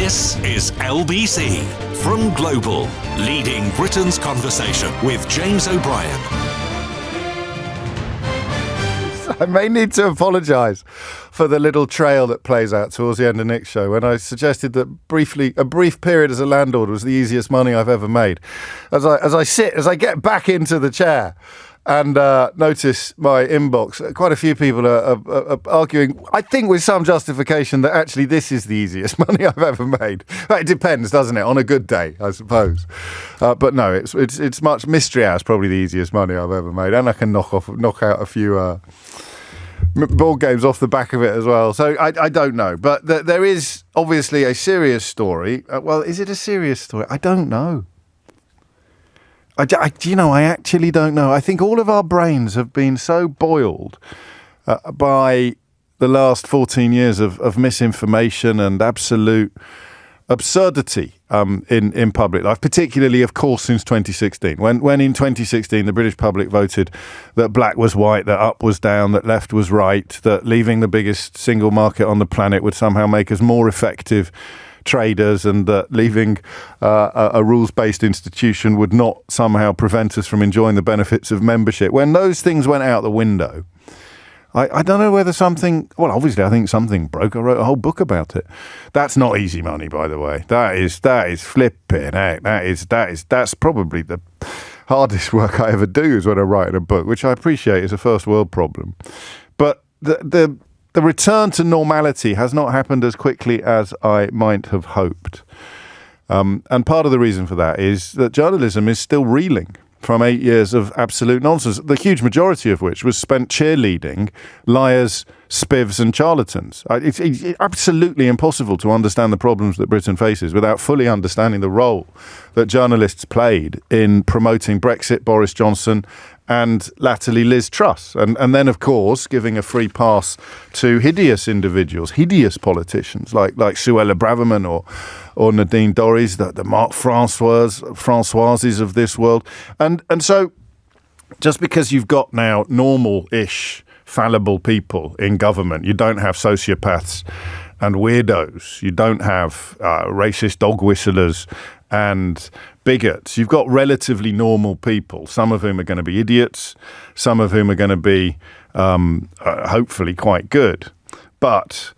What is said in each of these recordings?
This is LBC from Global, leading Britain's conversation with James O'Brien. I may need to apologise for the little trail that plays out towards the end of Nick's show when I suggested that a brief period as a landlord was the easiest money I've ever made. As I get back into the chair and notice my inbox, quite a few people are arguing, I think with some justification, that actually this is the easiest money I've ever made. It depends, doesn't it? On a good day, I suppose. But no, it's much. Mystery Hour's probably the easiest money I've ever made, and I can knock out a few board games off the back of it as well. So I don't know, but there is obviously a serious story. Well, is it a serious story? I don't know. I actually don't know. I think all of our brains have been so boiled by the last 14 years of misinformation and absolute absurdity in public life, particularly, of course, since 2016. When in 2016 the British public voted that black was white, that up was down, that left was right, that leaving the biggest single market on the planet would somehow make us more effective traders, and that leaving a rules-based institution would not somehow prevent us from enjoying the benefits of membership. When those things went out the window, I don't know whether something, well, obviously I think something broke. I wrote a whole book about it. That's not easy money, by the way. That is flipping out. That's probably the hardest work I ever do, is when I write a book, which I appreciate is a first world problem. But the return to normality has not happened as quickly as I might have hoped. And part of the reason for that is that journalism is still reeling from 8 years of absolute nonsense, the huge majority of which was spent cheerleading liars, spivs and charlatans. It's absolutely impossible to understand the problems that Britain faces without fully understanding the role that journalists played in promoting Brexit, Boris Johnson, and latterly Liz Truss. And then, of course, giving a free pass to hideous individuals, hideous politicians like Suella Braverman or Nadine Dorries, the Mark Françoises of this world. And so just because you've got now normal-ish, fallible people in government, you don't have sociopaths and weirdos, you don't have racist dog whistlers and bigots. You've got relatively normal people, some of whom are going to be idiots, some of whom are going to be hopefully quite good. But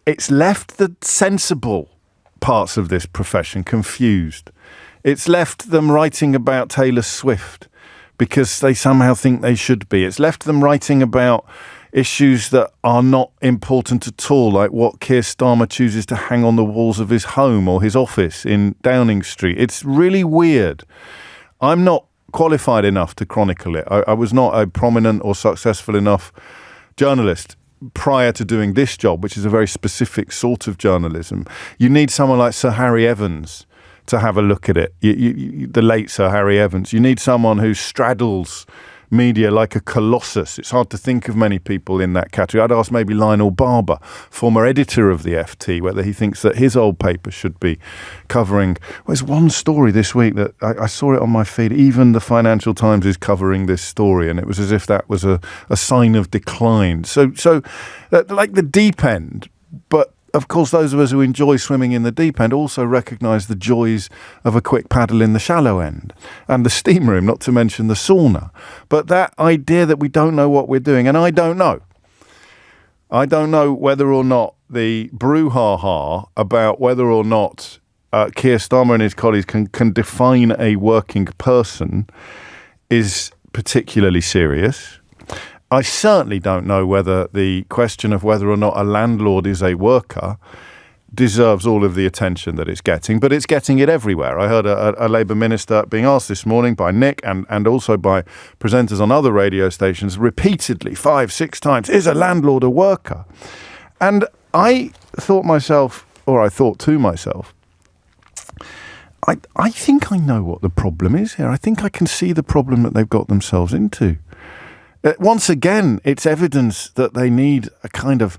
it's left the sensible parts of this profession confused. It's left them writing about Taylor Swift because they somehow think they should be. It's left them writing about issues that are not important at all, like what Keir Starmer chooses to hang on the walls of his home or his office in Downing Street. It's really weird. I'm not qualified enough to chronicle it. I was not a prominent or successful enough journalist prior to doing this job, which is a very specific sort of journalism. You need someone like Sir Harry Evans to have a look at it, the late Sir Harry Evans. You need someone who straddles media like a colossus. It's hard to think of many people in that category. I'd ask maybe Lionel Barber, former editor of the FT, whether he thinks that his old paper should be covering. Well, there's one story this week that I saw it on my feed. Even the Financial Times is covering this story, and it was as if that was a sign of decline. So like the deep end, but of course, those of us who enjoy swimming in the deep end also recognise the joys of a quick paddle in the shallow end and the steam room, not to mention the sauna. But that idea that we don't know what we're doing, and I don't know whether or not the brouhaha about whether or not Keir Starmer and his colleagues can define a working person is particularly serious. I certainly don't know whether the question of whether or not a landlord is a worker deserves all of the attention that it's getting, but it's getting it everywhere. I heard a Labour minister being asked this morning by Nick and also by presenters on other radio stations repeatedly, 5-6 times, is a landlord a worker? And I thought to myself, I think I know what the problem is here. I think I can see the problem that they've got themselves into. Once again, it's evidence that they need a kind of...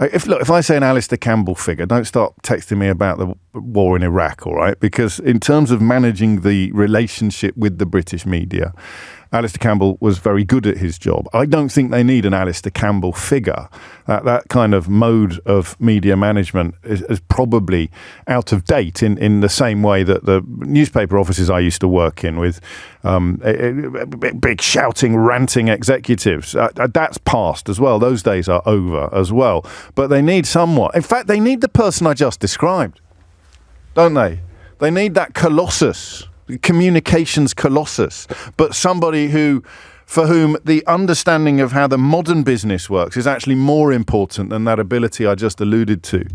If I say an Alistair Campbell figure, don't start texting me about the war in Iraq, all right? Because in terms of managing the relationship with the British media, Alistair Campbell was very good at his job. I don't think they need an Alistair Campbell figure. That kind of mode of media management is probably out of date in the same way that the newspaper offices I used to work in with big shouting, ranting executives. That's past as well. Those days are over as well. But they need someone. In fact, they need the person I just described, don't they? They need that colossus, communications colossus, but somebody for whom the understanding of how the modern business works is actually more important than that ability I just alluded to.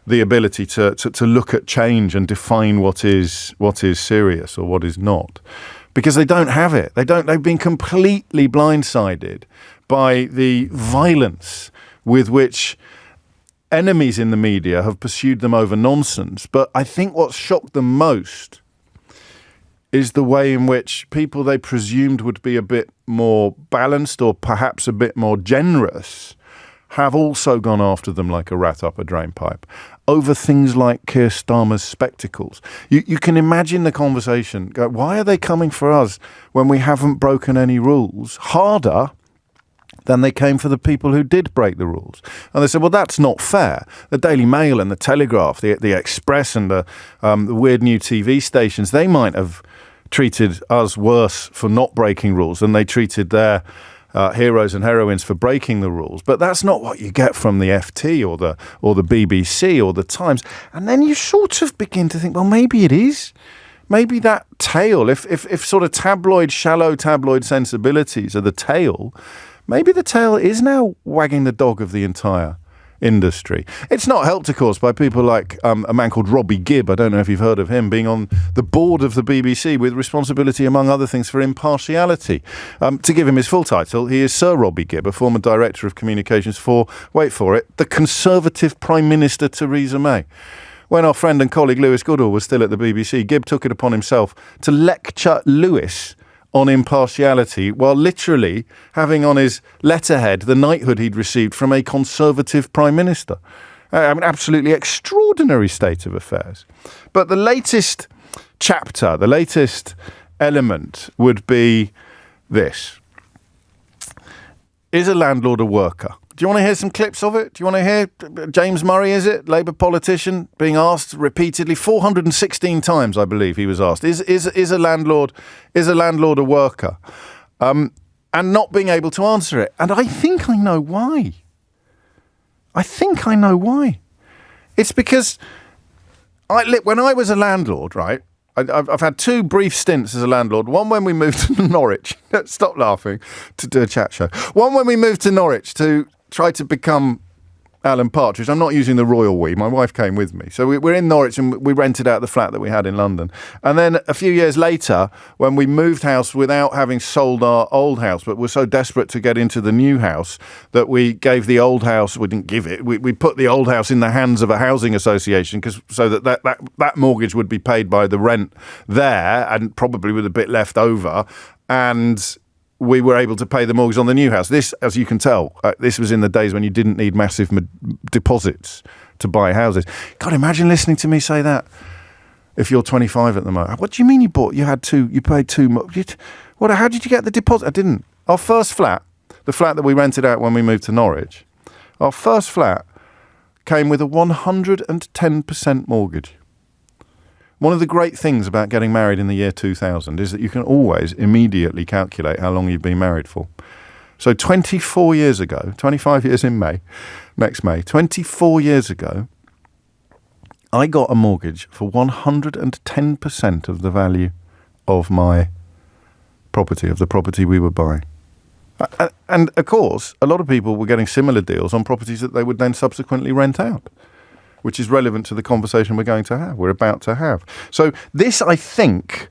The ability to look at change and define what is serious or what is not. Because they don't have it. They've been completely blindsided by the violence with which enemies in the media have pursued them over nonsense. But I think what's shocked them most is the way in which people they presumed would be a bit more balanced or perhaps a bit more generous have also gone after them like a rat up a drain pipe over things like Keir Starmer's spectacles. You can imagine the conversation. Why are they coming for us when we haven't broken any rules? Harder than they came for the people who did break the rules. And they said, well, that's not fair. The Daily Mail and the Telegraph, the Express and the weird new TV stations, they might have treated us worse for not breaking rules than they treated their heroes and heroines for breaking the rules. But that's not what you get from the FT or the BBC or the Times. And then you sort of begin to think, well, maybe it is. Maybe that tail, if sort of shallow tabloid sensibilities are the tail, maybe the tail is now wagging the dog of the entire industry. It's not helped, of course, by people like a man called Robbie Gibb. I don't know if you've heard of him, being on the board of the BBC with responsibility, among other things, for impartiality. To give him his full title, he is Sir Robbie Gibb, a former Director of Communications for, wait for it, the Conservative Prime Minister Theresa May. When our friend and colleague Lewis Goodall was still at the BBC, Gibb took it upon himself to lecture Lewis on impartiality while literally having on his letterhead the knighthood he'd received from a Conservative Prime Minister. An absolutely extraordinary state of affairs. But the latest chapter, the latest element would be this. Is a landlord a worker? Do you want to hear some clips of it? Do you want to hear James Murray, is it? Labour politician being asked repeatedly, 416 times, I believe he was asked, is a landlord a worker? And not being able to answer it. And I think I know why. It's because when I was a landlord, right, I've had two brief stints as a landlord. One when we moved to Norwich. Stop laughing to do a chat show. One when we moved to Norwich to try to become Alan Partridge. I'm not using the royal we. My wife came with me. So we're in Norwich and we rented out the flat that we had in London. And then a few years later, when we moved house without having sold our old house, but were so desperate to get into the new house that we gave the old house, we didn't give it, we put the old house in the hands of a housing association so that mortgage would be paid by the rent there and probably with a bit left over. And we were able to pay the mortgage on the new house. This, as you can tell, this was in the days when you didn't need massive deposits to buy houses. God, imagine listening to me say that if you're 25 at the moment. What do you mean you paid two? How did you get the deposit? I didn't. Our first flat, the flat that we rented out when we moved to Norwich, our first flat came with a 110% mortgage. One of the great things about getting married in the year 2000 is that you can always immediately calculate how long you've been married for. So 24 years ago, 25 years in next May, 24 years ago, I got a mortgage for 110% of the value of my property, of the property we were buying. And of course, a lot of people were getting similar deals on properties that they would then subsequently rent out, which is relevant to the conversation we're about to have. So this, I think,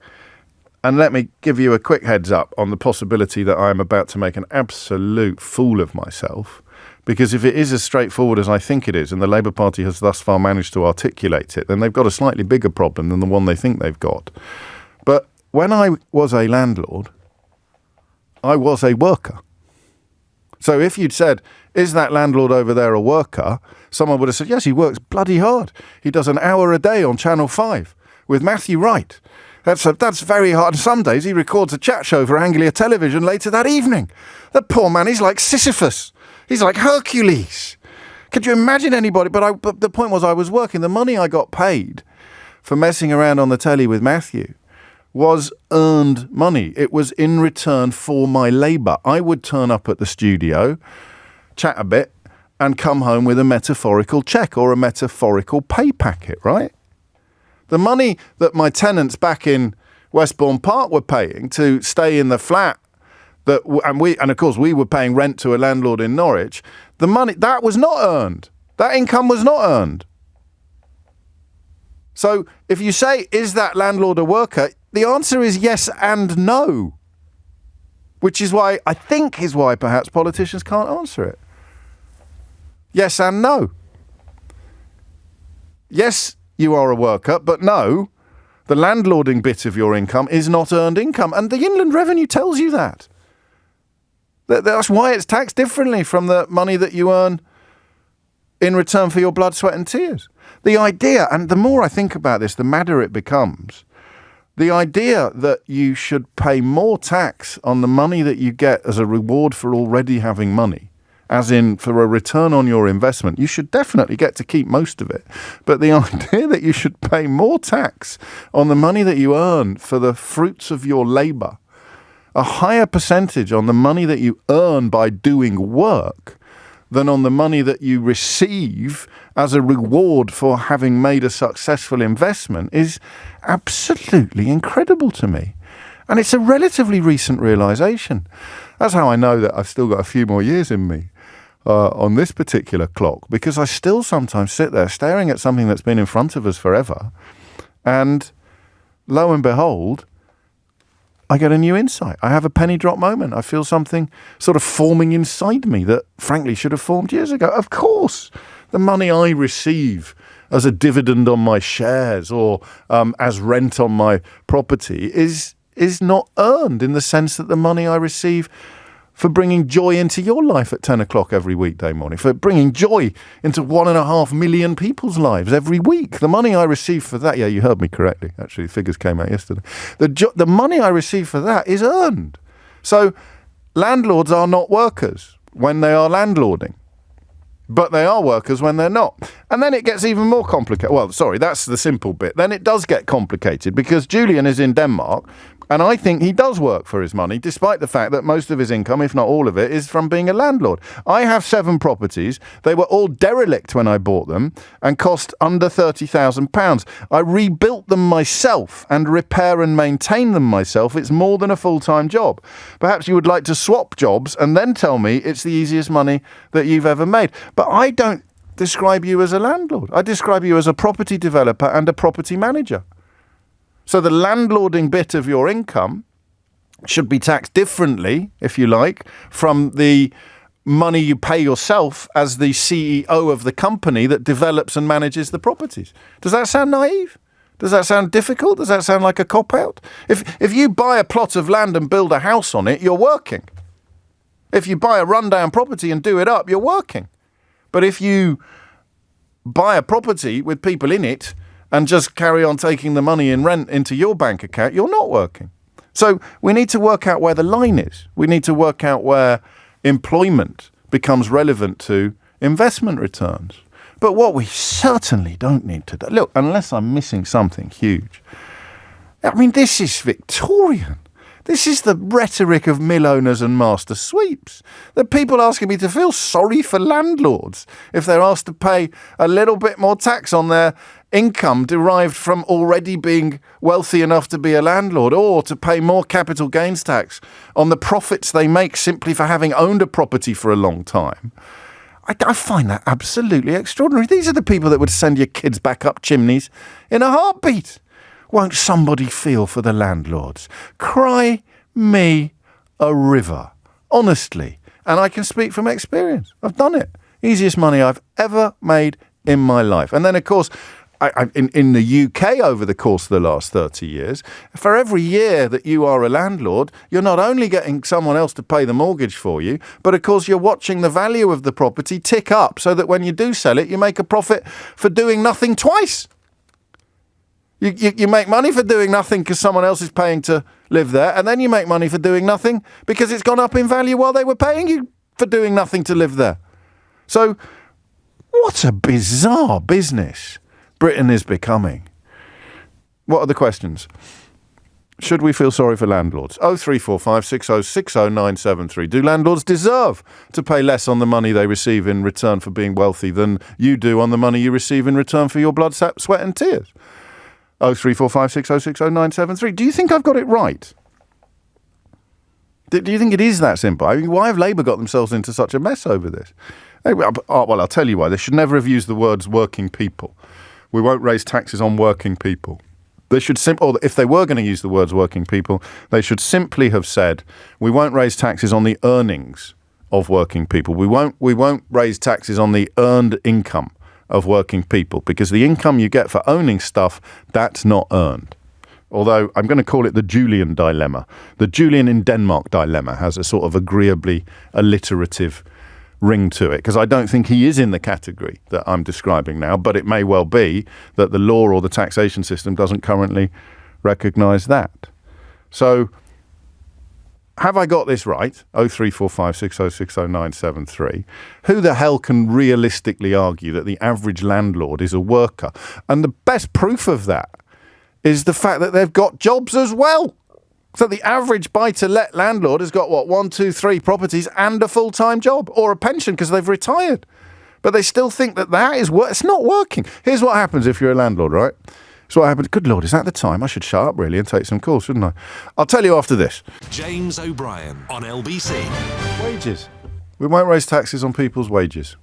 and let me give you a quick heads up on the possibility that I am about to make an absolute fool of myself, because if it is as straightforward as I think it is, and the Labour Party has thus far managed to articulate it, then they've got a slightly bigger problem than the one they think they've got. But when I was a landlord, I was a worker. So if you'd said, is that landlord over there a worker? Someone would have said, yes, he works bloody hard. He does an hour a day on Channel 5 with Matthew Wright. That's very hard. Some days he records a chat show for Anglia Television later that evening. The poor man, he's like Sisyphus. He's like Hercules. Could you imagine anybody? But the point was, I was working. The money I got paid for messing around on the telly with Matthew was earned money. It was in return for my labour. I would turn up at the studio, chat a bit, and come home with a metaphorical cheque or a metaphorical pay packet, right? The money that my tenants back in Westbourne Park were paying to stay in the flat, and of course we were paying rent to a landlord in Norwich, the money, that was not earned. That income was not earned. So if you say, is that landlord a worker? The answer is yes and no. Which is why, I think is why perhaps politicians can't answer it. Yes and no. Yes, you are a worker, but no, the landlording bit of your income is not earned income. And the Inland Revenue tells you that. That's why it's taxed differently from the money that you earn in return for your blood, sweat and tears. The idea, and the more I think about this, the madder it becomes, the idea that you should pay more tax on the money that you get as a reward for already having money, as in for a return on your investment, you should definitely get to keep most of it. But the idea that you should pay more tax on the money that you earn for the fruits of your labour, a higher percentage on the money that you earn by doing work than on the money that you receive as a reward for having made a successful investment is absolutely incredible to me. And it's a relatively recent realisation. That's how I know that I've still got a few more years in me on this particular clock, because I still sometimes sit there staring at something that's been in front of us forever, and lo and behold, I get a new insight. I have a penny drop moment. I feel something sort of forming inside me that frankly should have formed years ago. Of course, the money I receive as a dividend on my shares or as rent on my property is not earned in the sense that the money I receive for bringing joy into your life at 10 o'clock every weekday morning, for bringing joy into 1.5 million people's lives every week. The money I receive for that, yeah, you heard me correctly. Actually, the figures came out yesterday. The money I receive for that is earned. So landlords are not workers when they are landlording, but they are workers when they're not. And then it gets even more complicated. Well, sorry, that's the simple bit. Then it does get complicated because Julian is in Denmark, and I think he does work for his money, despite the fact that most of his income, if not all of it, is from being a landlord. I have 7 properties. They were all derelict when I bought them and cost under £30,000. I rebuilt them myself and repair and maintain them myself. It's more than a full-time job. Perhaps you would like to swap jobs and then tell me it's the easiest money that you've ever made. But I don't describe you as a landlord. I describe you as a property developer and a property manager. So the landlording bit of your income should be taxed differently, if you like, from the money you pay yourself as the CEO of the company that develops and manages the properties. Does that sound naive? Does that sound difficult? Does that sound like a cop-out? If you buy a plot of land and build a house on it, you're working. If you buy a rundown property and do it up, you're working. But if you buy a property with people in it and just carry on taking the money in rent into your bank account, you're not working. So we need to work out where the line is. We need to work out where employment becomes relevant to investment returns. But what we certainly don't need to do, look, unless I'm missing something huge, I mean, this is Victorian. This is the rhetoric of mill owners and master sweeps. The people asking me to feel sorry for landlords if they're asked to pay a little bit more tax on their income derived from already being wealthy enough to be a landlord, or to pay more capital gains tax on the profits they make simply for having owned a property for a long time. I find that absolutely extraordinary. These are the people that would send your kids back up chimneys in a heartbeat. Won't somebody feel for the landlords? Cry me a river, honestly. And I can speak from experience. I've done it. Easiest money I've ever made in my life. And then, of course, in the UK over the course of the last 30 years, for every year that you are a landlord, you're not only getting someone else to pay the mortgage for you, but of course you're watching the value of the property tick up so that when you do sell it, you make a profit for doing nothing twice. You make money for doing nothing because someone else is paying to live there, and then you make money for doing nothing because it's gone up in value while they were paying you for doing nothing to live there. So, what a bizarre business Britain is becoming. What are the questions? Should we feel sorry for landlords? 0345 6060 973. Do landlords deserve to pay less on the money they receive in return for being wealthy than you do on the money you receive in return for your blood, sweat and tears? 0345 6060 973. Do you think I've got it right? Do you think it is that simple? I mean, why have Labour got themselves into such a mess over this? Well, I'll tell you why. They should never have used the words working people. We won't raise taxes on working people. They should or if they were going to use the words working people, they should simply have said, we won't raise taxes on the earnings of working people. We won't raise taxes on the earned income of working people, because the income you get for owning stuff, that's not earned. Although I'm going to call it the Julian dilemma. The Julian in Denmark dilemma has a sort of agreeably alliterative ring to it, because I don't think he is in the category that I'm describing now, but it may well be that the law or the taxation system doesn't currently recognise that. So, have I got this right? 0345 6060 973. Who the hell can realistically argue that the average landlord is a worker? And the best proof of that is the fact that they've got jobs as well. So the average buy-to-let landlord has got, 1, 2, 3 properties and a full-time job or a pension because they've retired. But they still think that is work. It's not working. Here's what happens if you're a landlord, right? So what happens? Good Lord, is that the time? I should shut up, really, and take some calls, shouldn't I? I'll tell you after this. James O'Brien on LBC. Wages. We won't raise taxes on people's wages.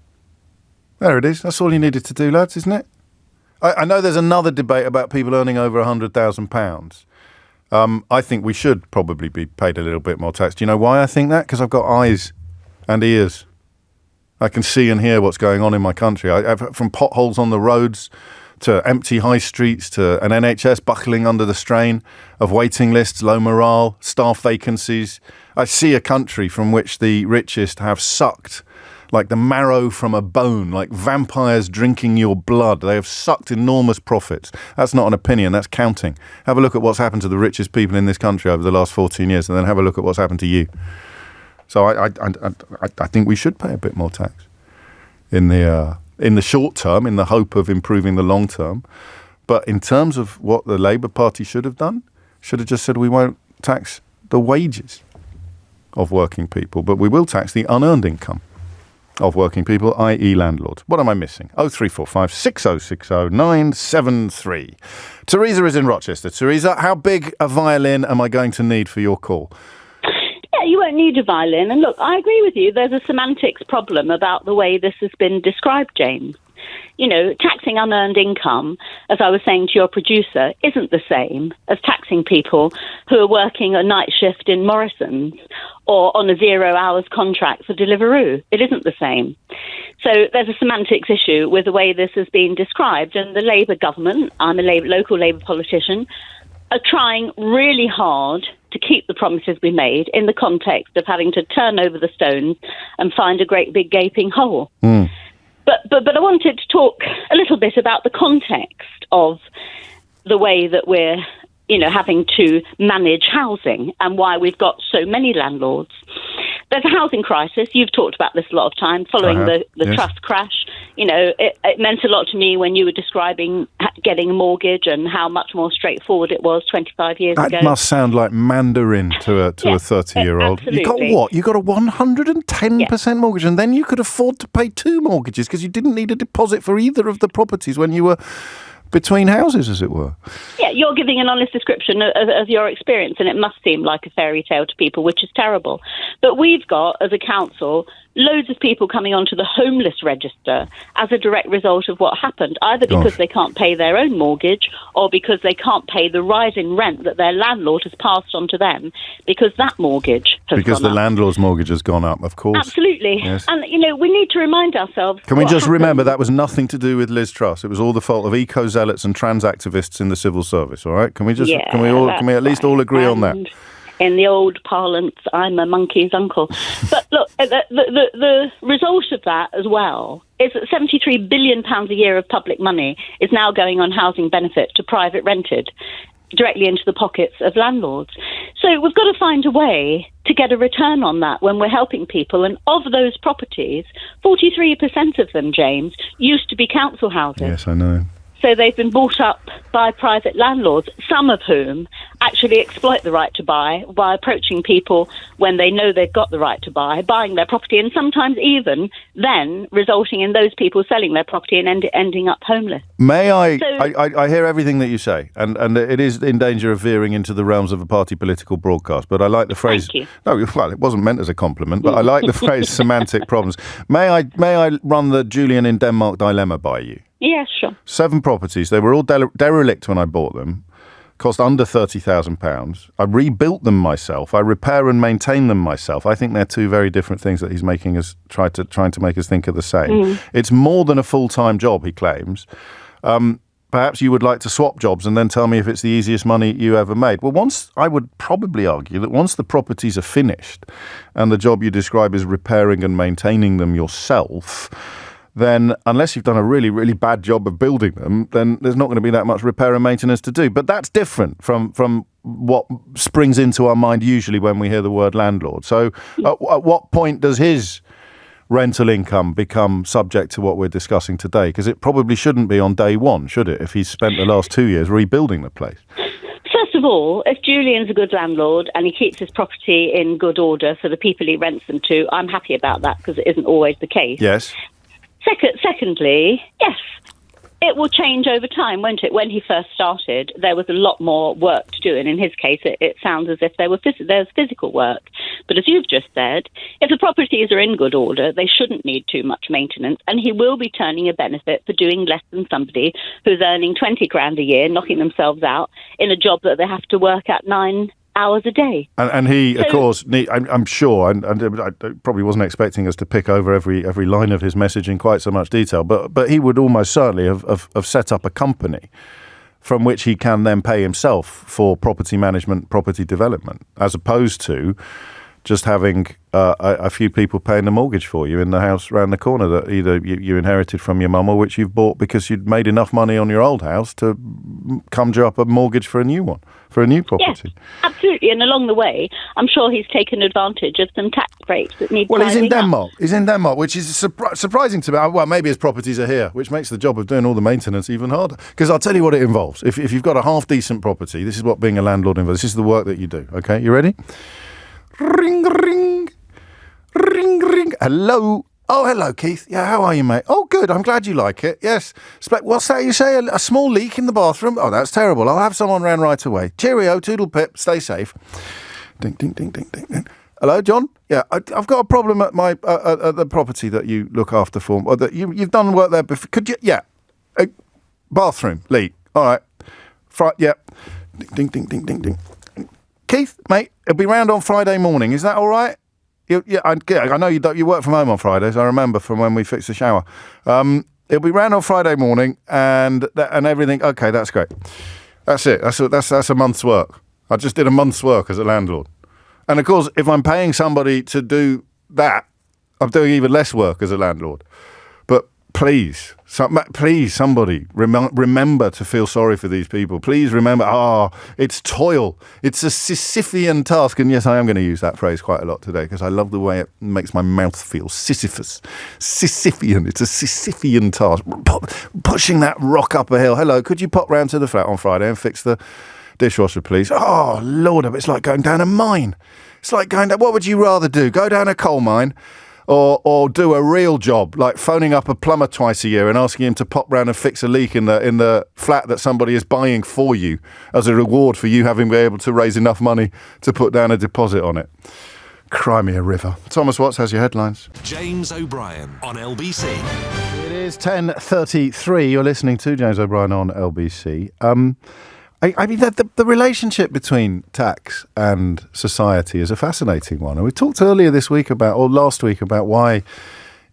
There it is. That's all you needed to do, lads, isn't it? I know there's another debate about people earning over £100,000. I think we should probably be paid a little bit more tax. Do you know why I think that? Because I've got eyes and ears. I can see and hear what's going on in my country. From potholes on the roads to empty high streets to an NHS buckling under the strain of waiting lists, low morale, staff vacancies. I see a country from which the richest have sucked like the marrow from a bone, like vampires drinking your blood. They have sucked enormous profits. That's not an opinion, that's counting. Have a look at what's happened to the richest people in this country over the last 14 years, and then have a look at what's happened to you. So I think we should pay a bit more tax in the short term, in the hope of improving the long term. But in terms of what the Labour Party should have done, should have just said we won't tax the wages of working people, but we will tax the unearned income of working people, i.e. landlords. What am I missing? 0345 6060 973. Teresa is in Rochester. Teresa, how big a violin am I going to need for your call? Yeah, you won't need a violin. And look, I agree with you. There's a semantics problem about the way this has been described, James. You know, taxing unearned income, as I was saying to your producer, isn't the same as taxing people who are working a night shift in Morrison's or on a 0 hours contract for Deliveroo. It isn't the same. So there's a semantics issue with the way this has been described. And the Labour government, I'm a local Labour politician, are trying really hard to keep the promises we made in the context of having to turn over the stones and find a great big gaping hole. But I wanted to talk a little bit about the context of the way that we're, having to manage housing and why we've got so many landlords. There's a housing crisis. You've talked about this a lot of time following the yes. Trust crash. It meant a lot to me when you were describing getting a mortgage and how much more straightforward it was 25 years ago. That must sound like Mandarin to a 30-year-old. Absolutely. You got a 110% mortgage, and then you could afford to pay 2 mortgages because you didn't need a deposit for either of the properties when you were between houses, as it were. Yeah, you're giving an honest description of your experience, and it must seem like a fairy tale to people, which is terrible. But we've got, as a council, loads of people coming onto the homeless register as a direct result of what happened, either because they can't pay their own mortgage or because they can't pay the rising rent that their landlord has passed on to them because that mortgage has Because gone the up. landlord's mortgage has gone up, of course. Absolutely. Yes. And, we need to remind ourselves... Can we just happened. remember that was nothing to do with Liz Truss? It was all the fault of eco-zealots and trans activists in the civil service, all right? Can we at least all agree on that? In the old parlance, I'm a monkey's uncle. But look, the result of that as well is that £73 billion a year of public money is now going on housing benefit to private rented, directly into the pockets of landlords. So we've got to find a way to get a return on that when we're helping people. And of those properties, 43% of them, James, used to be council houses. Yes, I know. So they've been bought up by private landlords, some of whom actually exploit the right to buy by approaching people when they know they've got the right to buy, buying their property, and sometimes even then resulting in those people selling their property and ending up homeless. I hear everything that you say, and it is in danger of veering into the realms of a party political broadcast, but I like the phrase... Thank you. No, well, it wasn't meant as a compliment, but I like the phrase semantic problems. May I run the Julian in Denmark dilemma by you? Yeah, sure. 7 properties. They were all derelict when I bought them. Cost under £30,000. I rebuilt them myself. I repair and maintain them myself. I think they're two very different things that he's making us trying to make us think are the same. It's more than a full-time job, he claims. Perhaps you would like to swap jobs and then tell me if it's the easiest money you ever made. Well, I would probably argue that once the properties are finished and the job you describe is repairing and maintaining them yourself, then unless you've done a really, really bad job of building them, then there's not going to be that much repair and maintenance to do. But that's different from what springs into our mind usually when we hear the word landlord. So at what point does his rental income become subject to what we're discussing today? Because it probably shouldn't be on day one, should it, if he's spent the last 2 years rebuilding the place? First of all, if Julian's a good landlord and he keeps his property in good order for the people he rents them to, I'm happy about that because it isn't always the case. Yes. Secondly, yes, it will change over time, won't it? When he first started, there was a lot more work to do, and in his case, it sounds as if there's physical work. But as you've just said, if the properties are in good order, they shouldn't need too much maintenance, and he will be turning a benefit for doing less than somebody who's earning 20 grand a year, knocking themselves out in a job that they have to work at 9 hours a day. And he, of course, I'm sure, and I probably wasn't expecting us to pick over every line of his message in quite so much detail, but he would almost certainly have set up a company from which he can then pay himself for property management, property development, as opposed to just having a few people paying the mortgage for you in the house round the corner that either you inherited from your mum or which you've bought because you'd made enough money on your old house to conjure up a mortgage for a new one, for a new property. Yes, absolutely. And along the way, I'm sure he's taken advantage of some tax breaks that need Well, he's in Denmark. Up. He's in Denmark, which is surprising to me. Well, maybe his properties are here, which makes the job of doing all the maintenance even harder. Because I'll tell you what it involves. If you've got a half-decent property, this is what being a landlord involves. This is the work that you do. Okay, you ready? Ring, ring, ring, ring. Hello. Oh, hello, Keith. Yeah, how are you, mate? Oh, good. I'm glad you like it. Yes. What's that you say? A small leak in the bathroom? Oh, that's terrible. I'll have someone round right away. Cheerio, toodle pip. Stay safe. Ding, ding, ding, ding, ding, ding. Hello, John? Yeah, I've got a problem at my at the property that you look after for. Or that you've done work there before. Could you? Yeah. Bathroom leak. All right. Yeah. Ding, ding, ding, ding, ding. Keith, mate, it'll be round on Friday morning. Is that all right? I know you work from home on Fridays. I remember from when we fixed the shower. It'll be round on Friday morning and everything. Okay, that's great. That's it. That's a month's work. I just did a month's work as a landlord. And of course, if I'm paying somebody to do that, I'm doing even less work as a landlord. But please, somebody remember to feel sorry for these people. Please remember, it's toil. It's a Sisyphean task. And yes, I am going to use that phrase quite a lot today because I love the way it makes my mouth feel. Sisyphus. Sisyphean. It's a Sisyphean task. Pushing that rock up a hill. Hello, could you pop round to the flat on Friday and fix the dishwasher, please? Oh, Lord, it's like going down a mine. It's like going down... What would you rather do? Go down a coal mine or do a real job, like phoning up a plumber twice a year and asking him to pop round and fix a leak in the flat that somebody is buying for you as a reward for you having been able to raise enough money to put down a deposit on it? Cry me a river. Thomas Watts has your headlines. James O'Brien on LBC. It is 10:33. You're listening to James O'Brien on LBC. I mean, the relationship between tax and society is a fascinating one. And we talked earlier this week last week about why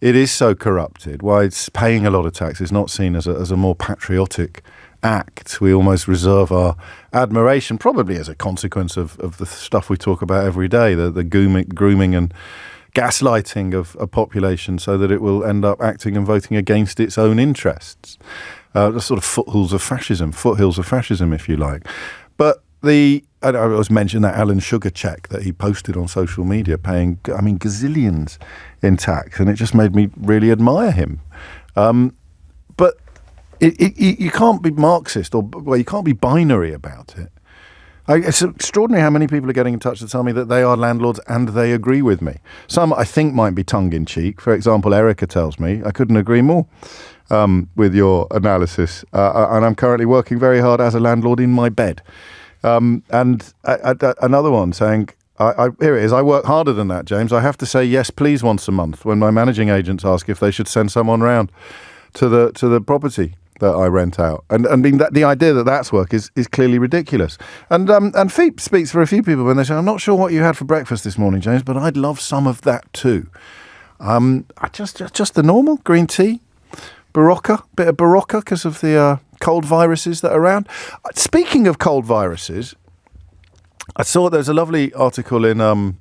it is so corrupted, why it's paying a lot of tax is not seen as a more patriotic act. We almost reserve our admiration, probably as a consequence of the stuff we talk about every day, the grooming and gaslighting of a population so that it will end up acting and voting against its own interests. The sort of foothills of fascism, if you like. But I was mentioning that Alan Sugar check that he posted on social media, paying, gazillions in tax, and it just made me really admire him. But you can't be Marxist, you can't be binary about it. It's extraordinary how many people are getting in touch to tell me that they are landlords and they agree with me. Some I think might be tongue-in-cheek. For example, Erica tells me, I couldn't agree more with your analysis. And I'm currently working very hard as a landlord in my bed. And another one saying, here it is, I work harder than that, James. I have to say yes, please once a month when my managing agents ask if they should send someone round to the property that I rent out. And I mean, the idea that that's work is clearly ridiculous. And Feep speaks for a few people when they say, I'm not sure what you had for breakfast this morning, James, but I'd love some of that too. Just the normal green tea, bit of Barocca because of the cold viruses that are around. Speaking of cold viruses, I saw there's a lovely article in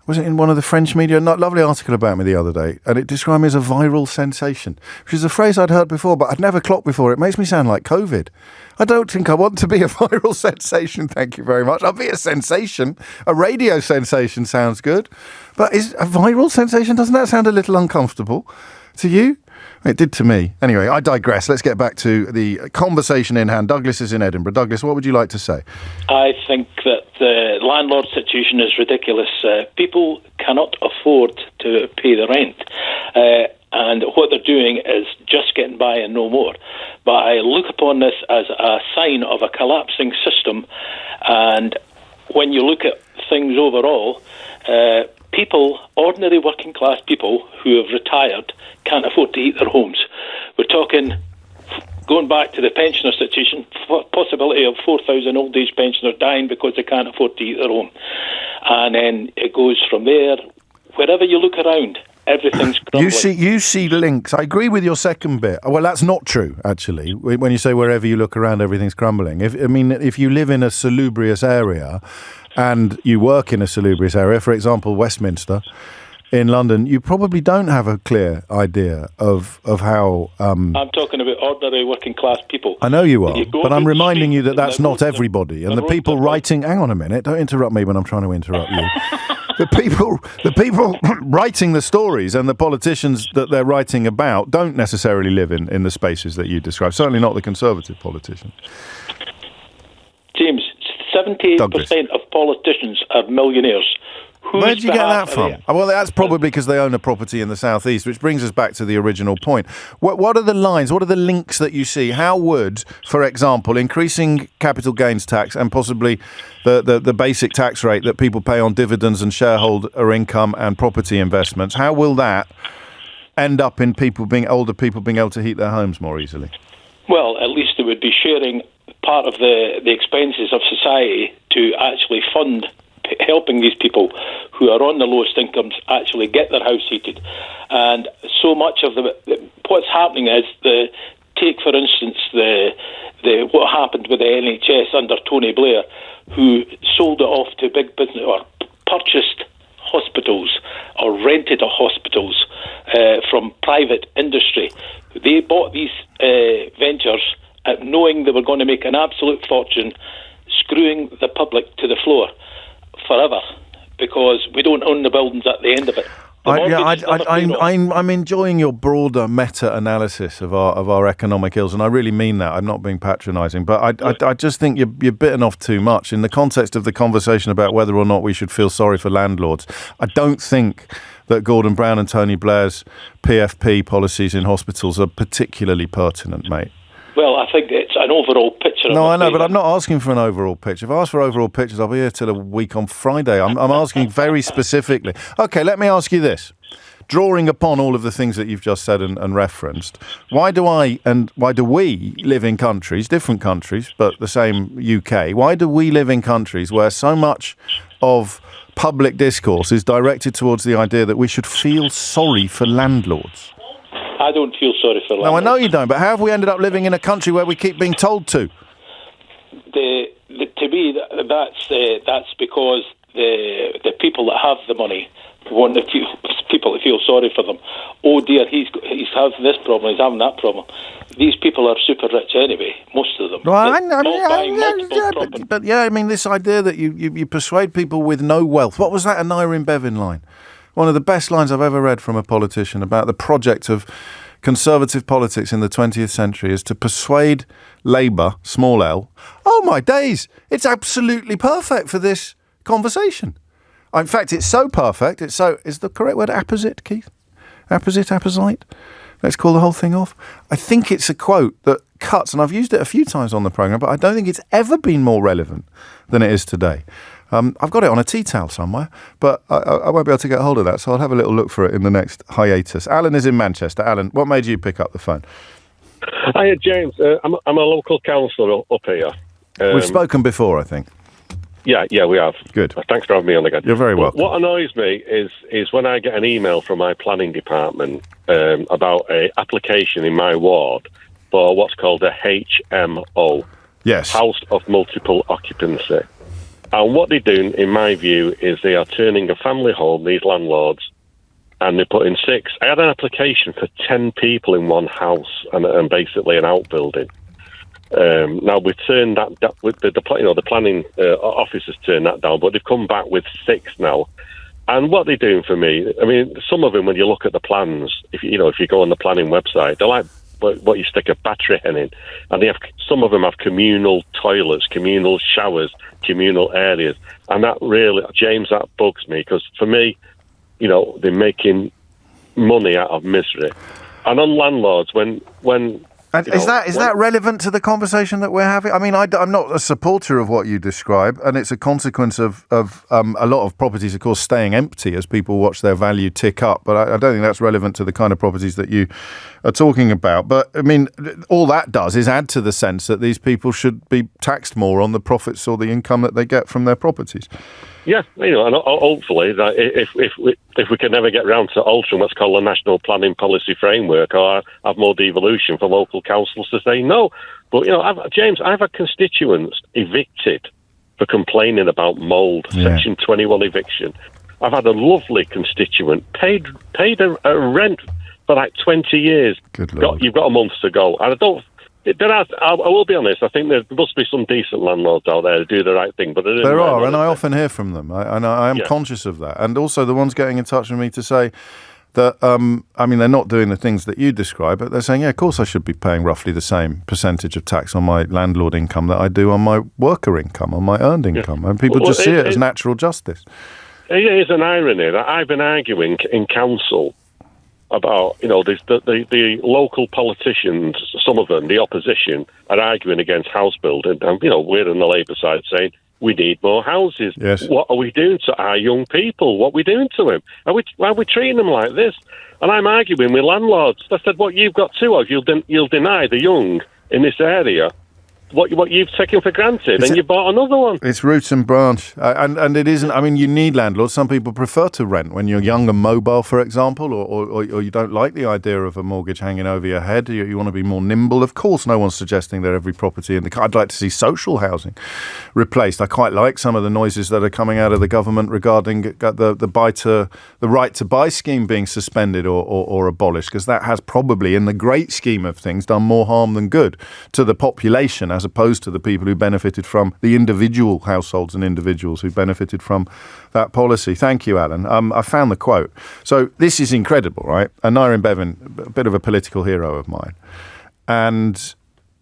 was it in one of the French media? Lovely article about me the other day, and it described me as a viral sensation, which is a phrase I'd heard before, but I'd never clocked before. It makes me sound like COVID. I don't think I want to be a viral sensation, thank you very much. I'll be a sensation. A radio sensation sounds good. But is a viral sensation, doesn't that sound a little uncomfortable to you? It did to me. Anyway, I digress. Let's get back to the conversation in hand. Douglas is in Edinburgh. Douglas, what would you like to say? I think that the landlord situation is ridiculous. People cannot afford to pay the rent. And what they're doing is just getting by and no more. But I look upon this as a sign of a collapsing system. And when you look at things overall, people, ordinary working class people who have retired, can't afford to heat their homes. We're talking, going back to the pensioner situation, possibility of 4,000 old age pensioners dying because they can't afford to heat their home. And then it goes from there. Wherever you look around, everything's crumbling. You see links. I agree with your second bit. Well, that's not true, actually. When you say wherever you look around, everything's crumbling. If you live in a salubrious area and you work in a salubrious area, for example, Westminster in London, you probably don't have a clear idea of how... I'm talking about ordinary working class people. I know you are, but I'm reminding you that that's not everybody. And the people writing... Hang on a minute, don't interrupt me when I'm trying to interrupt you. The people writing the stories and the politicians that they're writing about don't necessarily live in the spaces that you describe. Certainly not the Conservative politicians. James, 78% of politicians are millionaires. Where did you get that from? Well, that's probably because they own a property in the southeast, which brings us back to the original point. What are the lines? What are the links that you see? How would, for example, increasing capital gains tax and possibly the basic tax rate that people pay on dividends and shareholder income and property investments, how will that end up in older people being able to heat their homes more easily? Well, at least it would be sharing part of the expenses of society to actually fund helping these people who are on the lowest incomes actually get their house heated. And so much of what's happening is take for instance what happened with the NHS under Tony Blair, who sold it off to big business or purchased hospitals or rented hospitals from private industry. They bought these ventures knowing they were going to make an absolute fortune, screwing the public to the floor forever, because we don't own the buildings at the end of it. I'm enjoying your broader meta-analysis of our economic ills, and I really mean that. I'm not being patronising, but I just think you're bitten off too much in the context of the conversation about whether or not we should feel sorry for landlords. I don't think that Gordon Brown and Tony Blair's PFP policies in hospitals are particularly pertinent, mate. Well, I think it's an overall picture. No, I know, but I'm not asking for an overall picture. If I ask for overall pictures, I'll be here till a week on Friday. I'm asking very specifically. Okay, let me ask you this. Drawing upon all of the things that you've just said and referenced, why do we live in countries, different countries, but the same UK, why do we live in countries where so much of public discourse is directed towards the idea that we should feel sorry for landlords? I don't feel sorry for landlords. No, I know you don't, but how have we ended up living in a country where we keep being told to? To me, that's because the people that have the money want the people to feel sorry for them. Oh dear, he's having this problem, he's having that problem. These people are super rich anyway, most of them. Well, but I mean, this idea that you persuade people with no wealth. What was that Anira Bevin line? One of the best lines I've ever read from a politician about the project of conservative politics in the 20th century is to persuade Labour, small l. Oh my days, it's absolutely perfect for this conversation. In fact, it's so perfect, is the correct word apposite, Keith? Apposite? Let's call the whole thing off. I think it's a quote that cuts, and I've used it a few times on the programme, but I don't think it's ever been more relevant than it is today. I've got it on a tea towel somewhere, but I won't be able to get hold of that, so I'll have a little look for it in the next hiatus. Alan is in Manchester. Alan, what made you pick up the phone? Hiya, James. I'm a local councillor up here. We've spoken before, I think. Yeah, we have. Good. Thanks for having me on again. You're very welcome. What annoys me is when I get an email from my planning department about an application in my ward for what's called a HMO. Yes. House of Multiple Occupancy. And what they're doing, in my view, is they are turning a family home, these landlords, and they're putting 6. I had an application for 10 people in one house and basically an outbuilding. Now we've turned that with the planning officers turned that down, but they've come back with 6 now. And what they're doing for me, I mean, some of them, when you look at the plans, if you go on the planning website, they're like what you stick a battery hen in, and some of them have communal toilets, communal showers, communal areas, and that really, James, that bugs me, because for me, they're making money out of misery. And on landlords, when is that relevant to the conversation that we're having? I mean, I'm not a supporter of what you describe, and it's a consequence of a lot of properties, of course, staying empty as people watch their value tick up. But I don't think that's relevant to the kind of properties that you are talking about. But, I mean, all that does is add to the sense that these people should be taxed more on the profits or the income that they get from their properties. Yeah, and hopefully that if we can never get round to altering what's called a national planning policy framework or have more devolution for local councils to say no. But, James, I've had constituents evicted for complaining about mould, Section 21 eviction. I've had a lovely constituent paid a rent for like 20 years. Good Lord. You've got a month to go. And I will be honest, I think there must be some decent landlords out there who do the right thing. But there are, and I often hear from them. I am conscious of that. And also the ones getting in touch with me to say that, they're not doing the things that you describe, but they're saying, yeah, of course I should be paying roughly the same percentage of tax on my landlord income that I do on my worker income, on my earned income. And people just see it as natural justice. It is an irony that I've been arguing in council about, the local politicians, some of them, the opposition, are arguing against house building. And, we're on the Labour side saying we need more houses. Yes. What are we doing to our young people? What are we doing to them? Why are we treating them like this? And I'm arguing with landlords. I said, what you've got two of, you'll deny the young in this area what you've taken for granted, and you bought another one. It's roots and branch, and it isn't. I mean, you need landlords. Some people prefer to rent when you're young and mobile, for example, or you don't like the idea of a mortgage hanging over your head. You want to be more nimble. Of course, no one's suggesting that every property in the. I'd like to see social housing replaced. I quite like some of the noises that are coming out of the government regarding the right to buy scheme being suspended or abolished, because that has probably, in the great scheme of things, done more harm than good to the population, as opposed to the people who benefited from the individual households and individuals who benefited from that policy. Thank you, Alan. I found the quote. So this is incredible, right? Anira Bevin, a bit of a political hero of mine. And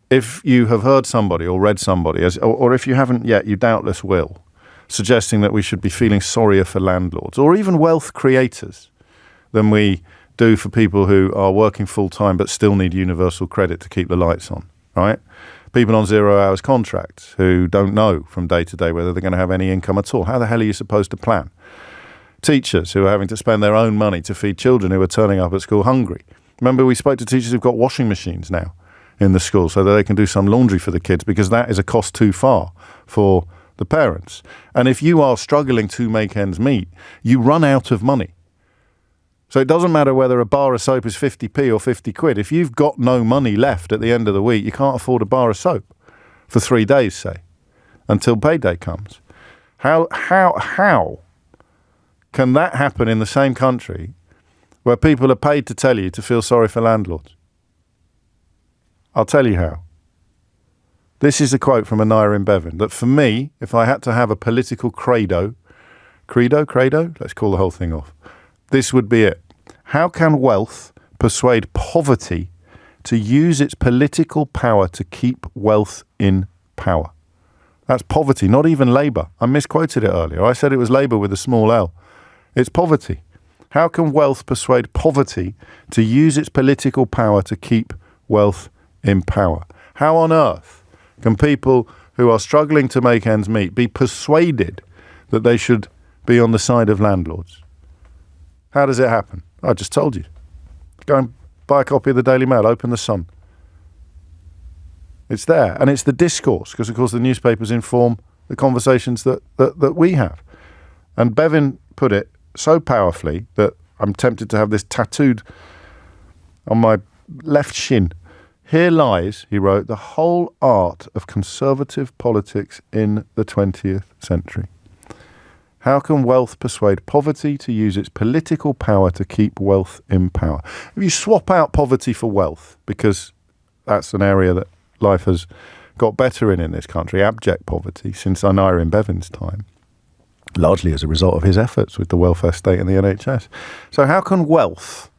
if you have heard somebody or read somebody, or if you haven't yet, you doubtless will, suggesting that we should be feeling sorrier for landlords or even wealth creators than we do for people who are working full-time but still need universal credit to keep the lights on, right? People on 0 hours contracts who don't know from day to day whether they're going to have any income at all. How the hell are you supposed to plan? Teachers who are having to spend their own money to feed children who are turning up at school hungry. Remember, we spoke to teachers who've got washing machines now in the school so that they can do some laundry for the kids, because that is a cost too far for the parents. And if you are struggling to make ends meet, you run out of money. So it doesn't matter whether a bar of soap is 50p or 50 quid. If you've got no money left at the end of the week, you can't afford a bar of soap for 3 days, say, until payday comes. How can that happen in the same country where people are paid to tell you to feel sorry for landlords? I'll tell you how. This is a quote from Anaya in Bevan, that for me, if I had to have a political credo, let's call the whole thing off, this would be it. How can wealth persuade poverty to use its political power to keep wealth in power? That's poverty, not even Labour. I misquoted it earlier. I said it was Labour with a small L. It's poverty. How can wealth persuade poverty to use its political power to keep wealth in power? How on earth can people who are struggling to make ends meet be persuaded that they should be on the side of landlords? How does it happen? I just told you. Go and buy a copy of the Daily Mail, open the Sun. It's there, and it's the discourse, because of course the newspapers inform the conversations that we have. And Bevan put it so powerfully that I'm tempted to have this tattooed on my left shin. Here lies, he wrote, the whole art of conservative politics in the 20th century. How can wealth persuade poverty to use its political power to keep wealth in power? If you swap out poverty for wealth, because that's an area that life has got better in this country, abject poverty, since Anaya in Bevan's time, largely as a result of his efforts with the welfare state and the NHS. So how can wealth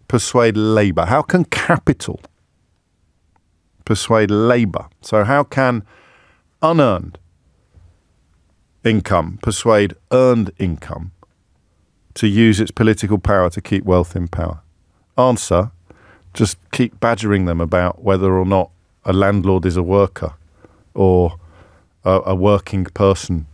persuade labour? How can capital persuade labour? So how can unearned income persuade earned income to use its political power to keep wealth in power? Answer, just keep badgering them about whether or not a landlord is a worker or a working person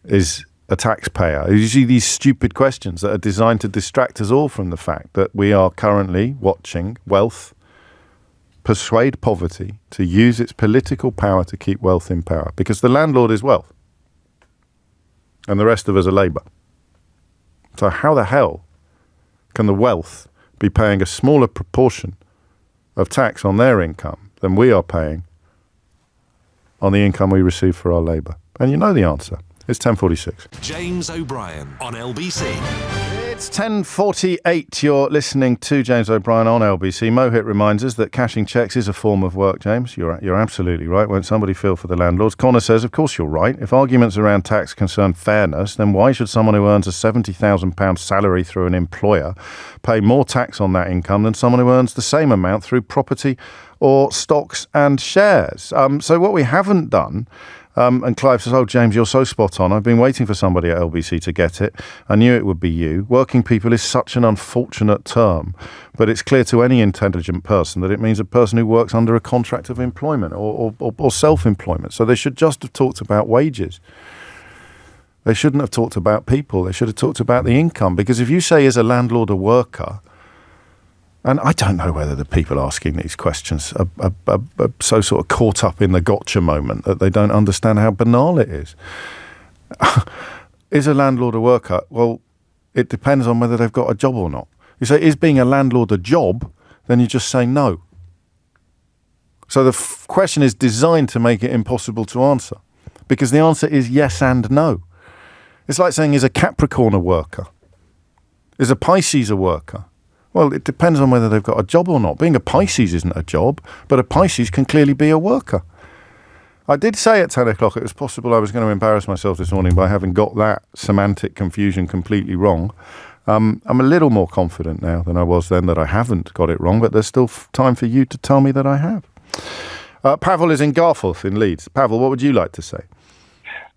is a taxpayer. You see these stupid questions that are designed to distract us all from the fact that we are currently watching wealth persuade poverty to use its political power to keep wealth in power, because the landlord is wealth and the rest of us are labour. So how the hell can the wealth be paying a smaller proportion of tax on their income than we are paying on the income we receive for our labour? And you know the answer. It's 10:46. James O'Brien on LBC. It's 10:48. You're listening to James O'Brien on LBC. Mohit reminds us that cashing cheques is a form of work, James. You're absolutely right. Won't somebody feel for the landlords? Connor says, of course you're right. If arguments around tax concern fairness, then why should someone who earns a £70,000 salary through an employer pay more tax on that income than someone who earns the same amount through property or stocks and shares? So what we haven't done... and Clive says, oh, James, you're so spot on. I've been waiting for somebody at LBC to get it. I knew it would be you. Working people is such an unfortunate term, but it's clear to any intelligent person that it means a person who works under a contract of employment or self-employment. So they should just have talked about wages. They shouldn't have talked about people. They should have talked about the income. Because if you say, is a landlord a worker... And I don't know whether the people asking these questions are so sort of caught up in the gotcha moment that they don't understand how banal it is. Is a landlord a worker? Well, it depends on whether they've got a job or not. You say, is being a landlord a job? Then you just say no. So the question is designed to make it impossible to answer, because the answer is yes and no. It's like saying, is a Capricorn a worker? Is a Pisces a worker? Well, it depends on whether they've got a job or not. Being a Pisces isn't a job, but a Pisces can clearly be a worker. I did say at 10 o'clock it was possible I was going to embarrass myself this morning by having got that semantic confusion completely wrong. I'm a little more confident now than I was then that I haven't got it wrong, but there's still time for you to tell me that I have. Pavel is in Garforth in Leeds. Pavel, what would you like to say?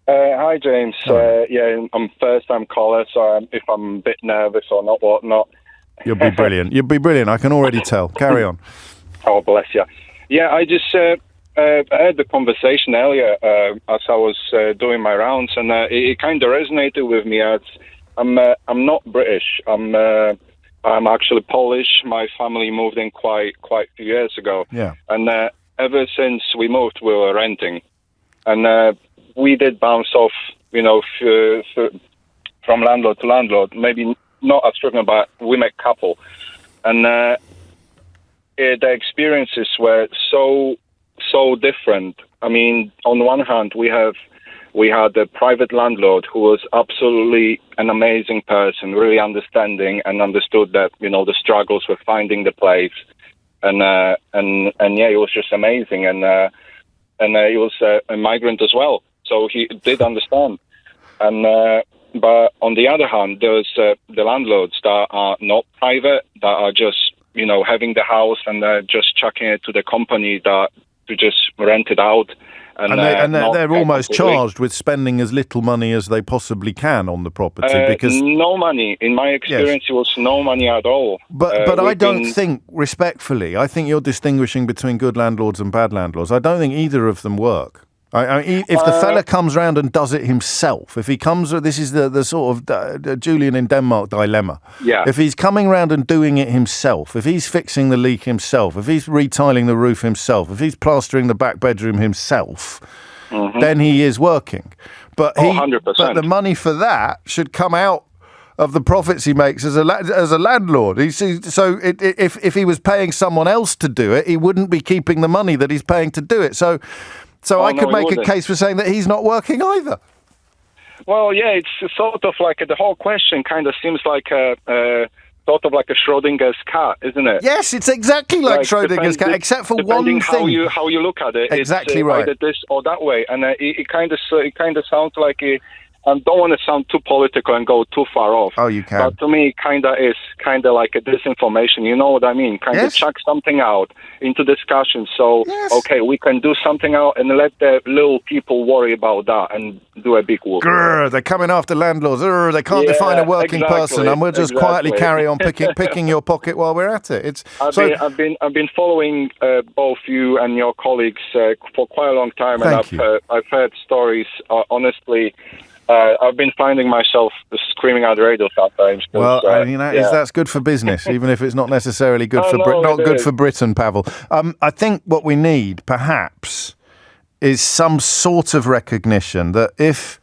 Hi, James. I'm first-time caller, so if I'm a bit nervous or not, whatnot. You'll be brilliant. You'll be brilliant. I can already tell. Carry on. Oh, bless you. Yeah, I just heard the conversation earlier as I was doing my rounds, and it kind of resonated with me. As I'm not British. I'm actually Polish. My family moved in quite a few years ago. Yeah. And ever since we moved, we were renting, and we did bounce off, from landlord to landlord. Maybe not a struggling, but we met couple, and the experiences were so different. I mean, on one hand, we had a private landlord who was absolutely an amazing person, really understanding and understood that, the struggles with finding the place. And yeah, it was just amazing. And he was a migrant as well. So he did understand. And, but on the other hand, there's the landlords that are not private, that are just, having the house and just chucking it to the company to just rent it out. And they're almost charged with spending as little money as they possibly can on the property because no money. In my experience, It was no money at all. But I don't think, respectfully, I think you're distinguishing between good landlords and bad landlords. I don't think either of them work. If the fella comes round and does it himself, if he comes, this is the sort of Julian in Denmark dilemma. Yeah. If he's coming round and doing it himself, if he's fixing the leak himself, if he's retiling the roof himself, if he's plastering the back bedroom himself, then he is working. But 100%. But the money for that should come out of the profits he makes as a landlord. If he was paying someone else to do it, he wouldn't be keeping the money that he's paying to do it. So I could make a case for saying that he's not working either. Well, yeah, it's sort of like the whole question kind of seems like sort of like a Schrodinger's cat, isn't it? Yes, it's exactly like Schrodinger's cat, except for one thing. Depending how you look at it, exactly it's right. Either this or that way, and it kind of sounds like I don't want to sound too political and go too far off. Oh, you can. But to me, it is like a disinformation. You know what I mean? Kind of chuck something out into discussion. So, okay, we can do something out and let the little people worry about that and do a big whoop. Grrr, they're coming after landlords. Grrr, they can't define a working person, and we'll just quietly carry on picking your pocket while we're at it. I've been following both you and your colleagues for quite a long time, and I've heard stories. Honestly. I've been finding myself screaming at the radio sometimes. Well, that's good for business, even if it's not necessarily good for Britain, Pavel. I think what we need, perhaps, is some sort of recognition that if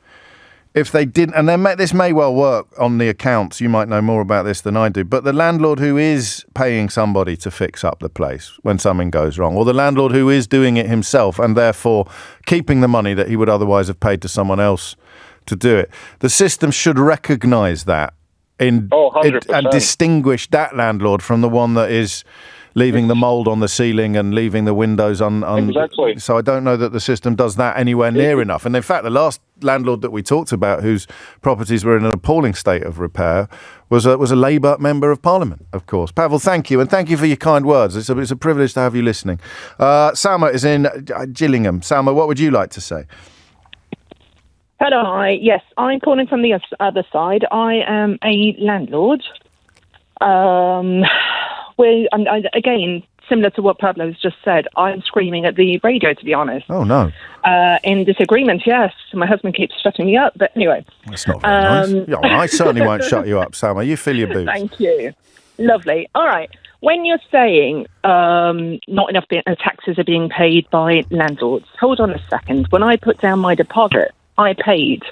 they didn't, and this may well work on the accounts, you might know more about this than I do, but the landlord who is paying somebody to fix up the place when something goes wrong, or the landlord who is doing it himself and therefore keeping the money that he would otherwise have paid to someone else to do it. The system should recognise that and distinguish that landlord from the one that is leaving the mould on the ceiling and leaving the windows Exactly. So I don't know that the system does that anywhere near enough. And in fact, the last landlord that we talked about, whose properties were in an appalling state of repair, was a Labour member of Parliament, of course. Pavel, thank you, and thank you for your kind words. It's a privilege to have you listening. Salma is in Gillingham. Salma, what would you like to say? Hello, yes, I'm calling from the other side. I am a landlord. Again, similar to what Pablo's just said, I'm screaming at the radio, to be honest. Oh, no. In disagreement, yes. My husband keeps shutting me up, but anyway. That's not very nice. Yeah, well, I certainly won't shut you up, Salma. You fill your boots. Thank you. Lovely. All right. When you're saying not enough taxes are being paid by landlords, hold on a second. When I put down my deposit, I paid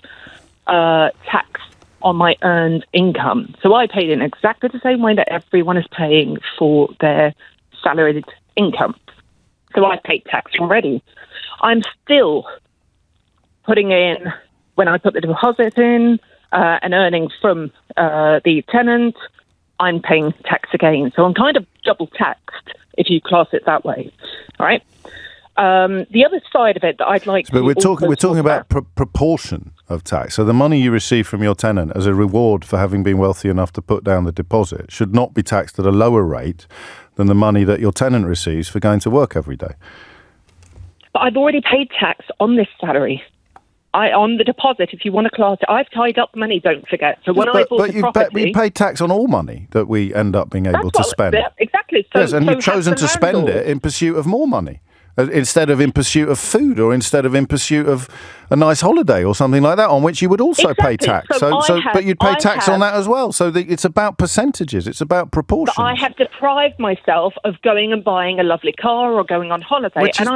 tax on my earned income. So I paid in exactly the same way that everyone is paying for their salaried income. So I paid tax already. I'm still putting in, when I put the deposit in, and earning from the tenant, I'm paying tax again. So I'm kind of double taxed, if you class it that way. All right? The other side of it that I'd like but to... we're talking about proportion of tax. So the money you receive from your tenant as a reward for having been wealthy enough to put down the deposit should not be taxed at a lower rate than the money that your tenant receives for going to work every day. But I've already paid tax on this salary. On the deposit, if you want to class it, I've tied up money, don't forget. So when I bought the property... we pay tax on all money that we end up being able to spend. Exactly. So, yes, and you've chosen to spend it in pursuit of more money. instead of in pursuit of food, or instead of in pursuit of a nice holiday or something like that, on which you would also pay tax. But you'd pay tax on that as well. So it's about percentages. It's about proportions. But I have deprived myself of going and buying a lovely car or going on holiday. Which is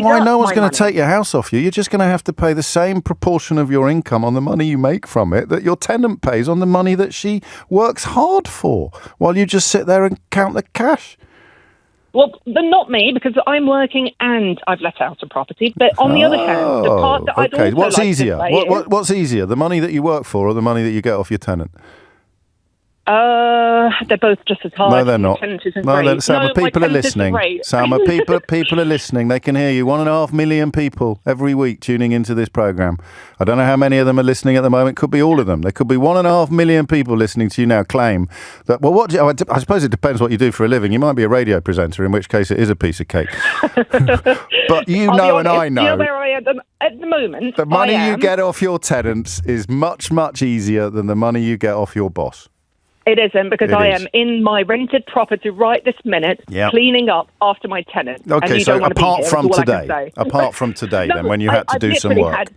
why no one's going to take your house off you. You're just going to have to pay the same proportion of your income on the money you make from it that your tenant pays on the money that she works hard for, while you just sit there and count the cash. Well, but not me, because I'm working and I've let out a property. But on the other hand, the part that I'd also what's like easier? to say What's easier, the money that you work for or the money that you get off your tenant? They're both just as hard. No, they're not. Salma, people are listening. Salma, people are listening. They can hear you. 1.5 million people every week tuning into this program. I don't know how many of them are listening at the moment. Could be all of them. There could be 1.5 million people listening to you now claim that. Well, I suppose it depends what you do for a living. You might be a radio presenter, in which case it is a piece of cake. But you know, and I know. You know where I am at the moment. The money you get off your tenants is much, much easier than the money you get off your boss. It isn't, because I am in my rented property right this minute, cleaning up after my tenant. Okay, so apart from today, then, when you had to do some work.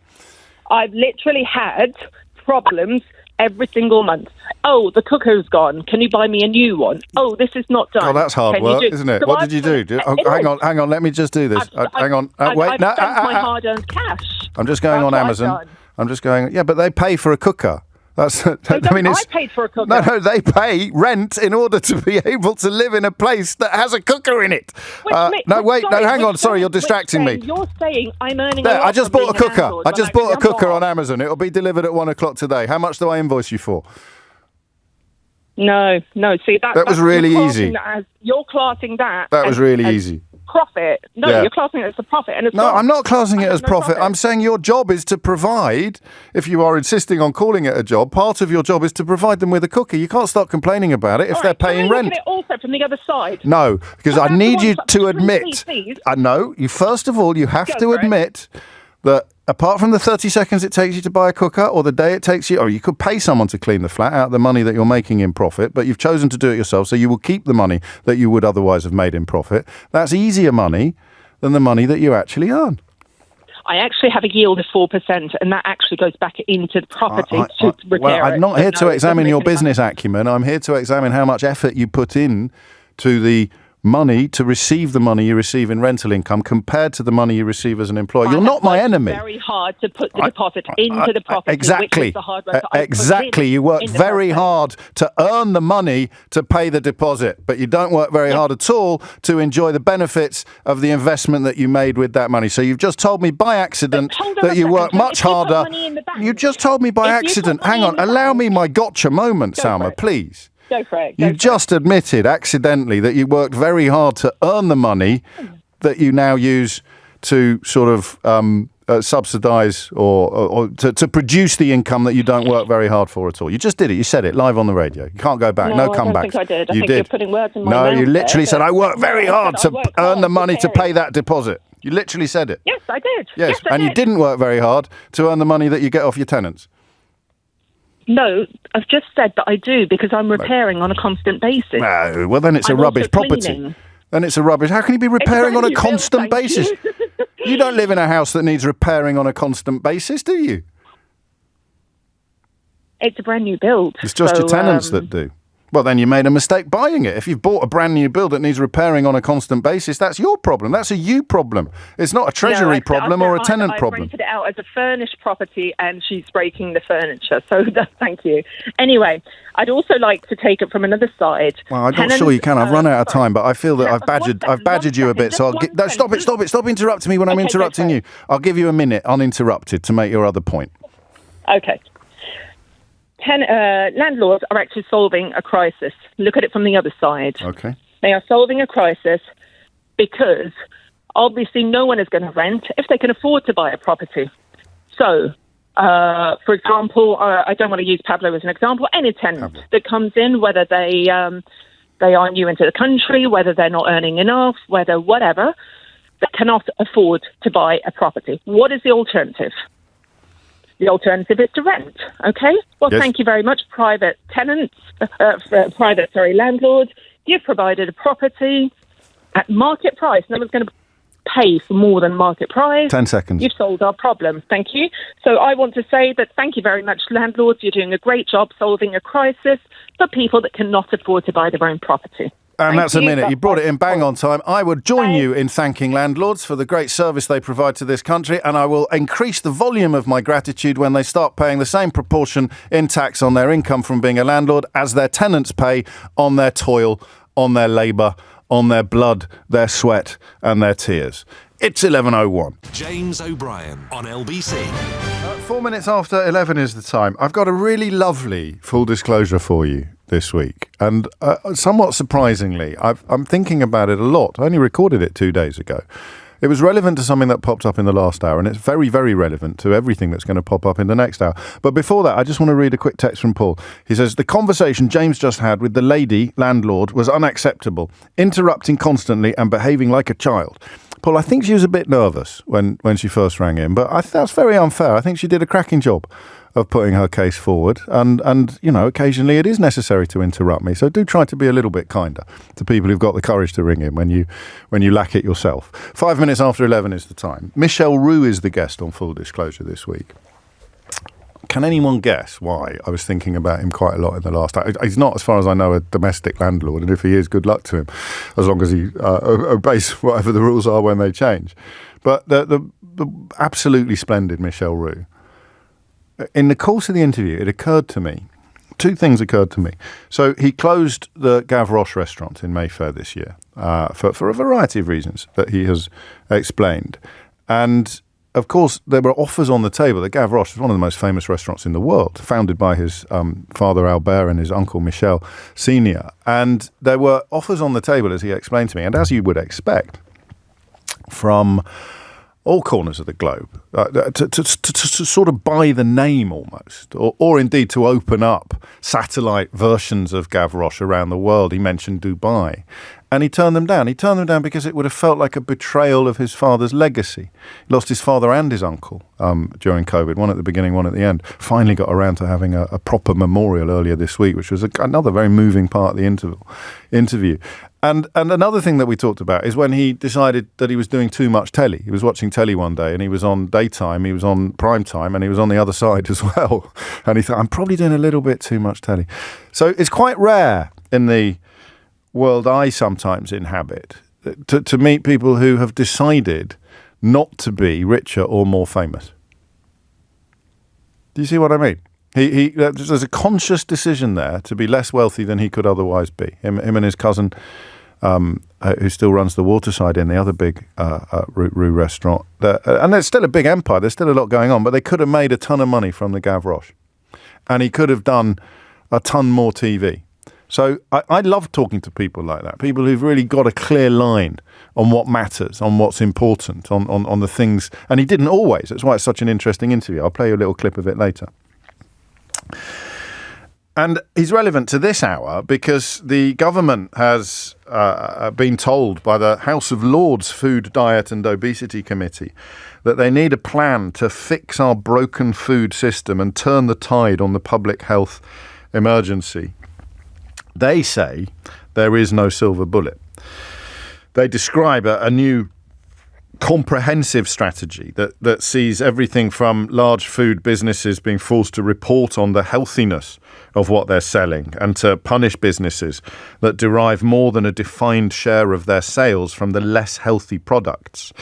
I've literally had problems every single month. Oh, the cooker's gone. Can you buy me a new one? Oh, this is not done. Oh, that's hard work, isn't it? So what did you do? Hang on. Let me just do this. Hang on. Wait. I've spent my hard-earned cash. I'm just going on Amazon. I'm just going. Yeah, but they pay for a cooker. I paid for a cooker. No, they pay rent in order to be able to live in a place that has a cooker in it. Hang on. Sorry, you're distracting me. You're saying I'm earning a lot. I just bought a cooker. I just bought a cooker on Amazon. It'll be delivered at 1:00 today. How much do I invoice you for? No. See, that was really easy. You're classing that. That was really easy. Profit. No, you're classing it as a profit. And I'm not classing it as profit. I'm saying your job is to provide, if you are insisting on calling it a job, part of your job is to provide them with a cooker. You can't start complaining about it if they're paying rent. Look at it also from the other side. No, because I need you to admit. First of all, you have to admit that apart from the 30 seconds it takes you to buy a cooker, or the day it takes you, or you could pay someone to clean the flat out of the money that you're making in profit, but you've chosen to do it yourself, so you will keep the money that you would otherwise have made in profit. That's easier money than the money that you actually earn. I actually have a yield of 4%, and that actually goes back into the property to repair it. Well, I'm not here to examine your business acumen. I'm here to examine how much effort you put in to the money to receive the money you receive in rental income compared to the money you receive as an employer. You're not my enemy. It's very hard to put the deposit into the property. Exactly. Which is the hard work exactly. You work very hard to earn the money to pay the deposit, but you don't work very hard at all to enjoy the benefits of the investment that you made with that money. So you've just told me by accident that you work much harder. You just told me by accident. Hang on. Allow me my gotcha moment, Salma, please. Go for it. You just admitted accidentally that you worked very hard to earn the money that you now use to sort of subsidise or to produce the income that you don't work very hard for at all. You just did it. You said it live on the radio. You can't go back. No comeback. I don't think I did. I think you're putting words in my mouth. No, you literally said, I worked very hard to earn the money to pay that deposit. You literally said it. Yes, I did. Yes, and you didn't work very hard to earn the money that you get off your tenants. No, I've just said that I do because I'm repairing on a constant basis. No, well then it's a rubbish property. Then it's a rubbish. How can you be repairing on a constant basis? You don't live in a house that needs repairing on a constant basis, do you? It's a brand new build. It's just your tenants that do. Well, then you made a mistake buying it. If you've bought a brand new build that needs repairing on a constant basis, that's your problem. That's a you problem. It's not a treasury problem or a tenant problem. I rented it out as a furnished property and she's breaking the furniture. So thank you. Anyway, I'd also like to take it from another side. Well, I'm not sure you can. I've run out of time, but I feel that I've badgered you a bit. So stop interrupting me when I'm interrupting you. I'll give you a minute uninterrupted to make your other point. Okay. Landlords are actually solving a crisis. Look at it from the other side. Okay. They are solving a crisis because obviously no one is going to rent if they can afford to buy a property. So, for example, I don't want to use Pablo as an example, any tenant that comes in, whether they are new into the country, whether they're not earning enough, whether whatever, they cannot afford to buy a property. What is the alternative? The alternative is to rent, okay? Well, Thank you very much, private tenants, landlords. You've provided a property at market price. No one's going to... pay for more than market price, 10 seconds. You've solved our problem. Thank you. So I want to say that thank you very much, landlords. You're doing a great job solving a crisis for people that cannot afford to buy their own property. And that's a minute. You brought it in bang on time. I would join you in thanking landlords for the great service they provide to this country, and I will increase the volume of my gratitude when they start paying the same proportion in tax on their income from being a landlord as their tenants pay on their toil, on their labour, on their blood, their sweat and their tears. It's 11:01. James O'Brien on LBC. 4 minutes after 11 is the time. I've got a really lovely full disclosure for you this week. And somewhat surprisingly, I'm thinking about it a lot. I only recorded it 2 days ago. It was relevant to something that popped up in the last hour, and it's very, very relevant to everything that's going to pop up in the next hour. But before that, I just want to read a quick text from Paul. He says, the conversation James just had with the lady landlord was unacceptable, interrupting constantly and behaving like a child. Paul, I think she was a bit nervous when she first rang in, but that's very unfair. I think she did a cracking job of putting her case forward. And you know, occasionally it is necessary to interrupt me. So do try to be a little bit kinder to people who've got the courage to ring in when you lack it yourself. 5 minutes after 11 is the time. Michel Roux is the guest on Full Disclosure this week. Can anyone guess why I was thinking about him quite a lot in the last hour? He's not, as far as I know, a domestic landlord, and if he is, good luck to him, as long as he obeys whatever the rules are when they change. But the absolutely splendid Michel Roux. In the course of the interview, it occurred to me, two things occurred to me. So he closed the Gavroche restaurant in Mayfair this year for a variety of reasons that he has explained. And of course, there were offers on the table. The Gavroche is one of the most famous restaurants in the world, founded by his father Albert and his uncle Michel Sr. And there were offers on the table, as he explained to me, and as you would expect, from all corners of the globe, to sort of buy the name almost, or indeed to open up satellite versions of Gavroche around the world. He mentioned Dubai. And he turned them down. He turned them down because it would have felt like a betrayal of his father's legacy. He lost his father and his uncle during COVID, one at the beginning, one at the end. Finally got around to having a proper memorial earlier this week, which was another very moving part of the interview. And another thing that we talked about is when he decided that he was doing too much telly. He was watching telly one day and he was on daytime, he was on prime time, and he was on the other side as well. And he thought, I'm probably doing a little bit too much telly. So it's quite rare in the world I sometimes inhabit to meet people who have decided not to be richer or more famous. Do you see what I mean? There's a conscious decision there to be less wealthy than he could otherwise be. Him and his cousin, who still runs the Waterside Inn, the other big Roux restaurant. And there's still a big empire. There's still a lot going on, but they could have made a ton of money from the Gavroche. And he could have done a ton more TV. So I love talking to people like that, people who've really got a clear line on what matters, on what's important, on the things. And he didn't always. That's why it's such an interesting interview. I'll play you a little clip of it later. And he's relevant to this hour because the government has been told by the House of Lords Food, Diet and Obesity Committee that they need a plan to fix our broken food system and turn the tide on the public health emergency. They say there is no silver bullet. They describe a new comprehensive strategy that sees everything from large food businesses being forced to report on the healthiness of what they're selling and to punish businesses that derive more than a defined share of their sales from the less healthy products.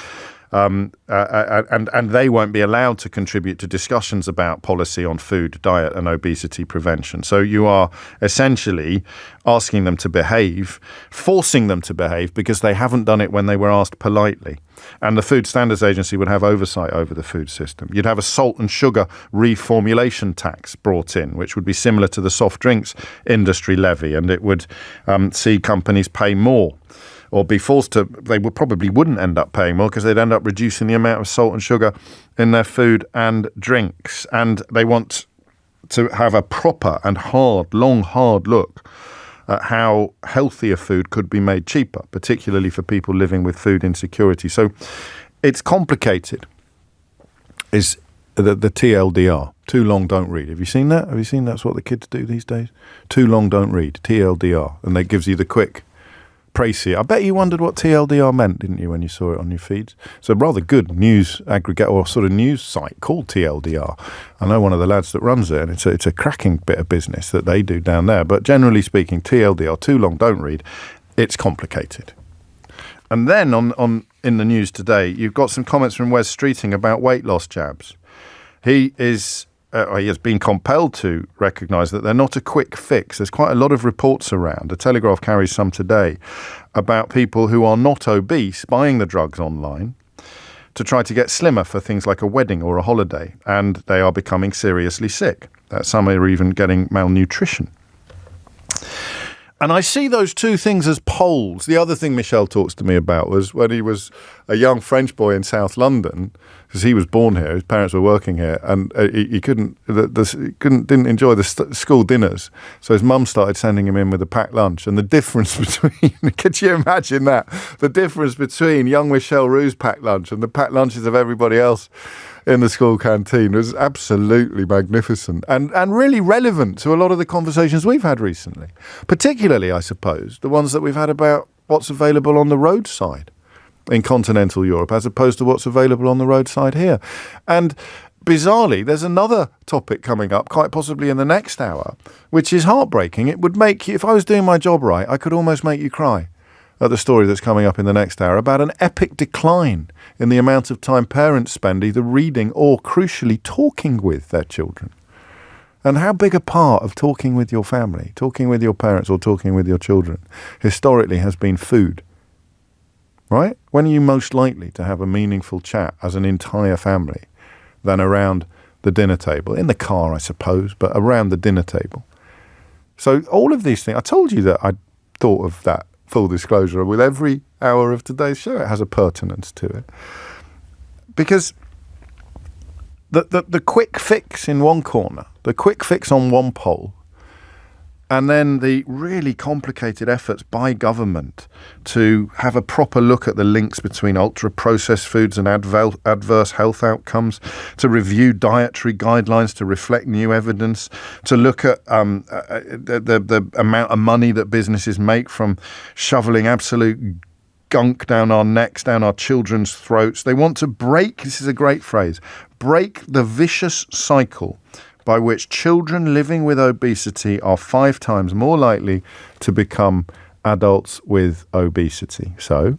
And they won't be allowed to contribute to discussions about policy on food, diet and obesity prevention. So you are essentially asking them to behave, forcing them to behave because they haven't done it when they were asked politely. And the Food Standards Agency would have oversight over the food system. You'd have a salt and sugar reformulation tax brought in, which would be similar to the soft drinks industry levy, and it would see companies pay more. Or be forced to, they probably wouldn't end up paying more because they'd end up reducing the amount of salt and sugar in their food and drinks. And they want to have a proper and hard look at how healthier food could be made cheaper, particularly for people living with food insecurity. So it's complicated. Is the TLDR, too long, don't read. Have you seen that? Have you seen that's what the kids do these days? Too long, don't read, TLDR. And that gives you the quick précis. I bet you wondered what TLDR meant, didn't you, when you saw it on your feeds? It's a rather good news aggregate or sort of news site called TLDR. I know one of the lads that runs it, and it's a cracking bit of business that they do down there. But generally speaking, TLDR, too long, don't read. It's complicated. And then on in the news today, you've got some comments from Wes Streeting about weight loss jabs. He has been compelled to recognise that they're not a quick fix. There's quite a lot of reports around. The Telegraph carries some today about people who are not obese buying the drugs online to try to get slimmer for things like a wedding or a holiday, and they are becoming seriously sick. Some are even getting malnutrition. And I see those two things as poles. The other thing Michel talks to me about was when he was a young French boy in South London, because he was born here, his parents were working here, and he didn't enjoy the school dinners. So his mum started sending him in with a packed lunch. And the difference between, could you imagine that? The difference between young Michel Roux's packed lunch and the packed lunches of everybody else in the school canteen was absolutely magnificent and really relevant to a lot of the conversations we've had recently, particularly, I suppose, the ones that we've had about what's available on the roadside in continental Europe as opposed to what's available on the roadside here. And bizarrely, there's another topic coming up, quite possibly in the next hour, which is heartbreaking. It would make you, if I was doing my job right, I could almost make you cry at the story that's coming up in the next hour about an epic decline in the amount of time parents spend either reading or, crucially, talking with their children. And how big a part of talking with your family, talking with your parents or talking with your children, historically has been food. Right? When are you most likely to have a meaningful chat as an entire family than around the dinner table? In the car, I suppose, but around the dinner table. So all of these things, I told you that I thought of that, full disclosure, with every hour of today's show. It has a pertinence to it. Because the quick fix in one corner, the quick fix on one pole, and then the really complicated efforts by government to have a proper look at the links between ultra-processed foods and adverse health outcomes, to review dietary guidelines to reflect new evidence, to look at the amount of money that businesses make from shoveling absolute gunk down our necks, down our children's throats. They want to break, this is a great phrase, break the vicious cycle by which children living with obesity are 5 times more likely to become adults with obesity. So,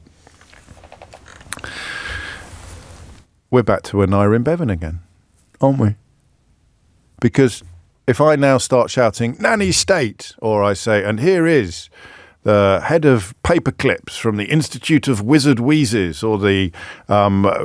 we're back to Anira in Bevan again, aren't we? Because if I now start shouting, nanny state, or I say, and here is the head of paperclips from the Institute of Wizard Wheezes, or the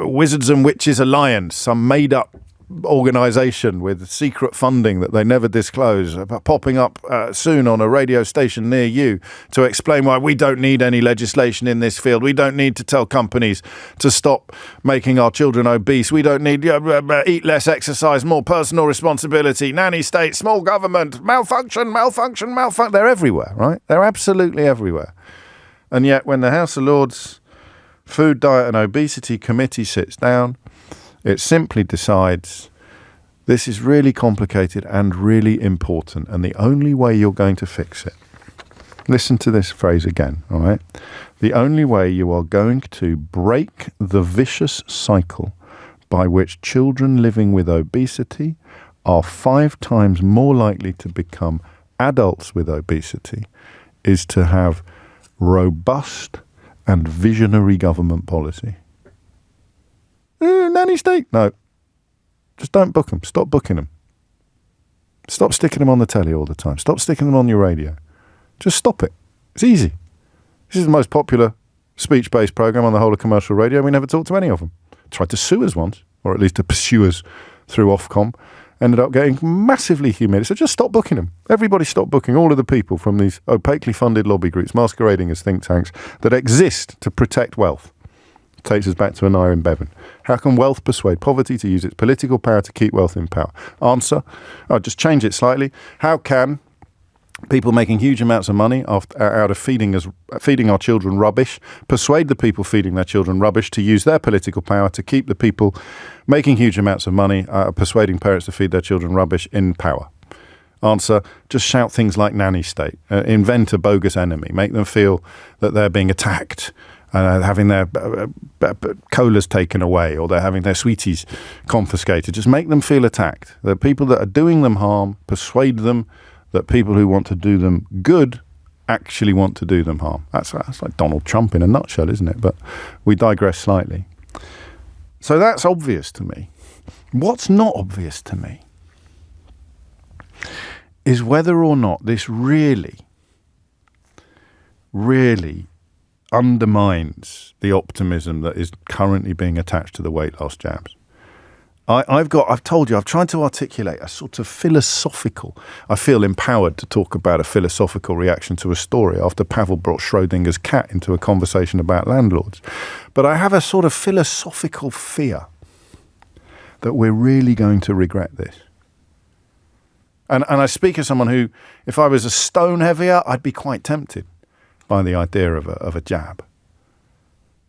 Wizards and Witches Alliance, some made-up organisation with secret funding that they never disclose, popping up soon on a radio station near you to explain why we don't need any legislation in this field. We don't need to tell companies to stop making our children obese. We don't need eat less, exercise more, personal responsibility, nanny state, small government, malfunction. They're everywhere, right? They're absolutely everywhere. And yet when the House of Lords Food, Diet and Obesity Committee sits down, it simply decides this is really complicated and really important, and the only way you're going to fix it, listen to this phrase again, all right? The only way you are going to break the vicious cycle by which children living with obesity are 5 times more likely to become adults with obesity is to have robust and visionary government policy. Nanny state? No. Just don't book them. Stop booking them. Stop sticking them on the telly all the time. Stop sticking them on your radio. Just stop it. It's easy. This is the most popular speech-based programme on the whole of commercial radio. We never talked to any of them. Tried to sue us once, or at least to pursue us through Ofcom. Ended up getting massively humiliated. So just stop booking them. Everybody stop booking all of the people from these opaquely funded lobby groups masquerading as think tanks that exist to protect wealth. Takes us back to Anira in Bevan. How can wealth persuade poverty to use its political power to keep wealth in power? Answer, I'll just change it slightly. How can people making huge amounts of money out of feeding our children rubbish persuade the people feeding their children rubbish to use their political power to keep the people making huge amounts of money persuading parents to feed their children rubbish in power? Answer, just shout things like nanny state. Invent a bogus enemy. Make them feel that they're being attacked, having their colas taken away, or they're having their sweeties confiscated. Just make them feel attacked. The people that are doing them harm, persuade them that people who want to do them good actually want to do them harm. That's like Donald Trump in a nutshell, isn't it? But we digress slightly. So that's obvious to me. What's not obvious to me is whether or not this really undermines the optimism that is currently being attached to the weight loss jabs. I've told you, I've tried to articulate a sort of philosophical, I feel empowered to talk about a philosophical reaction to a story after Pavel brought Schrodinger's cat into a conversation about landlords. But I have a sort of philosophical fear that we're really going to regret this. And I speak as someone who, if I was a stone heavier, I'd be quite tempted by the idea of a jab.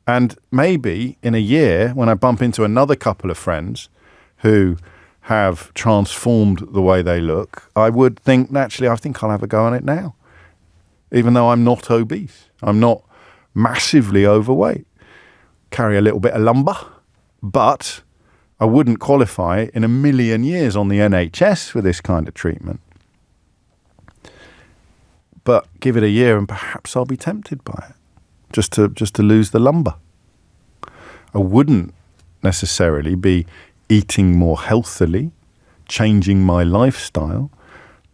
And maybe in a year, when I bump into another couple of friends who have transformed the way they look, I would think, naturally, I think I'll have a go on it now. Even though I'm not obese. I'm not massively overweight. Carry a little bit of lumber, but I wouldn't qualify in a million years on the NHS for this kind of treatment. But give it a year and perhaps I'll be tempted by it, just to lose the lumber. I wouldn't necessarily be eating more healthily, changing my lifestyle,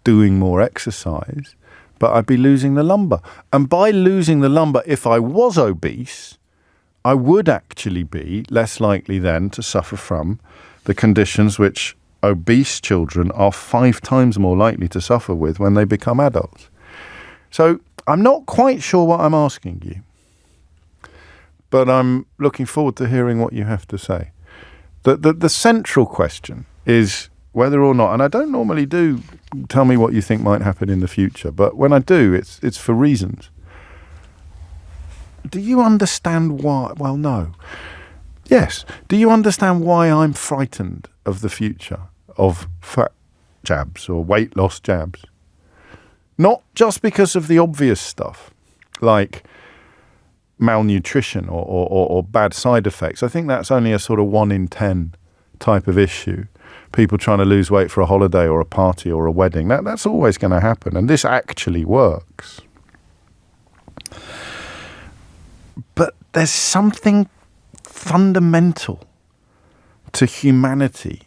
doing more exercise, but I'd be losing the lumber. And by losing the lumber, if I was obese, I would actually be less likely then to suffer from the conditions which obese children are 5 times more likely to suffer with when they become adults. So I'm not quite sure what I'm asking you, but I'm looking forward to hearing what you have to say. The central question is whether or not, and I don't normally do tell me what you think might happen in the future, but when I do, it's for reasons. Do you understand why? Well, no. Yes. Do you understand why I'm frightened of the future of fat jabs or weight loss jabs? Not just because of the obvious stuff, like malnutrition or bad side effects. I think that's only a sort of 1 in 10 type of issue. People trying to lose weight for a holiday or a party or a wedding. That's always going to happen. And this actually works. But there's something fundamental to humanity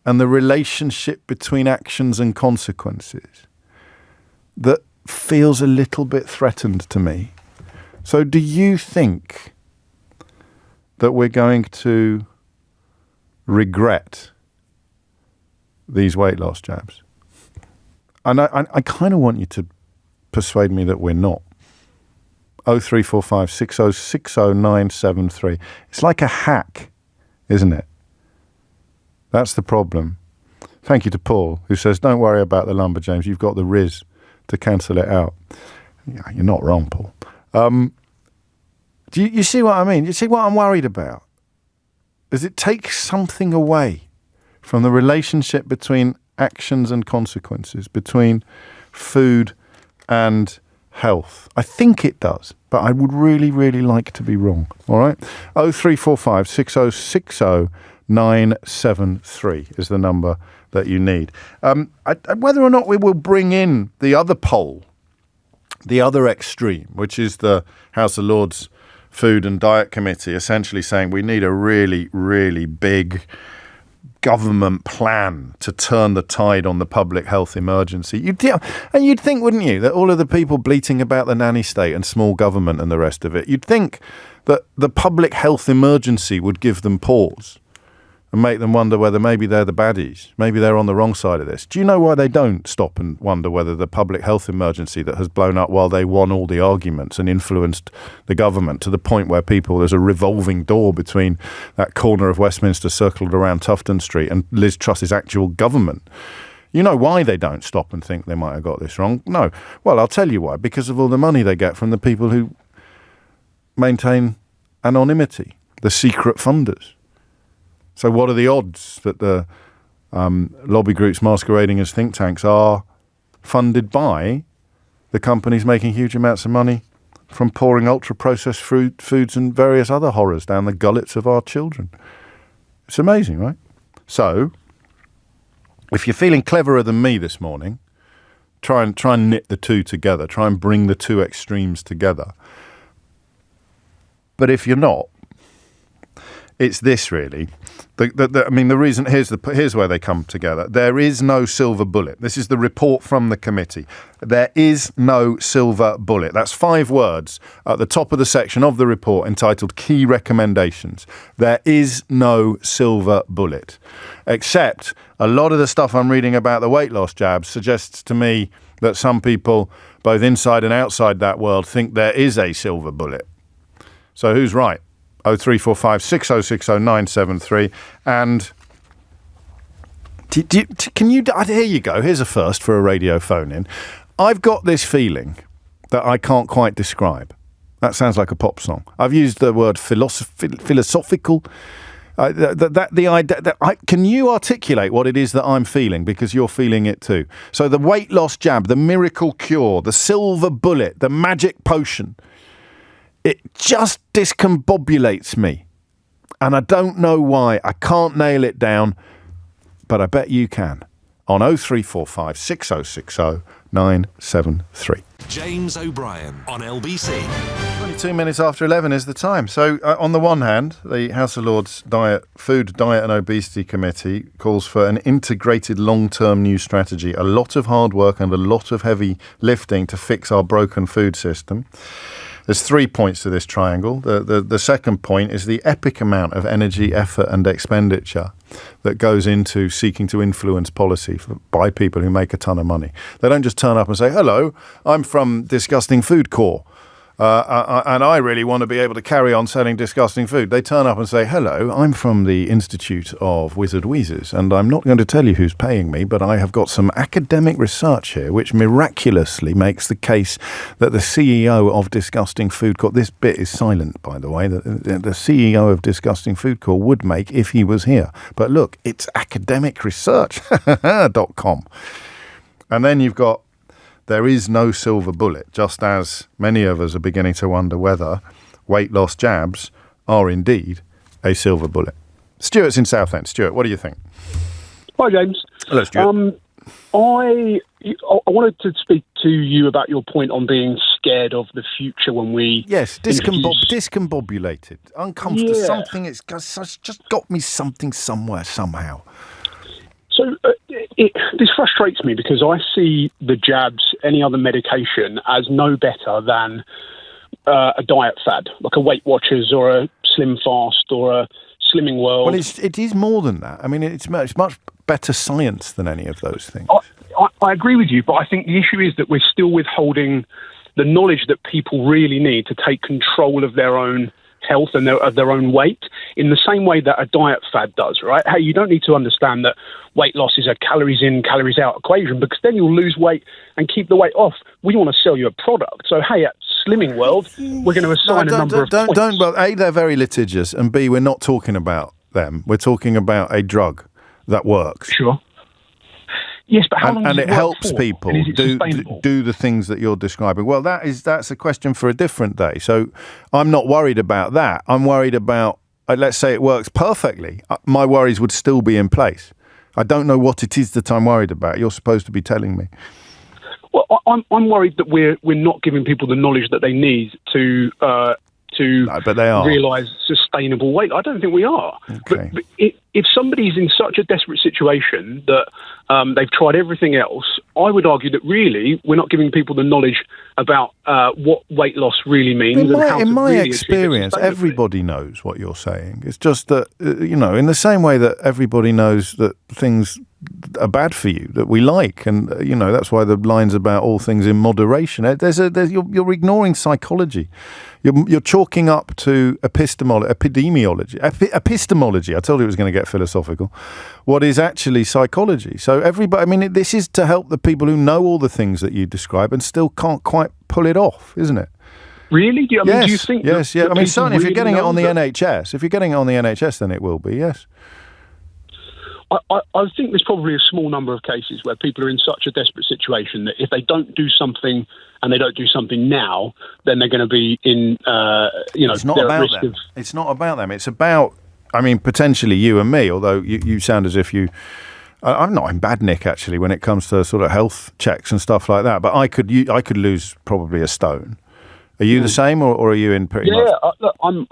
and the relationship between actions and consequences that feels a little bit threatened to me. So do you think that we're going to regret these weight loss jabs? And I kind of want you to persuade me that we're not. 0345 6060 973. It's like a hack, isn't it? That's the problem. Thank you to Paul, who says, don't worry about the lumber, James. You've got the Riz to cancel it out. Yeah, you're not wrong, Paul. Do you see what I mean? You see what I'm worried about? Is it takes something away from the relationship between actions and consequences, between food and health. I think it does, but I would really, really like to be wrong. All right? 0345 6060 973 is the number that you need. Whether or not we will bring in the other pole, the other extreme, which is the House of Lords Food and Diet Committee, essentially saying we need a really, really big government plan to turn the tide on the public health emergency. And you'd think, wouldn't you, that all of the people bleating about the nanny state and small government and the rest of it, you'd think that the public health emergency would give them pause and make them wonder whether maybe they're the baddies, maybe they're on the wrong side of this. Do you know why they don't stop and wonder whether the public health emergency that has blown up while they won all the arguments and influenced the government to the point where there's a revolving door between that corner of Westminster circled around Tufton Street and Liz Truss's actual government? You know why they don't stop and think they might have got this wrong? No. Well, I'll tell you why. Because of all the money they get from the people who maintain anonymity, the secret funders. So what are the odds that the lobby groups masquerading as think tanks are funded by the companies making huge amounts of money from pouring ultra-processed foods and various other horrors down the gullets of our children. It's amazing, right? So, if you're feeling cleverer than me this morning, try and knit the two together. Try and bring the two extremes together. But if you're not, it's this really. The reason, here's where they come together. There is no silver bullet. This is the report from the committee. There is no silver bullet. That's 5 words at the top of the section of the report entitled Key Recommendations. There is no silver bullet. Except a lot of the stuff I'm reading about the weight loss jabs suggests to me that some people, both inside and outside that world, think there is a silver bullet. So who's right? 0345 6060 973. And here you go. Here's a first for a radio phone-in. I've got this feeling that I can't quite describe. That sounds like a pop song. I've used the word philosophical. Can you articulate what it is that I'm feeling? Because you're feeling it too. So the weight loss jab, the miracle cure, the silver bullet, the magic potion, it just discombobulates me. And I don't know why. I can't nail it down, but I bet you can. On 0345 6060 973. James O'Brien on LBC. 22 minutes after 11 is the time. So, on the one hand, the House of Lords Food, Diet and Obesity Committee calls for an integrated long-term new strategy, a lot of hard work and a lot of heavy lifting to fix our broken food system. There's 3 points to this triangle. The second point is the epic amount of energy, effort and expenditure that goes into seeking to influence policy by people who make a ton of money. They don't just turn up and say, hello, I'm from Disgusting Food Corps. And I really want to be able to carry on selling disgusting food. They turn up and say, hello, I'm from the Institute of Wizard Wheezers, and I'm not going to tell you who's paying me, but I have got some academic research here which miraculously makes the case that the CEO of Disgusting Food Corps, this bit is silent, by the way, the CEO of Disgusting Food Corps would make if he was here. But look, it's academicresearch.com. And then you've got, there is no silver bullet, just as many of us are beginning to wonder whether weight loss jabs are indeed a silver bullet. Stuart's in Southend. Stuart, what do you think? Hi, James. Hello, Stuart. I wanted to speak to you about your point on being scared of the future when we... Yes, discombobulated, uncomfortable, something, it's just got me something somewhere, somehow. So this frustrates me because I see the jabs, any other medication, as no better than a diet fad, like a Weight Watchers or a Slim Fast or a Slimming World. Well, it is more than that. I mean, it's much better science than any of those things. I agree with you, but I think the issue is that we're still withholding the knowledge that people really need to take control of their own health and of their own weight in the same way that a diet fad does, right? Hey, you don't need to understand that weight loss is a calories in, calories out equation, because then you'll lose weight and keep the weight off. We want to sell you a product. So, hey, at Slimming World, we're going to assign a number of points. Well, A, they're very litigious, and B, we're not talking about them. We're talking about a drug that works. Sure. Yes, but how long does it helps people do the things that you're describing. Well, that's a question for a different day. So I'm not worried about that. I'm worried about, let's say it works perfectly. My worries would still be in place. I don't know what it is that I'm worried about. You're supposed to be telling me. Well, I'm worried that we're not giving people the knowledge that they need to realise sustainable weight. I don't think we are. Okay. But if somebody's in such a desperate situation that they've tried everything else, I would argue that really we're not giving people the knowledge about what weight loss really means. In my experience, everybody knows what you're saying. It's just that, in the same way that everybody knows that things are bad for you, that we like, and that's why the line's about all things in moderation. You're ignoring psychology. You're chalking up to epistemology. I told you it was going to get philosophical. What is actually psychology? So everybody, this is to help the people who know all the things that you describe and still can't quite pull it off, isn't it? Really? Do you think? Yes. I mean, certainly, if you're getting it on the NHS, then it will be. Yes. I think there's probably a small number of cases where people are in such a desperate situation that if they don't do something and they don't do something now, then they're going to be in, It's not about them. It's not about them. It's about, I mean, potentially you and me, although you sound as if you... I'm not in bad nick, actually, when it comes to sort of health checks and stuff like that, but I could lose probably a stone. Are you the same, or are you in pretty much? Yeah, look, I'm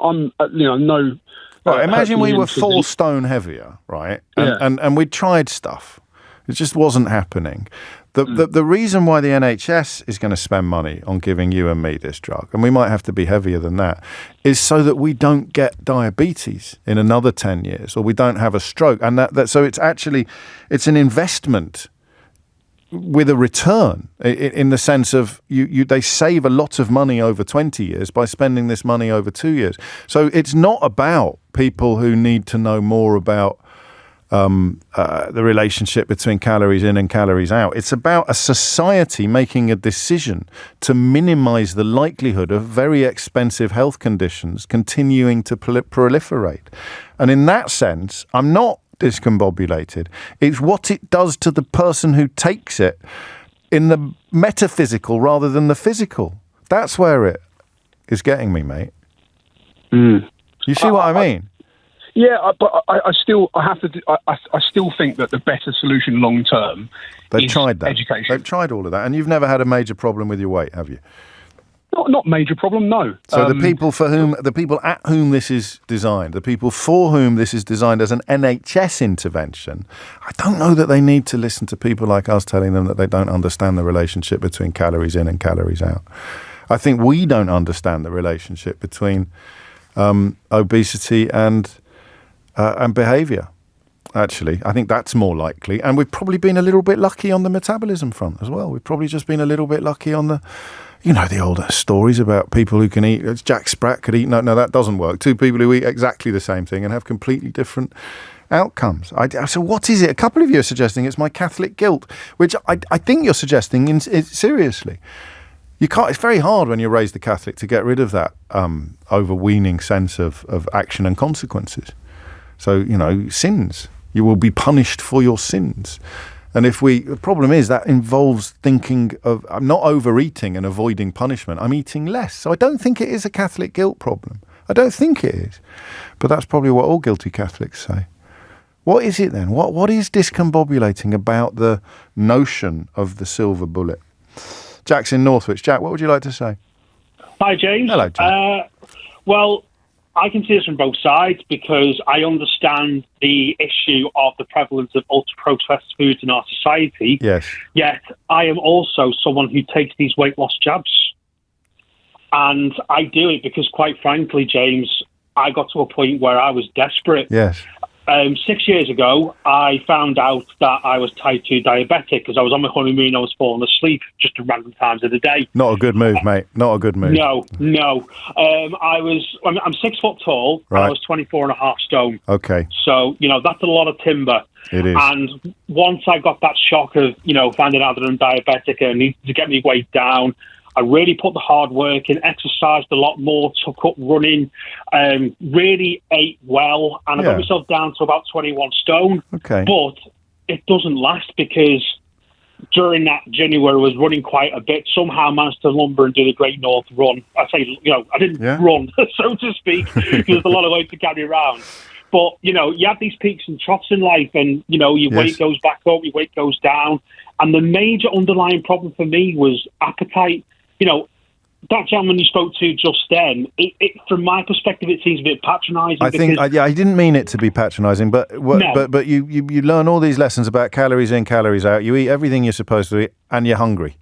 no. Right, imagine we were 4 stone heavier, right? And we tried stuff. It just wasn't happening. The reason why the NHS is going to spend money on giving you and me this drug, and we might have to be heavier than that, is so that we don't get diabetes in another 10 years, or we don't have a stroke. And so it's an investment with a return, in the sense of they save a lot of money over 20 years by spending this money over 2 years. So it's not about people who need to know more about the relationship between calories in and calories out. It's about a society making a decision to minimize the likelihood of very expensive health conditions continuing to proliferate. And in that sense, I'm not discombobulated. It's what it does to the person who takes it in the metaphysical rather than the physical. That's where it is getting me, mate. You see what I mean? Yeah, but I still think that the better solution long term is tried that. Education. They've tried all of that, and you've never had a major problem with your weight, have you? Not major problem, no. So the people at whom this is designed, the people for whom this is designed as an NHS intervention, I don't know that they need to listen to people like us telling them that they don't understand the relationship between calories in and calories out. I think we don't understand the relationship between obesity and behaviour. Actually, I think that's more likely, and we've probably been a little bit lucky on the metabolism front as well. We've probably just been a little bit lucky on the. You know, the old stories about people who can eat. Jack Sprat could eat. No, that doesn't work. 2 people who eat exactly the same thing and have completely different outcomes. So what is it? A couple of you are suggesting it's my Catholic guilt, which I think you're suggesting seriously. You can't. It's very hard when you're raised a Catholic to get rid of that overweening sense of action and consequences. So, sins. You will be punished for your sins. And the problem is that involves thinking of, I'm not overeating and avoiding punishment. I'm eating less. So I don't think it is a Catholic guilt problem. I don't think it is. But that's probably what all guilty Catholics say. What is it then? What is discombobulating about the notion of the silver bullet? Jack's in Northwich. Jack, what would you like to say? Hi, James. Hello, Jack. Well, I can see this from both sides because I understand the issue of the prevalence of ultra-processed foods in our society. Yes. Yet I am also someone who takes these weight loss jabs. And I do it because, quite frankly, James, I got to a point where I was desperate. Yes. 6 years ago, I found out that I was type 2 diabetic because I was on my honeymoon. I was falling asleep just at random times of the day. Not a good move, mate. Not a good move. No. I'm 6 foot tall. Right. And I was 24.5 stone. Okay. So, that's a lot of timber. It is. And once I got that shock of, finding out that I'm diabetic and needed to get my weight down, I really put the hard work in, exercised a lot more, took up running, really ate well, and I got myself down to about 21 stone. Okay. But it doesn't last because during that journey where I was running quite a bit, somehow I managed to lumber and do the Great North Run. I say, I didn't run, so to speak, because there's a lot of weight to carry around. But, you have these peaks and troughs in life and, your weight goes back up, your weight goes down. And the major underlying problem for me was appetite. That gentleman you spoke to just then, it from my perspective, it seems a bit patronising. I think, I didn't mean it to be patronising, but you learn all these lessons about calories in, calories out. You eat everything you're supposed to eat, and you're hungry.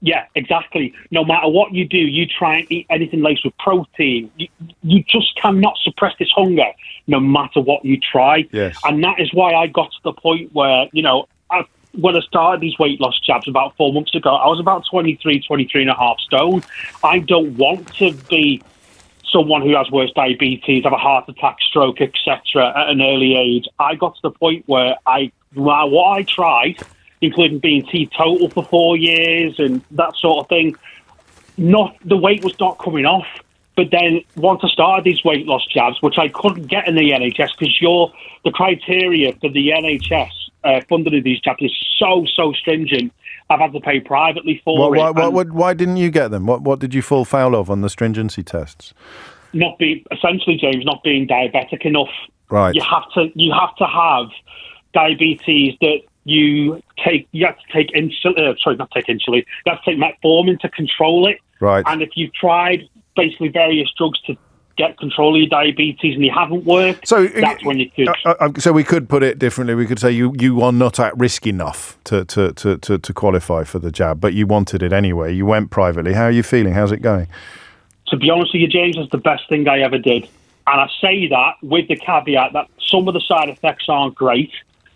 Yeah, exactly. No matter what you do, you try and eat anything laced with protein. You just cannot suppress this hunger, no matter what you try. Yes. And that is why I got to the point where, when I started these weight loss jabs about 4 months ago, I was about 23.5 stone. I don't want to be someone who has worse diabetes, have a heart attack, stroke, etc. at an early age. I got to the point where what I tried, including being teetotal for 4 years and that sort of thing, the weight was not coming off. But then once I started these weight loss jabs, which I couldn't get in the NHS because the criteria for the NHS funding of these jabs is so stringent. I've had to pay privately for it. Why didn't you get them? What did you fall foul of on the stringency tests? Not being diabetic enough. Right. You have to have diabetes that you have to take insulin. Not take insulin. You have to take metformin to control it. Right. And if you've tried basically various drugs to get control of your diabetes and you haven't worked, so that's when you could. So we could put it differently. We could say you are not at risk enough to qualify for the jab, but you wanted it anyway. You went privately. How are you feeling? How's it going? To be honest with you, James, it's the best thing I ever did. And I say that with the caveat that some of the side effects aren't great.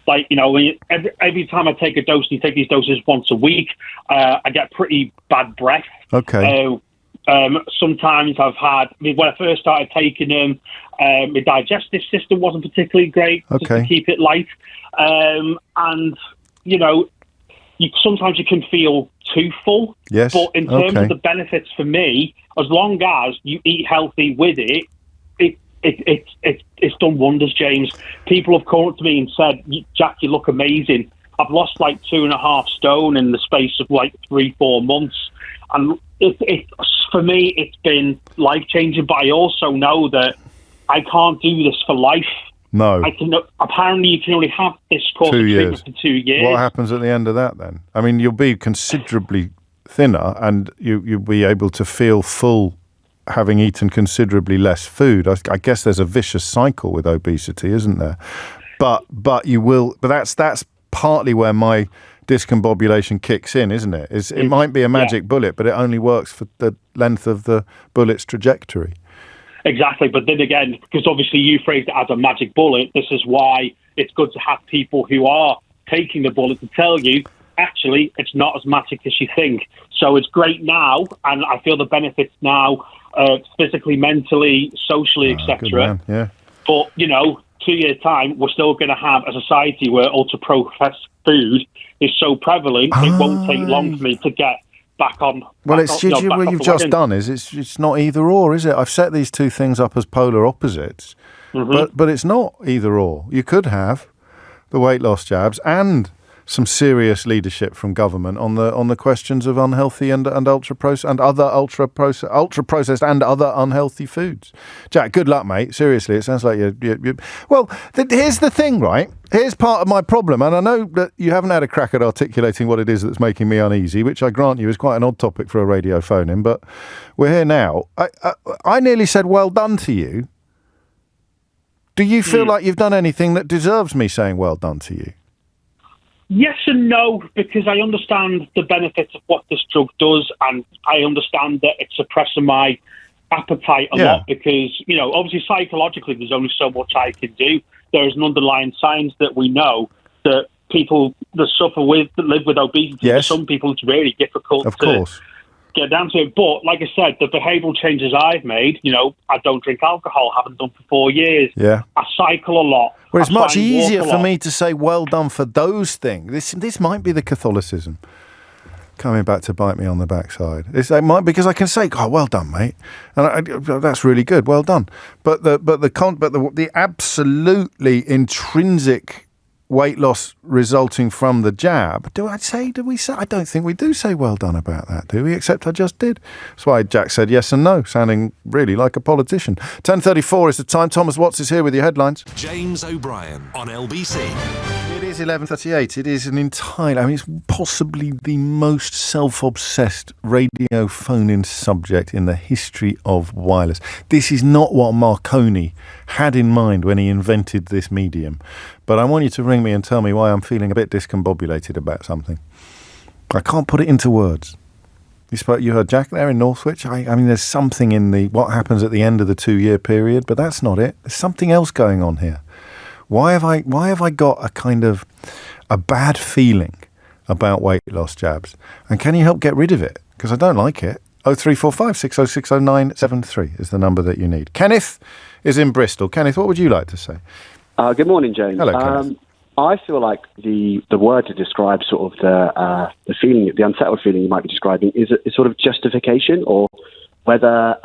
Like, every time I take a dose, you take these doses once a week, I get pretty bad breath. Okay. Sometimes I've had, when I first started taking them, my digestive system wasn't particularly great, just to keep it light. And, sometimes you can feel too full. Yes. But in terms of the benefits for me, as long as you eat healthy with it, it's done wonders, James. People have come up to me and said, Jack, you look amazing. I've lost like 2.5 stone in the space of like 3-4 months. And for me, it's been life-changing, but I also know that I can't do this for life. No. Apparently, you can only have this course of treatment for 2 years. What happens at the end of that then? I mean, you'll be considerably thinner and you'll be able to feel full having eaten considerably less food. I guess there's a vicious cycle with obesity, isn't there? But you will. But that's partly where my discombobulation kicks in, isn't it? It might be a magic bullet, but it only works for the length of the bullet's trajectory. Exactly, but then again, because obviously you phrased it as a magic bullet, this is why it's good to have people who are taking the bullet to tell you, actually, it's not as magic as you think. So it's great now, and I feel the benefits now, physically, mentally, socially, etc. Yeah. But, 2 years' time, we're still going to have a society where ultra-processed food is so prevalent, it won't take long for me to get back on. Well, what you've just done is it's not either or, is it? I've set these two things up as polar opposites, but it's not either or. You could have the weight loss jabs and some serious leadership from government on the questions of unhealthy and ultra processed and other ultra processed and other unhealthy foods. Jack, good luck, mate. Seriously, it sounds like you. Well, here's the thing, right? Here's part of my problem, and I know that you haven't had a crack at articulating what it is that's making me uneasy, which I grant you is quite an odd topic for a radio phone-in, but we're here now. I nearly said well done to you. Do you feel like you've done anything that deserves me saying well done to you? Yes and no, because I understand the benefits of what this drug does, and I understand that it's suppressing my appetite a lot because, obviously psychologically there's only so much I can do. There is an underlying science that we know that people that live with obesity, for some people it's really difficult to get down to it. But like I said, the behavioural changes I've made, I don't drink alcohol, haven't done for 4 years. Yeah. I cycle a lot. Well, it's much easier for me to say well done for those things. This might be the Catholicism coming back to bite me on the backside. Because I can say, "Oh, well done, mate," and that's really good. Well done. But the absolutely intrinsic weight loss resulting from the jab, do we say? I don't think we do say well done about that, do we? Except I just did. That's why Jack said yes and no, sounding really like a politician. 10:34 is the time. Thomas Watts is here with your headlines. James O'Brien on LBC. It is 11:38. It is it's possibly the most self-obsessed radio phone-in subject in the history of wireless. This is not what Marconi had in mind when he invented this medium. But I want you to ring me and tell me why I'm feeling a bit discombobulated about something. I can't put it into words. You heard Jack there in Northwich. I mean, there's something in what happens at the end of the 2-year period, but that's not it. There's something else going on here. Why have I got a kind of a bad feeling about weight loss jabs? And can you help get rid of it? Because I don't like it. 0345 606 0973 is the number that you need. Kenneth is in Bristol. Kenneth, what would you like to say? Good morning, James. Hello, Kenneth. I feel like the word to describe sort of the feeling, the unsettled feeling you might be describing, is sort of justification or whether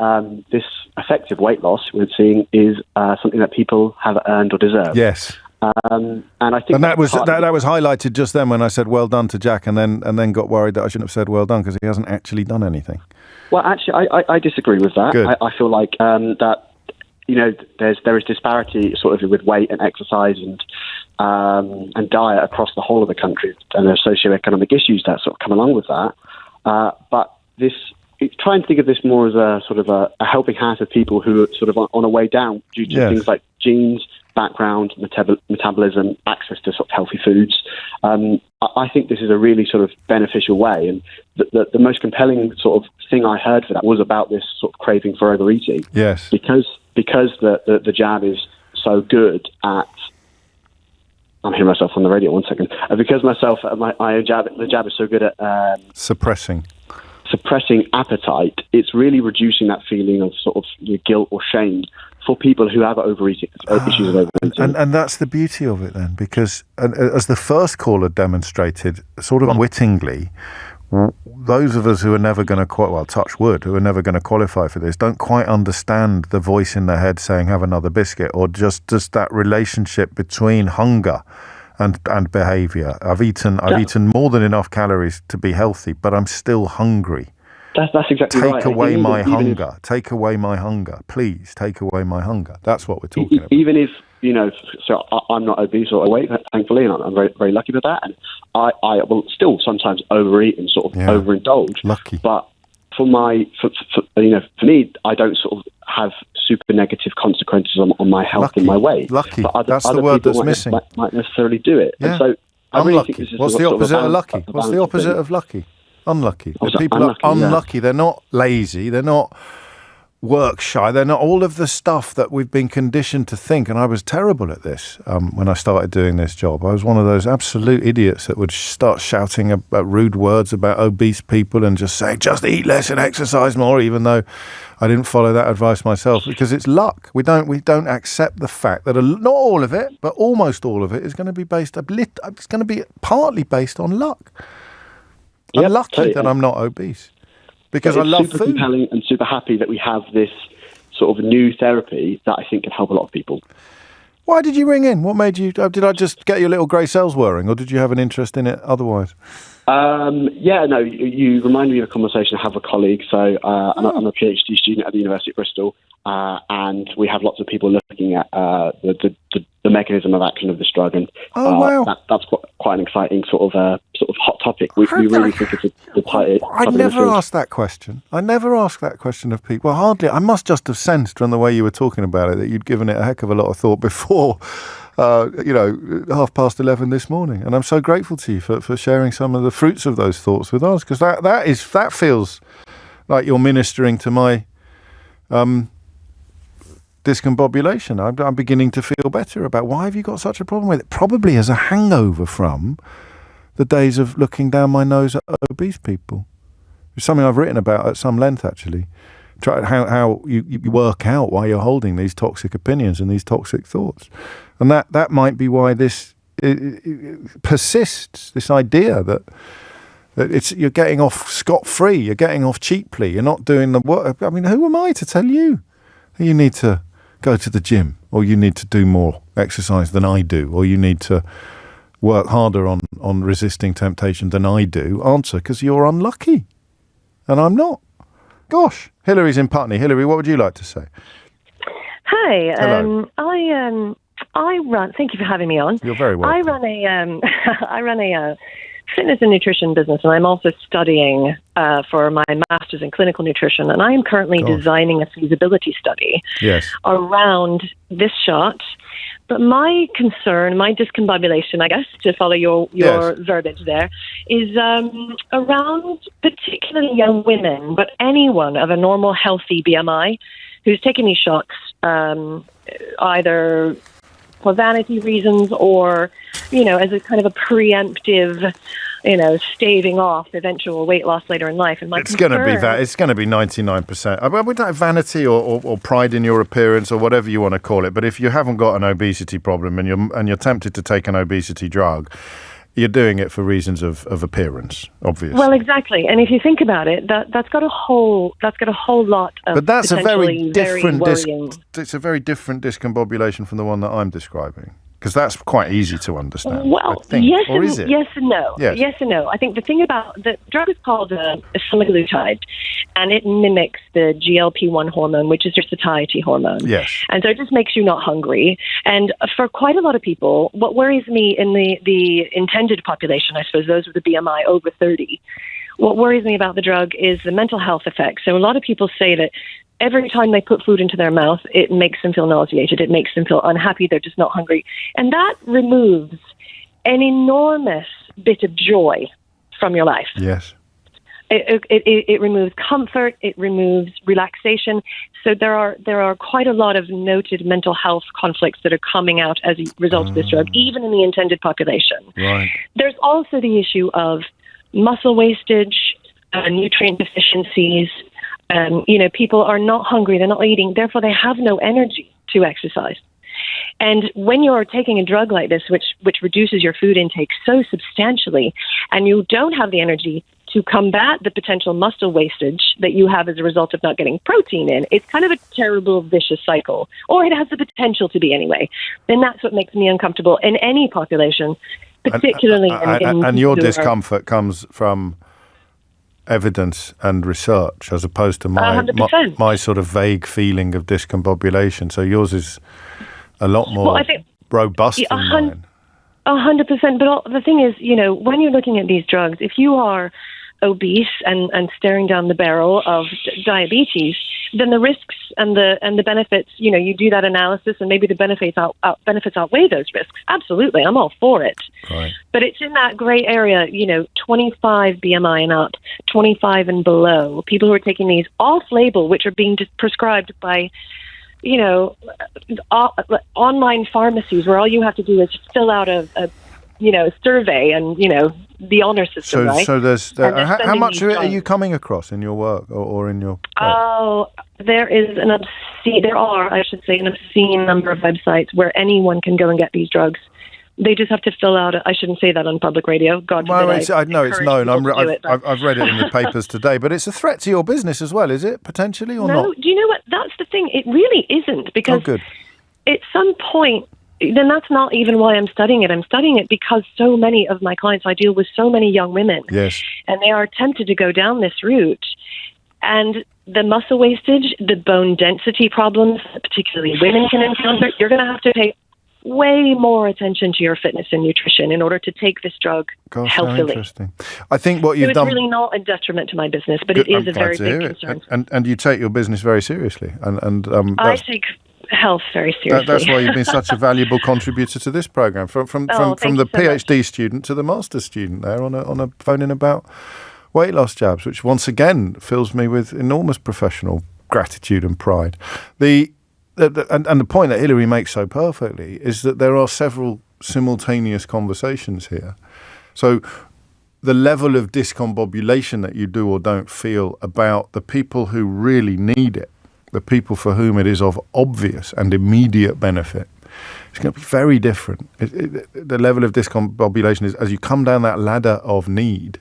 this effective weight loss we're seeing is something that people have earned or deserve. Yes. And I think that was highlighted just then when I said well done to Jack, and then got worried that I shouldn't have said well done because he hasn't actually done anything. Well, actually, I disagree with that. I feel like that there is disparity sort of with weight and exercise and diet across the whole of the country, and there are socioeconomic issues that sort of come along with that. But trying to think of this more as a sort of a helping hand of people who are sort of on a way down due to things like genes, background, metabolism, access to sort of healthy foods. I think this is a really sort of beneficial way. And the most compelling sort of thing I heard for that was about this sort of craving for overeating. Yes. Because the jab is so good at... I'm hearing myself on the radio, 1 second. Because the jab is so good at... suppressing appetite, it's really reducing that feeling of sort of guilt or shame for people who have issues of overeating. And that's the beauty of it then, because as the first caller demonstrated, sort of unwittingly, those of us who are never going to touch wood, who are never going to qualify for this, don't quite understand the voice in their head saying have another biscuit, or just that relationship between hunger and behaviour. I've eaten more than enough calories to be healthy, but I'm still hungry. That's exactly right. Take away my hunger. Take away my hunger. Please take away my hunger. That's what we're talking about. Even if, so I'm not obese or overweight, thankfully, and I'm very, very lucky with that. And I will still sometimes overeat and sort of overindulge. Lucky. But for me, I don't sort of have super negative consequences on my health and my weight. Lucky. But that's the word that's missing. Might necessarily do it. Yeah. And so I really think this is What's the opposite of lucky? What's the opposite of lucky? Unlucky. People are unlucky. Yeah. They're not lazy. They're not work shy. They're not all of the stuff that we've been conditioned to think. And I was terrible at this when I started doing this job. I was one of those absolute idiots that would start shouting about rude words about obese people and just say, just eat less and exercise more, even though I didn't follow that advice myself, because it's luck. We don't accept the fact that not all of it, but almost all of it is going to be it's going to be partly based on luck. I'm lucky that I'm not obese because I love food. It's super compelling and super happy that we have this sort of new therapy that I think can help a lot of people. Why did you ring in? What made you... Did I just get your little grey cells whirring, or did you have an interest in it otherwise? You remind me of a conversation I have with a colleague. So I'm a PhD student at the University of Bristol, and we have lots of people looking at the mechanism of action of this drug, and that's quite an exciting sort of hot topic. We really think it's a tight. I never asked that question. I never asked that question of people. Hardly. I must just have sensed from the way you were talking about it that you'd given it a heck of a lot of thought before. 11:30 this morning, and I'm so grateful to you for sharing some of the fruits of those thoughts with us, because that feels like you're ministering to my discombobulation. I'm beginning to feel better about why have you got such a problem with it. Probably as a hangover from the days of looking down my nose at obese people. It's something I've written about at some length, actually. Try how you work out why you're holding these toxic opinions and these toxic thoughts. And that might be why this it persists, this idea that you're getting off scot-free, you're getting off cheaply, you're not doing the work. I mean, who am I to tell you? You need to go to the gym, or you need to do more exercise than I do, or you need to work harder on resisting temptation than I do. Answer, because you're unlucky. And I'm not. Gosh, Hillary's in Putney. Hillary, what would you like to say? Hi. Hello. I run. Thank you for having me on. You're very welcome. I run a fitness and nutrition business, and I'm also studying for my master's in clinical nutrition. And I am currently designing a feasibility study around this shot. But my concern, my discombobulation, I guess, to follow your verbiage there, is around particularly young women, but anyone of a normal, healthy BMI who's taking these shots, either for vanity reasons or, as a kind of a preemptive, staving off eventual weight loss later in life. And it's going to be that. It's going to be 99%. I mean, we don't have vanity or pride in your appearance or whatever you want to call it. But if you haven't got an obesity problem and you're tempted to take an obesity drug, you're doing it for reasons of appearance, obviously. Well, exactly. And if you think about it, that's got a whole lot of. But that's a very different. worrying. It's a very different discombobulation from the one that I'm describing. Because that's quite easy to understand. Well, I think. yes, or is it? Yes and no. Yes. Yes and no. I think the thing about the drug is called semaglutide, and it mimics the GLP-1 hormone, which is your satiety hormone. Yes. And so it just makes you not hungry. And for quite a lot of people, what worries me in the intended population, I suppose, those with the BMI over 30, what worries me about the drug is the mental health effects. So a lot of people say that every time they put food into their mouth, it makes them feel nauseated. It makes them feel unhappy. They're just not hungry. And that removes an enormous bit of joy from your life. Yes. It removes comfort. It removes relaxation. So there are quite a lot of noted mental health conflicts that are coming out as a result of this drug, even in the intended population. Right. There's also the issue of muscle wastage, nutrient deficiencies. People are not hungry, they're not eating, therefore they have no energy to exercise. And when you're taking a drug like this, which reduces your food intake so substantially, and you don't have the energy to combat the potential muscle wastage that you have as a result of not getting protein in, it's kind of a terrible, vicious cycle. Or it has the potential to be anyway. And that's what makes me uncomfortable in any population, particularly in and your discomfort comes from evidence and research as opposed to my sort of vague feeling of discombobulation. So yours is a lot more robust than mine. 100%. But the thing is, when you're looking at these drugs, if you are obese and staring down the barrel of diabetes, then the risks and the benefits, you do that analysis and maybe the benefits outweigh those risks. Absolutely. I'm all for it. Right. But it's in that gray area, 25 BMI and up, 25 and below, people who are taking these off-label, which are being prescribed by, online pharmacies where all you have to do is fill out a survey and, the honor system, right? So there's, how much of it are you coming across in your work or in your... Oh, there is an obscene number of websites where anyone can go and get these drugs. They just have to fill out. I shouldn't say that on public radio. God forbid. I know it's known. I've read it in the papers today, but it's a threat to your business as well, is it? Potentially or not? No. Do you know what? That's the thing. It really isn't, because at some point, then that's not even why I'm studying it. I'm studying it because so many of my clients, I deal with so many young women, yes, and they are tempted to go down this route, and the muscle wastage, the bone density problems, particularly women can encounter. You're going to have to pay way more attention to your fitness and nutrition in order to take this drug healthily. How interesting. I think what you've done... It's really not a detriment to my business, but it is a very big concern. And you take your business very seriously. I take health very seriously. That's why you've been such a valuable contributor to this program, from the PhD student to the master's student there on a phone-in about weight loss jabs, which once again fills me with enormous professional gratitude and pride. And the point that Hilary makes so perfectly is that there are several simultaneous conversations here. So the level of discombobulation that you do or don't feel about the people who really need it, the people for whom it is of obvious and immediate benefit, it's going to be very different. The level of discombobulation is, as you come down that ladder of need,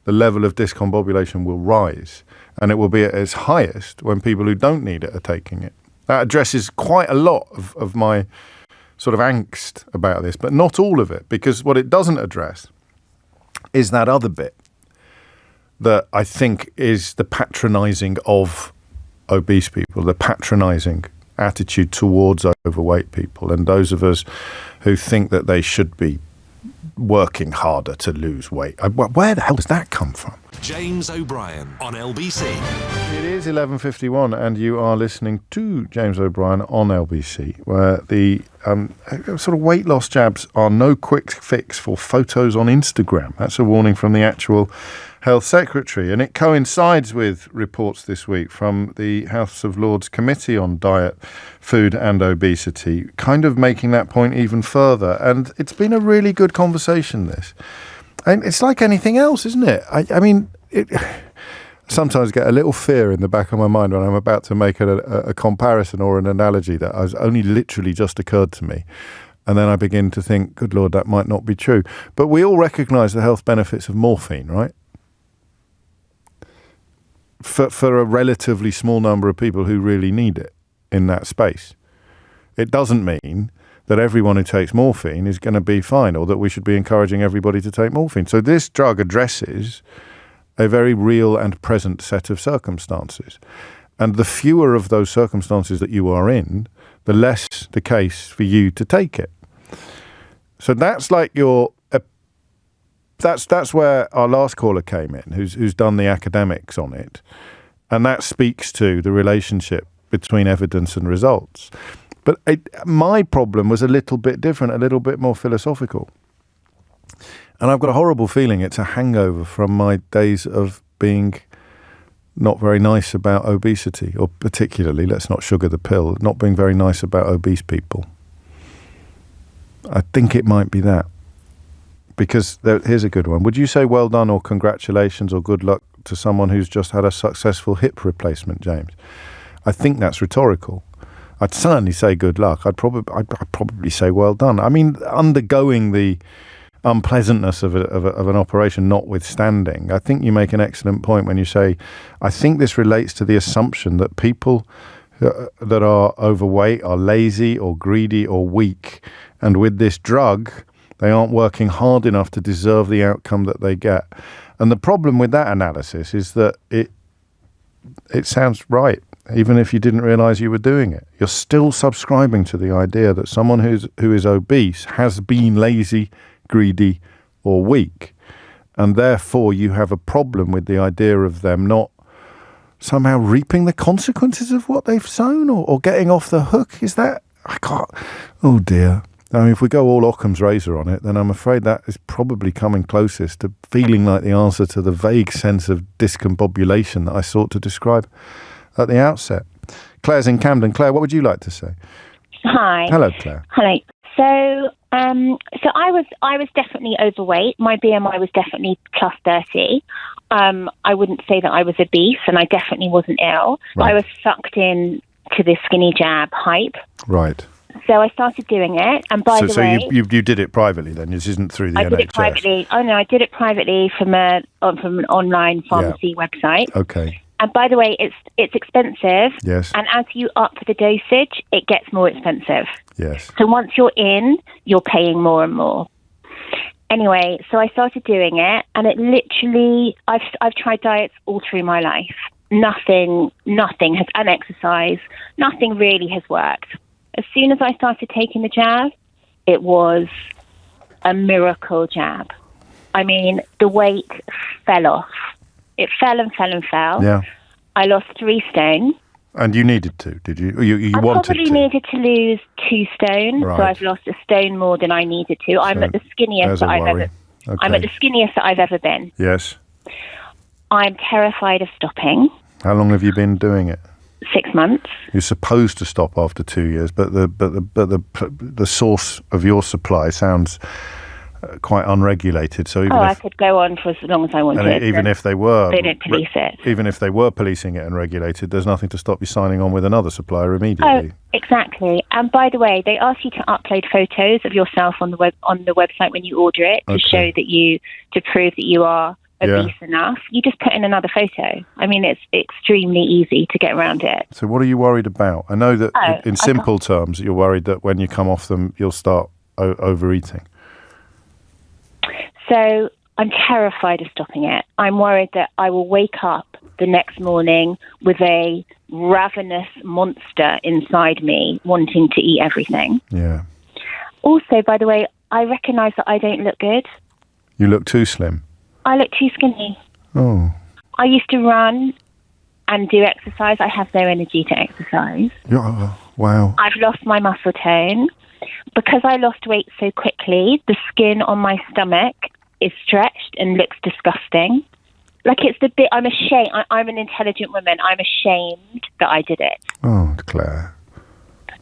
the level of discombobulation will rise, and it will be at its highest when people who don't need it are taking it. That addresses quite a lot of my sort of angst about this, but not all of it, because what it doesn't address is that other bit that I think is the patronising of obese people, the patronising attitude towards overweight people, and those of us who think that they should be working harder to lose weight. Where the hell does that come from? James O'Brien on LBC. It is 11:51 and you are listening to James O'Brien on LBC, where the sort of weight loss jabs are no quick fix for photos on Instagram. That's a warning from the actual Health Secretary, and it coincides with reports this week from the House of Lords Committee on Diet, Food and Obesity, kind of making that point even further. And it's been a really good conversation, this. And it's like anything else, isn't it? I mean, sometimes get a little fear in the back of my mind when I'm about to make a comparison or an analogy that has only literally just occurred to me. And then I begin to think, good Lord, that might not be true. But we all recognise the health benefits of morphine, right? For a relatively small number of people who really need it in that space. It doesn't mean that everyone who takes morphine is going to be fine, or that we should be encouraging everybody to take morphine. So this drug addresses a very real and present set of circumstances. And the fewer of those circumstances that you are in, the less the case for you to take it. So that's like that's where our last caller came in, who's done the academics on it. And that speaks to the relationship between evidence and results. But my problem was a little bit different, a little bit more philosophical. And I've got a horrible feeling it's a hangover from my days of being not very nice about obesity, or particularly, let's not sugar the pill, not being very nice about obese people. I think it might be that. Because here's a good one. Would you say well done or congratulations or good luck to someone who's just had a successful hip replacement, James? I think that's rhetorical. I'd certainly say good luck. I'd probably say well done. I mean, undergoing the unpleasantness of an operation notwithstanding, I think you make an excellent point when you say, I think this relates to the assumption that people that are overweight are lazy or greedy or weak, and with this drug, they aren't working hard enough to deserve the outcome that they get. And the problem with that analysis is that it sounds right, even if you didn't realise you were doing it. You're still subscribing to the idea that someone who is obese has been lazy, greedy, or weak. And therefore you have a problem with the idea of them not somehow reaping the consequences of what they've sown, or getting off the hook. Is that... I can't... Oh dear. I mean, if we go all Occam's razor on it, then I'm afraid that is probably coming closest to feeling like the answer to the vague sense of discombobulation that I sought to describe at the outset. Claire's in Camden. Claire, what would you like to say? Hi. Hello, Claire. Hello. So I was definitely overweight. My BMI was definitely plus 30. I wouldn't say that I was obese, and I definitely wasn't ill. Right. I was sucked in to the skinny jab hype. Right. So I started doing it, and by the way... So you did it privately then? This isn't through the NHS? I did it privately. Oh, no, I did it privately from an online pharmacy website. Okay. And by the way, it's expensive. Yes. And as you up the dosage, it gets more expensive. Yes. So once you're in, you're paying more and more. Anyway, so I started doing it, and it literally... I've tried diets all through my life. Nothing has... And exercise. Nothing really has worked. As soon as I started taking the jab, it was a miracle jab. I mean, the weight fell off. It fell and fell and fell. Yeah. I lost 3 stone. And you needed to, did you? You I wanted probably to? needed to lose 2 stone, right. So I've lost a stone more than I needed to. I'm at the skinniest that I've ever. Okay. I'm at the skinniest that I've ever been. Yes. I'm terrified of stopping. How long have you been doing it? 6 months. You're supposed to stop after 2 years, but the source of your supply sounds quite unregulated. So even I could go on for as long as I wanted. And even if they were, they don't police it. Even if they were policing it and regulated, there's nothing to stop you signing on with another supplier immediately. Oh, exactly. And by the way, they ask you to upload photos of yourself on the website when you order it to show that to prove that you are obese enough. You just put in another photo. I mean, it's extremely easy to get around it. So what are you worried about? I know that in simple terms, you're worried that when you come off them, you'll start overeating. So I'm terrified of stopping it. I'm worried that I will wake up the next morning with a ravenous monster inside me wanting to eat everything. Yeah. Also, by the way, I recognise that I don't look good. You look too slim. I look too skinny. Oh. I used to run and do exercise. I have no energy to exercise. Wow. I've lost my muscle tone. Because I lost weight so quickly, the skin on my stomach is stretched and looks disgusting. Like it's the bit, I'm ashamed. I'm an intelligent woman. I'm ashamed that I did it. Oh, Claire.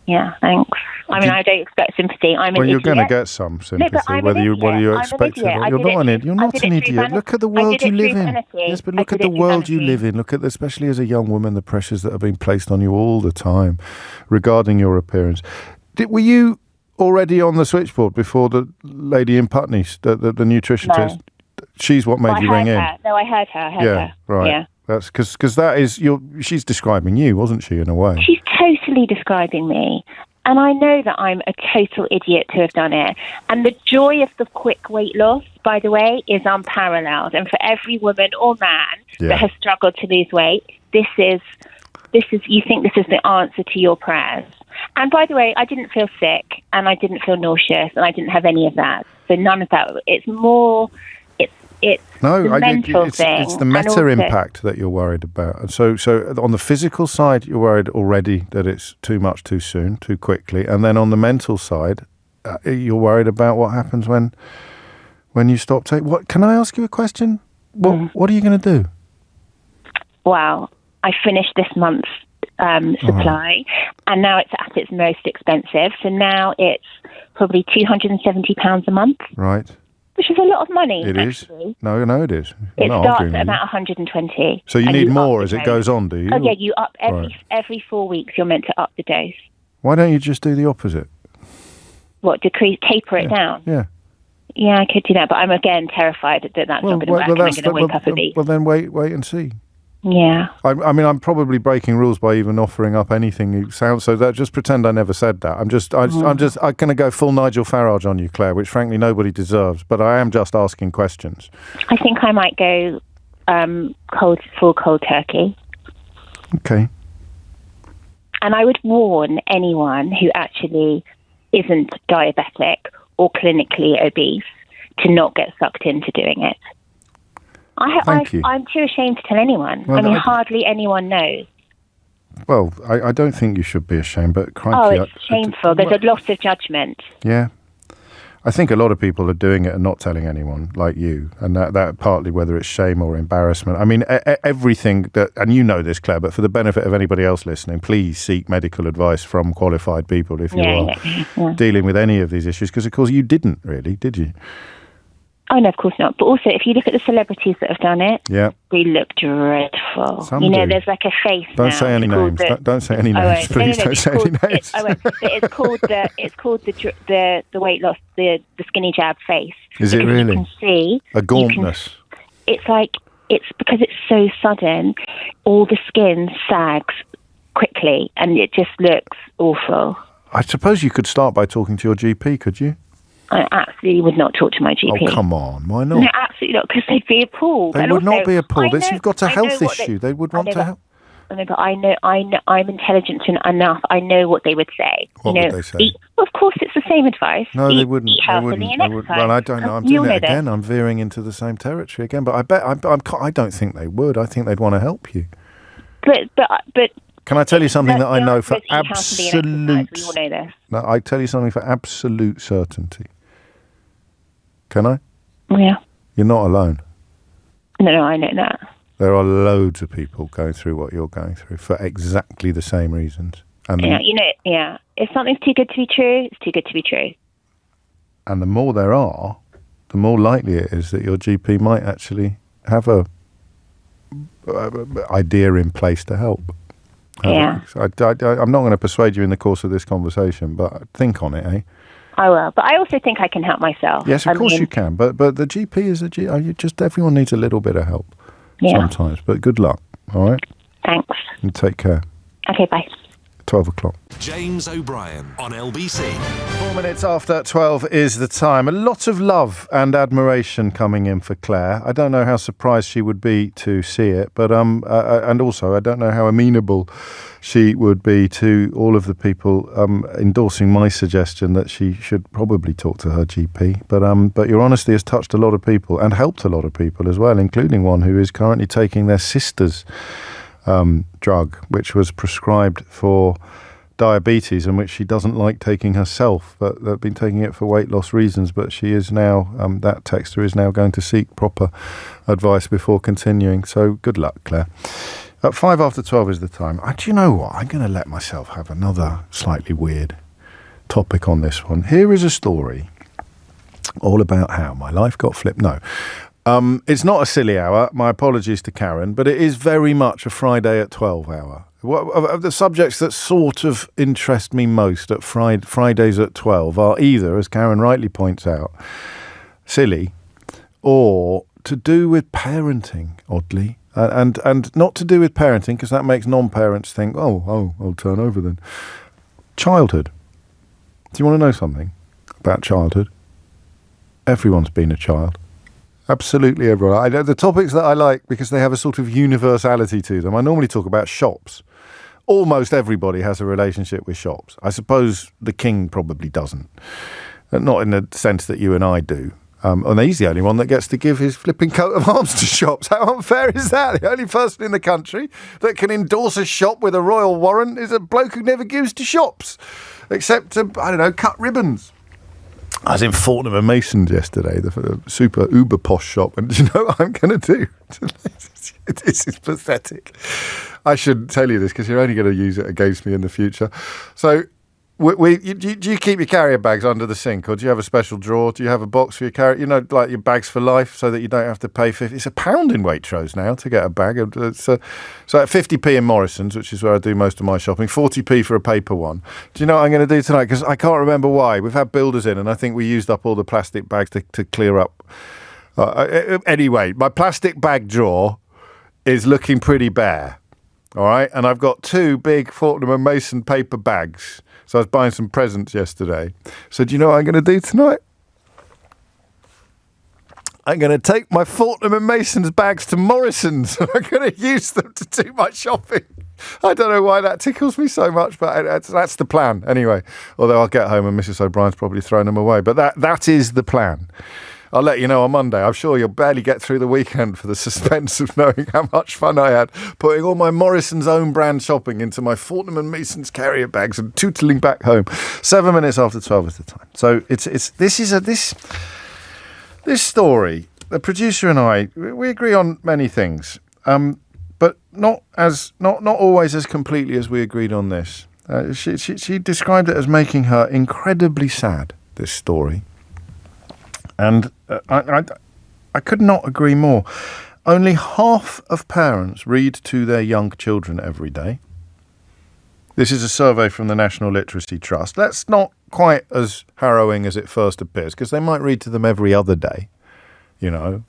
Yeah, thanks. I mean, I don't expect sympathy. I'm an idiot. You're going to get some sympathy, whether you expect it or not. You're not an idiot. You're not an idiot. Look at the world you live in. Yes, but look at the world you live in. Look at, especially as a young woman, the pressures that are being placed on you all the time regarding your appearance. Were you already on the switchboard before the lady in Putney, the nutritionist? No. She's what made you ring in? No, I heard her. Yeah, right. Yeah. That's because that is she's describing you, wasn't she, in a way? She's totally describing me. And I know that I'm a total idiot to have done it. And the joy of the quick weight loss, by the way, is unparalleled. And for every woman or man that has struggled to lose weight, this is you think this is the answer to your prayers. And by the way, I didn't feel sick, and I didn't feel nauseous, and I didn't have any of that. So none of that. It's more. It's the mental thing. It's the meta impact that you're worried about. And so on the physical side, you're worried already that it's too much too soon, too quickly. And then on the mental side, you're worried about what happens when you stop taking... What, can I ask you a question? What are you going to do? Well, I finished this month's supply, and now it's at its most expensive. So now it's probably £270 a month. Right. Which is a lot of money. It actually. Is. No, it is. It starts at about 120. So you need more as it goes on, do you? Oh, yeah, you up every 4 weeks. You're meant to up the dose. Why don't you just do the opposite? What, taper it down? Yeah. Yeah, I could do that, but I'm again terrified that that's not going to work. I'm going to wake up a beast. Well, then wait and see. Yeah. I mean, I'm probably breaking rules by even offering up anything you sound. So that just pretend I never said that. I'm going to go full Nigel Farage on you, Claire, which frankly nobody deserves. But I am just asking questions. I think I might go full cold turkey. Okay. And I would warn anyone who actually isn't diabetic or clinically obese to not get sucked into doing it. I'm too ashamed to tell anyone. Well, hardly anyone knows. Well, I don't think you should be ashamed, but crikey... Oh, it's shameful. There's a loss of judgment. Yeah. I think a lot of people are doing it and not telling anyone, like you, and that partly whether it's shame or embarrassment. I mean, everything that... And you know this, Claire, but for the benefit of anybody else listening, please seek medical advice from qualified people if you are dealing with any of these issues, because, of course, you didn't really, did you? Oh, no, of course not. But also, if you look at the celebrities that have done it, they look dreadful. Some do. There's like a face Don't say any names. Don't say any names, please. Don't say any names. It's called the weight loss, the skinny jab face. Is it really? You can see a gauntness. It's because it's so sudden. All the skin sags quickly, and it just looks awful. I suppose you could start by talking to your GP, could you? I absolutely would not talk to my GP. Oh, come on. Why not? No, absolutely not, because they'd be appalled. They would not be appalled. You've got a health issue. They would want to help. No, but I'm intelligent enough. I know what they would say. What would they say? Of course, it's the same advice. No, they wouldn't. Eat healthily and exercise. Well, I don't know. I'm doing it again. I'm veering into the same territory again. But I don't think they would. I think they'd want to help you. But can I tell you something that I know for absolute... We all know this. No, I tell you something for absolute certainty. Can I? Yeah. You're not alone. No, I know that. There are loads of people going through what you're going through for exactly the same reasons. And if something's too good to be true, it's too good to be true. And the more there are, the more likely it is that your GP might actually have a idea in place to help. Yeah. I'm not going to persuade you in the course of this conversation, but think on it, eh? I will, but I also think I can help myself. Yes, of course you can, but the GP is a GP. Everyone needs a little bit of help sometimes, but good luck, all right? Thanks. And take care. Okay, bye. 12 o'clock. James O'Brien on LBC. 4 minutes after 12 is the time. A lot of love and admiration coming in for Claire. I don't know how surprised she would be to see it, but and also I don't know how amenable she would be to all of the people endorsing my suggestion that she should probably talk to her GP. But your honesty has touched a lot of people and helped a lot of people as well, including one who is currently taking their sister's drug, which was prescribed for diabetes and which she doesn't like taking herself, but they've been taking it for weight loss reasons. But she is now, that texter is now going to seek proper advice before continuing. So good luck, Claire. At 5 after 12 is the time. Do you know what? I'm going to let myself have another slightly weird topic on this one. Here is a story all about how my life got flipped. No. It's not a silly hour. My apologies to Karen, but it is very much a Friday at 12 hour. Of the subjects that sort of interest me most at Fridays at 12 are either, as Karen rightly points out, silly or to do with parenting, oddly. And not to do with parenting, because that makes non-parents think, oh, I'll turn over then. Childhood. Do you want to know something about childhood? Everyone's been a child. Absolutely everyone. The topics that I like because they have a sort of universality to them. I normally talk about shops. Almost everybody has a relationship with shops. I suppose the king probably doesn't. Not in the sense that you and I do. And he's the only one that gets to give his flipping coat of arms to shops. How unfair is that? The only person in the country that can endorse a shop with a royal warrant is a bloke who never gives to shops. Except to, cut ribbons. I was in Fortnum and Mason's yesterday, the super uber posh shop, and do you know what I'm going to do? This is pathetic. I shouldn't tell you this because you're only going to use it against me in the future. So, do you keep your carrier bags under the sink, or do you have a special drawer? Do you have a box for your carrier? Like your bags for life, so that you don't have to pay £50. It's £1 in Waitrose now to get a bag. So at 50p in Morrison's, which is where I do most of my shopping, 40p for a paper one. Do you know what I'm going to do tonight? Because I can't remember why. We've had builders in, and I think we used up all the plastic bags to clear up. Anyway, my plastic bag drawer is looking pretty bare. All right, and I've got 2 big Fortnum and Mason paper bags. So I was buying some presents yesterday. So do you know what I'm going to do tonight? I'm going to take my Fortnum and Mason's bags to Morrison's. I'm going to use them to do my shopping. I don't know why that tickles me so much, but that's the plan anyway. Although I'll get home and Mrs. O'Brien's probably thrown them away. But that is the plan. I'll let you know on Monday. I'm sure you'll barely get through the weekend for the suspense of knowing how much fun I had putting all my Morrison's own brand shopping into my Fortnum and Mason's carrier bags and tootling back home. 7 minutes after 12 is the time. So this story. The producer and I, we agree on many things, but not always as completely as we agreed on this. She described it as making her incredibly sad. This story. And I could not agree more. Only half of parents read to their young children every day. This is a survey from the National Literacy Trust. That's not quite as harrowing as it first appears, because they might read to them every other day,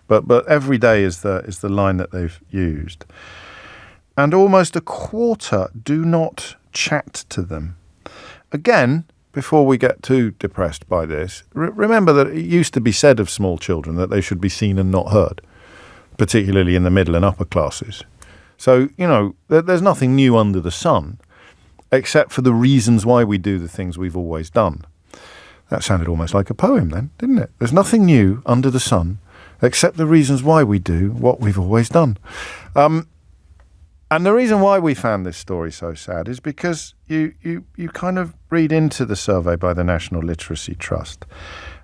But every day is the line that they've used. And almost a quarter do not chat to them. Again, before we get too depressed by this, remember that it used to be said of small children that they should be seen and not heard, particularly in the middle and upper classes. So, there's nothing new under the sun, except for the reasons why we do the things we've always done. That sounded almost like a poem then, didn't it? There's nothing new under the sun, except the reasons why we do what we've always done. And the reason why we found this story so sad is because you kind of read into the survey by the National Literacy Trust,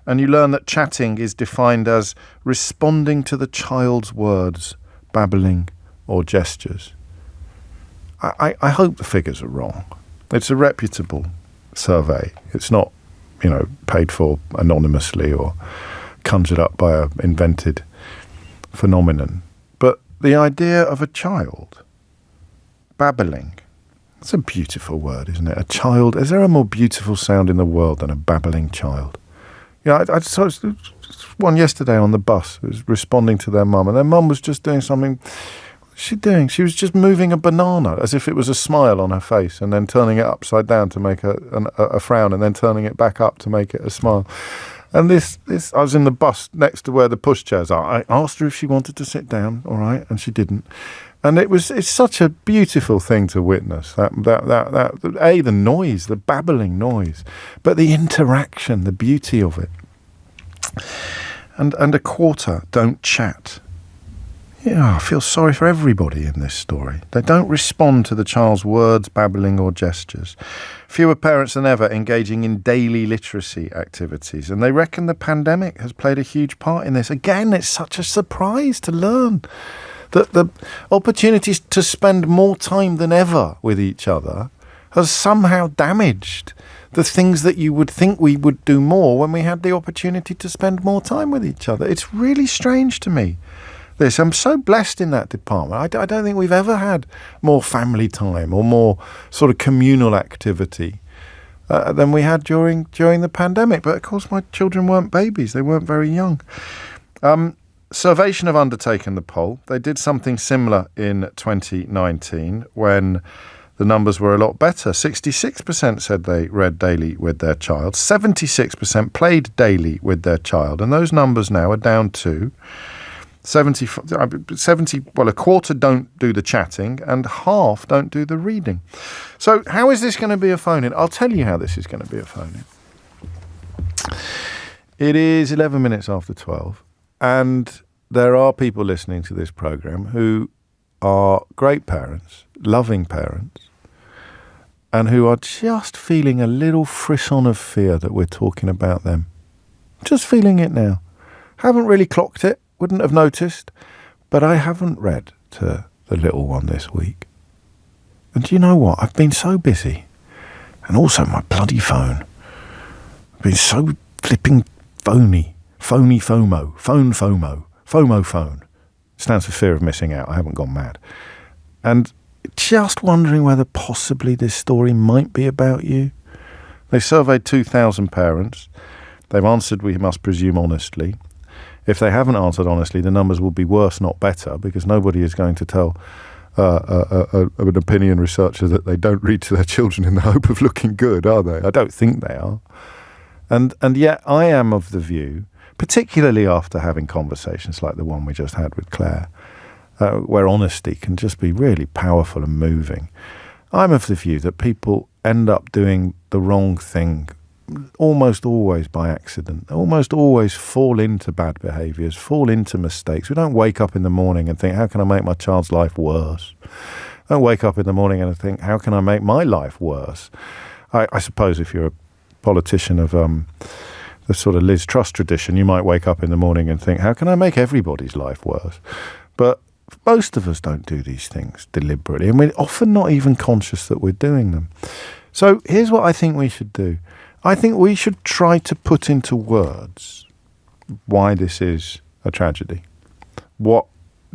and you learn that chatting is defined as responding to the child's words, babbling, or gestures. I hope the figures are wrong. It's a reputable survey. It's not, paid for anonymously or conjured up by an invented phenomenon. But the idea of a child babbling. That's a beautiful word, isn't it? A child. Is there a more beautiful sound in the world than a babbling child? I saw one yesterday on the bus who was responding to their mum, and their mum was just doing something. What's she doing? She was just moving a banana as if it was a smile on her face, and then turning it upside down to make a frown, and then turning it back up to make it a smile. And this, I was in the bus next to where the pushchairs are. I asked her if she wanted to sit down, all right, and she didn't. And it's such a beautiful thing to witness, that the noise, the babbling noise, but the interaction, the beauty of it. And a quarter don't chat. I feel sorry for everybody in this story. They don't respond to the child's words, babbling, or gestures. Fewer parents than ever engaging in daily literacy activities, and they reckon the pandemic has played a huge part in this. Again, it's such a surprise to learn that the opportunities to spend more time than ever with each other has somehow damaged the things that you would think we would do more when we had the opportunity to spend more time with each other. It's really strange to me. I'm so blessed in that department. I don't think we've ever had more family time or more sort of communal activity than we had during the pandemic. But of course, my children weren't babies; they weren't very young. Survation have undertaken the poll. They did something similar in 2019 when the numbers were a lot better. 66% said they read daily with their child. 76% played daily with their child, and those numbers now are down to 70, well, a quarter don't do the chatting and half don't do the reading. So how is this going to be a phone-in? I'll tell you how this is going to be a phone-in. It is 11 minutes after 12, and there are people listening to this programme who are great parents, loving parents, and who are just feeling a little frisson of fear that we're talking about them. Just feeling it now. Haven't really clocked it. Wouldn't have noticed, but I haven't read to the little one this week. And do you know what? I've been so busy. And also my bloody phone. I've been so flipping phony. Phony FOMO. Phone FOMO. FOMO phone. Stands for fear of missing out. I haven't gone mad. And just wondering whether possibly this story might be about you. They surveyed 2,000 parents. They've answered, we must presume, honestly. If they haven't answered honestly, the numbers will be worse, not better, because nobody is going to tell an opinion researcher that they don't read to their children in the hope of looking good, are they? I don't think they are. And yet I am of the view, particularly after having conversations like the one we just had with Claire, where honesty can just be really powerful and moving. I'm of the view that people end up doing the wrong thing almost always by accident, almost always fall into bad behaviours, fall into mistakes. We don't wake up in the morning and think, how can I make my child's life worse? I don't wake up in the morning and think, how can I make my life worse? I suppose if you're a politician of the sort of Liz Truss tradition, you might wake up in the morning and think, how can I make everybody's life worse? But most of us don't do these things deliberately, and we're often not even conscious that we're doing them. So here's what I think we should do. I think we should try to put into words why this is a tragedy, what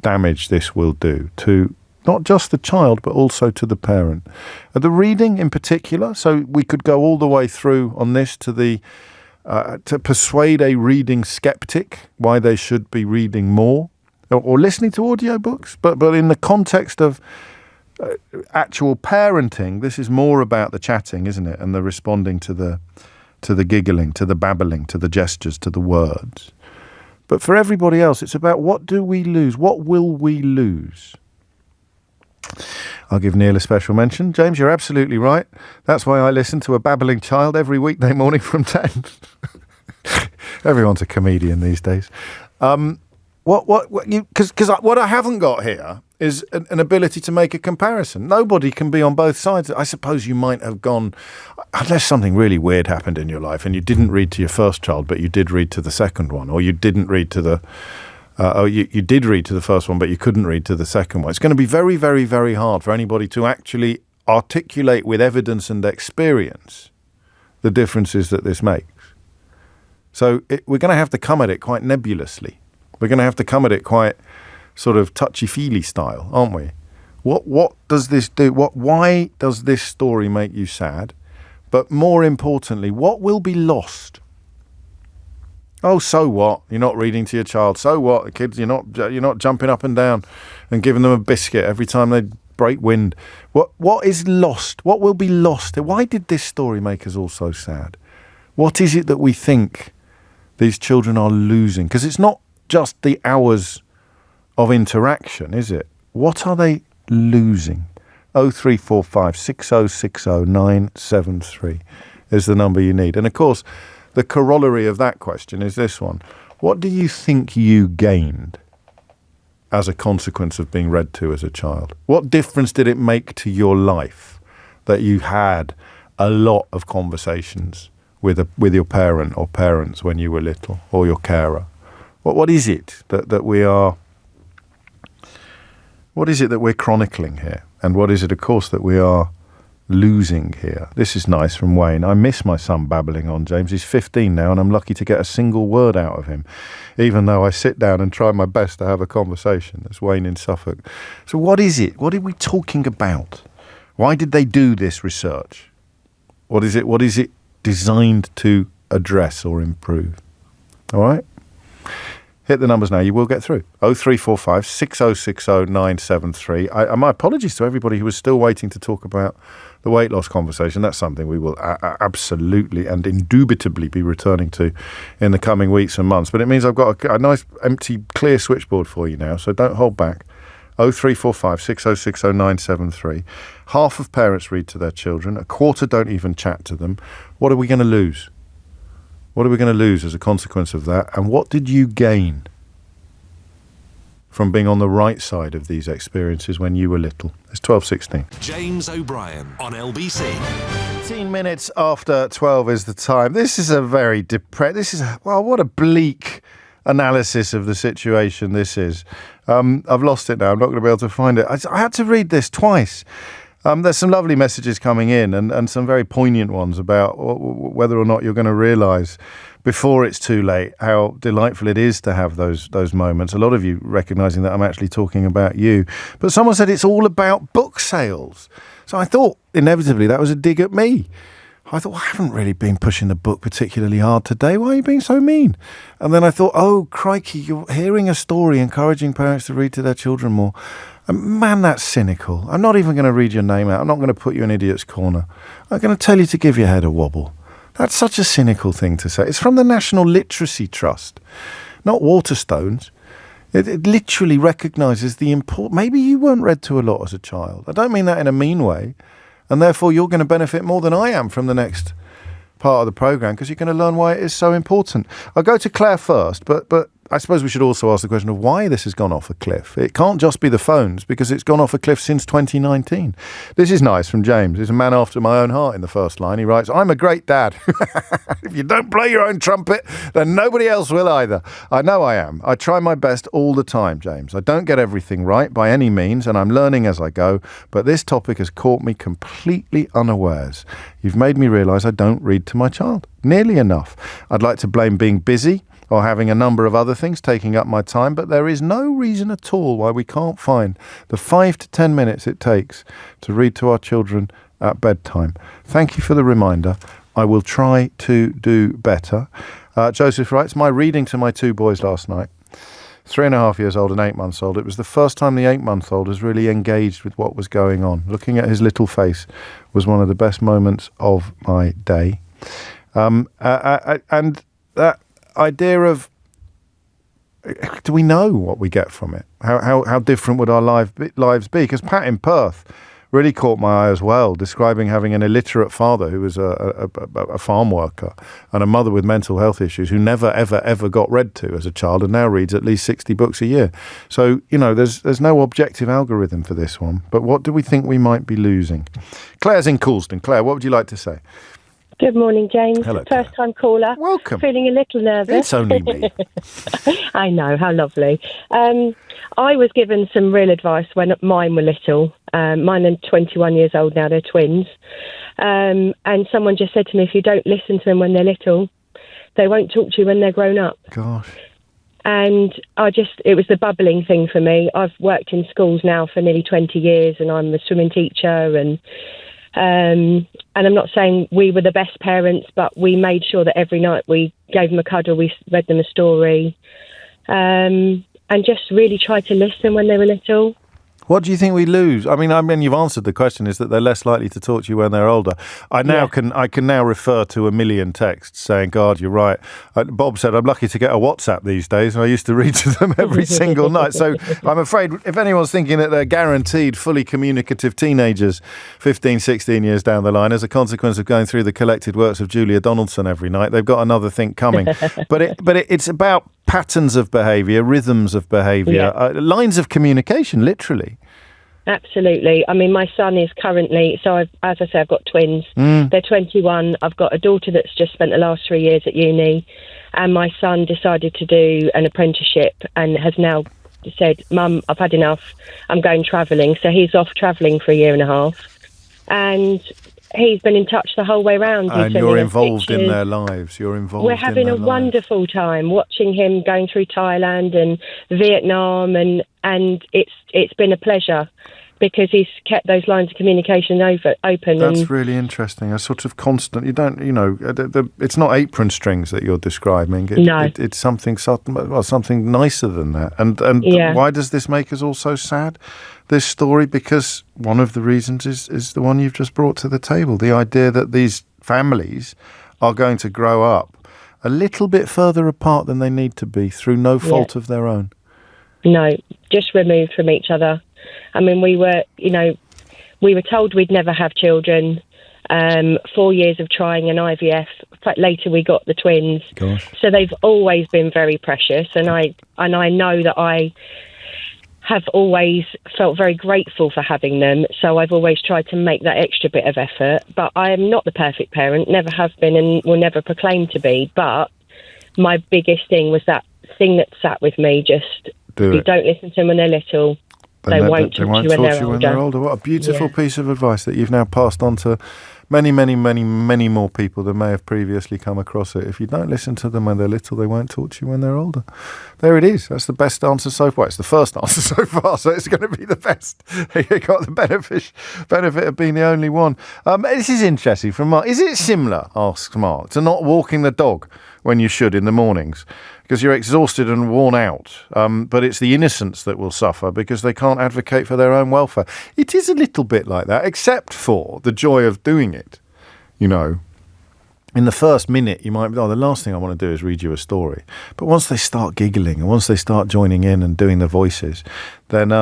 damage this will do to not just the child, but also to the parent. The reading in particular, so we could go all the way through on this to to persuade a reading skeptic why they should be reading more or listening to audiobooks, but in the context of actual parenting, this is more about the chatting, isn't it? And the responding to the giggling, to the babbling, to the gestures, to the words. But for everybody else, it's about what do we lose? What will we lose? I'll give Neil a special mention. James, you're absolutely right. That's why I listen to a babbling child every weekday morning from 10. Everyone's a comedian these days. Because what I haven't got here is an ability to make a comparison. Nobody can be on both sides. I suppose you might have gone, unless something really weird happened in your life and you didn't read to your first child, but you did read to the second one, or you didn't read to the, you did read to the first one, but you couldn't read to the second one. It's going to be very, very, very hard for anybody to actually articulate with evidence and experience the differences that this makes. So we're going to have to come at it quite nebulously. We're going to have to come at it quite sort of touchy-feely style, aren't we? What does this do? Why does this story make you sad? But more importantly, what will be lost? Oh, so what? You're not reading to your child. So what? The kids, you're not jumping up and down and giving them a biscuit every time they break wind. What is lost? What will be lost? Why did this story make us all so sad? What is it that we think these children are losing? Because it's not just the hours of interaction, is it? What are they losing? 0345 6060 973 is the number you need. And of course, the corollary of that question is this one. What do you think you gained as a consequence of being read to as a child? What difference did it make to your life that you had a lot of conversations with your parent or parents when you were little, or your carer? What is it that we are? What is it that we're chronicling here? And what is it, of course, that we are losing here? This is nice from Wayne. I miss my son babbling on, James. He's 15 now, and I'm lucky to get a single word out of him, even though I sit down and try my best to have a conversation. That's Wayne in Suffolk. So what is it? What are we talking about? Why did they do this research? What is it? What is it designed to address or improve? All right? Hit the numbers now. You will get through. 0345 6060 973. My apologies to everybody who was still waiting to talk about the weight loss conversation. That's something we will absolutely and indubitably be returning to in the coming weeks and months. But it means I've got a nice, empty, clear switchboard for you now, so don't hold back. 0345 6060 973. Half of parents read to their children. A quarter don't even chat to them. What are we going to lose? What are we going to lose as a consequence of that? And what did you gain from being on the right side of these experiences when you were little? It's 12:16. James O'Brien on LBC. 18 minutes after 12 is the time. This is a very what a bleak analysis of the situation this is. I've lost it now. I'm not going to be able to find it. I had to read this twice. There's some lovely messages coming in and some very poignant ones about whether or not you're going to realise before it's too late how delightful it is to have those moments. A lot of you recognising that I'm actually talking about you. But someone said it's all about book sales. So I thought inevitably that was a dig at me. I thought, I haven't really been pushing the book particularly hard today. Why are you being so mean? And then I thought, oh, crikey, you're hearing a story encouraging parents to read to their children more. Man, that's cynical. I'm not even going to read your name out. I'm not going to put you in idiot's corner. I'm going to tell you to give your head a wobble. That's such a cynical thing to say. It's from the National Literacy Trust, not Waterstones. It literally recognises the importance. Maybe you weren't read to a lot as a child. I don't mean that in a mean way. And therefore, you're going to benefit more than I am from the next part of the programme because you're going to learn why it is so important. I'll go to Claire first, but I suppose we should also ask the question of why this has gone off a cliff. It can't just be the phones because it's gone off a cliff since 2019. This is nice from James. He's a man after my own heart in the first line. He writes, I'm a great dad. If you don't play your own trumpet, then nobody else will either. I know I am. I try my best all the time, James. I don't get everything right by any means, and I'm learning as I go, but this topic has caught me completely unawares. You've made me realise I don't read to my child nearly enough. I'd like to blame being busy or having a number of other things taking up my time, but there is no reason at all why we can't find the 5 to 10 minutes it takes to read to our children at bedtime. Thank you for the reminder. I will try to do better. Joseph writes, my reading to my two boys last night, 3.5 years old and 8 months old, it was the first time the 8-month-old has really engaged with what was going on. Looking at his little face was one of the best moments of my day. And that idea of, do we know what we get from it? How different would our lives be? Because Pat in Perth really caught my eye as well, describing having an illiterate father who was a farm worker and a mother with mental health issues who never, ever, ever got read to as a child and now reads at least 60 books a year. So, there's no objective algorithm for this one. But what do we think we might be losing? Claire's in Coulston. Claire, what would you like to say? Good morning, James. Hello, first time caller. Welcome. Feeling a little nervous. It's only me. I know, how lovely. I was given some real advice when mine were little. Mine are 21 years old now, they're twins. And someone just said to me, if you don't listen to them when they're little, they won't talk to you when they're grown up. Gosh. And it was the bubbling thing for me. I've worked in schools now for nearly 20 years and I'm a swimming teacher and I'm not saying we were the best parents, but we made sure that every night we gave them a cuddle, we read them a story, and just really tried to listen when they were little. What do you think we lose? I mean, you've answered the question, is that they're less likely to talk to you when they're older. I can now refer to 1 million texts saying, God, you're right. Bob said, I'm lucky to get a WhatsApp these days. I used to read to them every single night. So I'm afraid if anyone's thinking that they're guaranteed fully communicative teenagers 15, 16 years down the line as a consequence of going through the collected works of Julia Donaldson every night, they've got another thing coming. But it's about patterns of behaviour, rhythms of behaviour, lines of communication, literally. Absolutely. I mean, my son is currently, as I say, I've got twins. They're 21. I've got a daughter that's just spent the last 3 years at uni. And my son decided to do an apprenticeship and has now said, Mum, I've had enough. I'm going travelling. So he's off travelling for 1.5 years. And he's been in touch the whole way around. And you're involved in their lives. You're involved. We're having a wonderful time watching him going through Thailand and Vietnam, and it's been a pleasure because he's kept those lines of communication open. That's really interesting. A sort of constant. You don't, it's not apron strings that you're describing. It's something something nicer than that. And why does this make us all so sad? This story, because one of the reasons is the one you've just brought to the table. The idea that these families are going to grow up a little bit further apart than they need to be through no fault of their own. No, just removed from each other. I mean, we were told we'd never have children. 4 years of trying an IVF. Later, we got the twins. Gosh. So they've always been very precious, and I know that I have always felt very grateful for having them. So I've always tried to make that extra bit of effort. But I am not the perfect parent, never have been, and will never proclaim to be. But my biggest thing was that thing that sat with me: you don't listen to them when they're little. They won't talk to you when they're older. What a beautiful piece of advice that you've now passed on to many, many, many, many more people than may have previously come across it. If you don't listen to them when they're little, they won't talk to you when they're older. There it is. That's the best answer so far. It's the first answer so far, so it's going to be the best. You got the benefit of being the only one. This is interesting from Mark. Is it similar, asks Mark, to not walking the dog when you should in the mornings? Because you're exhausted and worn out, but it's the innocents that will suffer because they can't advocate for their own welfare. It is a little bit like that, except for the joy of doing it. In the first minute, you might be, the last thing I want to do is read you a story. But once they start giggling and once they start joining in and doing the voices, then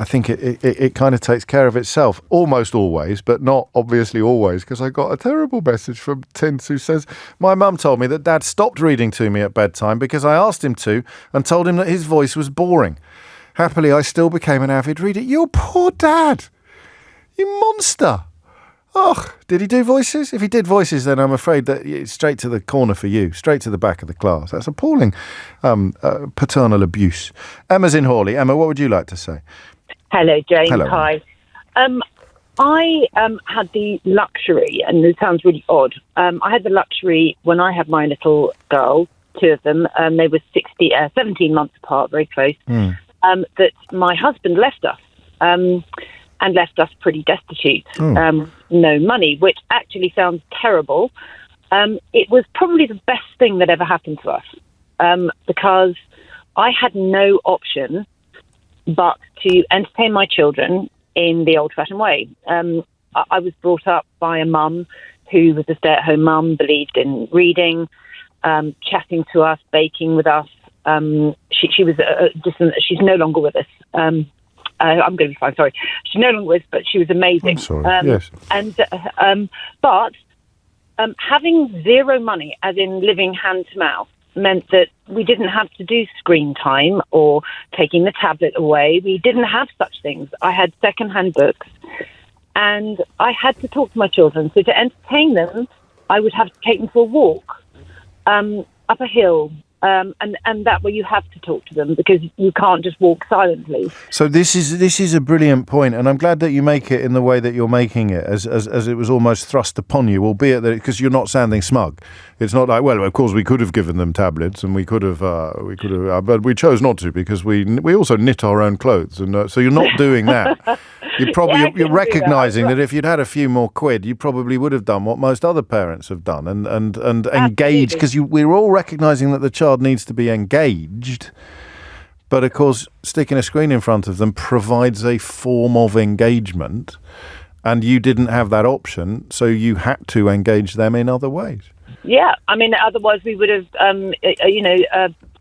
I think it kind of takes care of itself, almost always, but not obviously always, because I got a terrible message from Tins who says, my mum told me that Dad stopped reading to me at bedtime because I asked him to and told him that his voice was boring. Happily, I still became an avid reader. Your poor Dad! You monster! Oh, did he do voices? If he did voices, then I'm afraid that it's straight to the corner for you, straight to the back of the class. That's appalling paternal abuse. Emma's in Hawley. Emma, what would you like to say? Hello, James. Hello. Hi. I had the luxury, and it sounds really odd, I had the luxury when I had my little girls, two of them, they were 17 months apart, very close, that my husband left us and left us pretty destitute, no money, which actually sounds terrible. It was probably the best thing that ever happened to us because I had no option but to entertain my children in the old-fashioned way. I was brought up by a mum who was a stay-at-home mum, believed in reading, chatting to us, baking with us. She was distant. She's no longer with us. I'm going to be fine. Sorry, she's no longer with us, but she was amazing. I'm sorry. Yes. But having zero money, as in living hand to mouth, meant that we didn't have to do screen time or taking the tablet away. We didn't have such things. I had second-hand books, and I had to talk to my children. So to entertain them, I would have to take them for a walk up a hill, and that way you have to talk to them because you can't just walk silently. So this is a brilliant point, and I'm glad that you make it in the way that you're making it, as it was almost thrust upon you, albeit that because you're not sounding smug. It's not like, well, of course we could have given them tablets, and we could have, but we chose not to because we also knit our own clothes, and so you're not doing that. You're recognising that if you'd had a few more quid, you probably would have done what most other parents have done, and engaged, because we're all recognising that the child needs to be engaged. But of course, sticking a screen in front of them provides a form of engagement, and you didn't have that option, so you had to engage them in other ways. Yeah, I mean, otherwise we would have,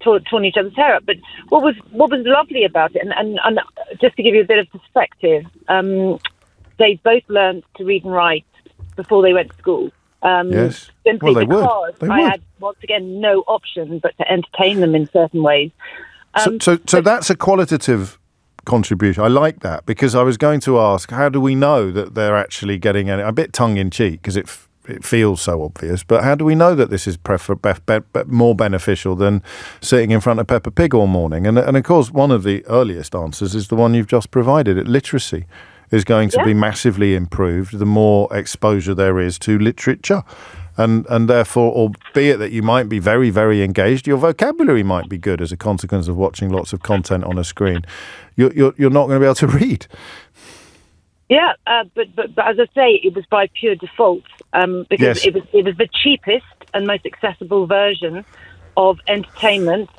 torn each other's hair up. But what was lovely about it, and just to give you a bit of perspective, they both learned to read and write before they went to school. Yes, simply they because would. I had once again no option but to entertain them in certain ways. So that's a qualitative contribution. I like that, because I was going to ask, how do we know that they're actually getting a bit tongue-in-cheek, because it feels so obvious, but how do we know that this is more beneficial than sitting in front of Peppa Pig all morning? And of course, one of the earliest answers is the one you've just provided, literacy. is going to be massively improved the more exposure there is to literature. And therefore, albeit that you might be very, very engaged, your vocabulary might be good as a consequence of watching lots of content on a screen. You're not going to be able to read. Yeah, but as I say, it was by pure default because it was the cheapest and most accessible version of entertainment,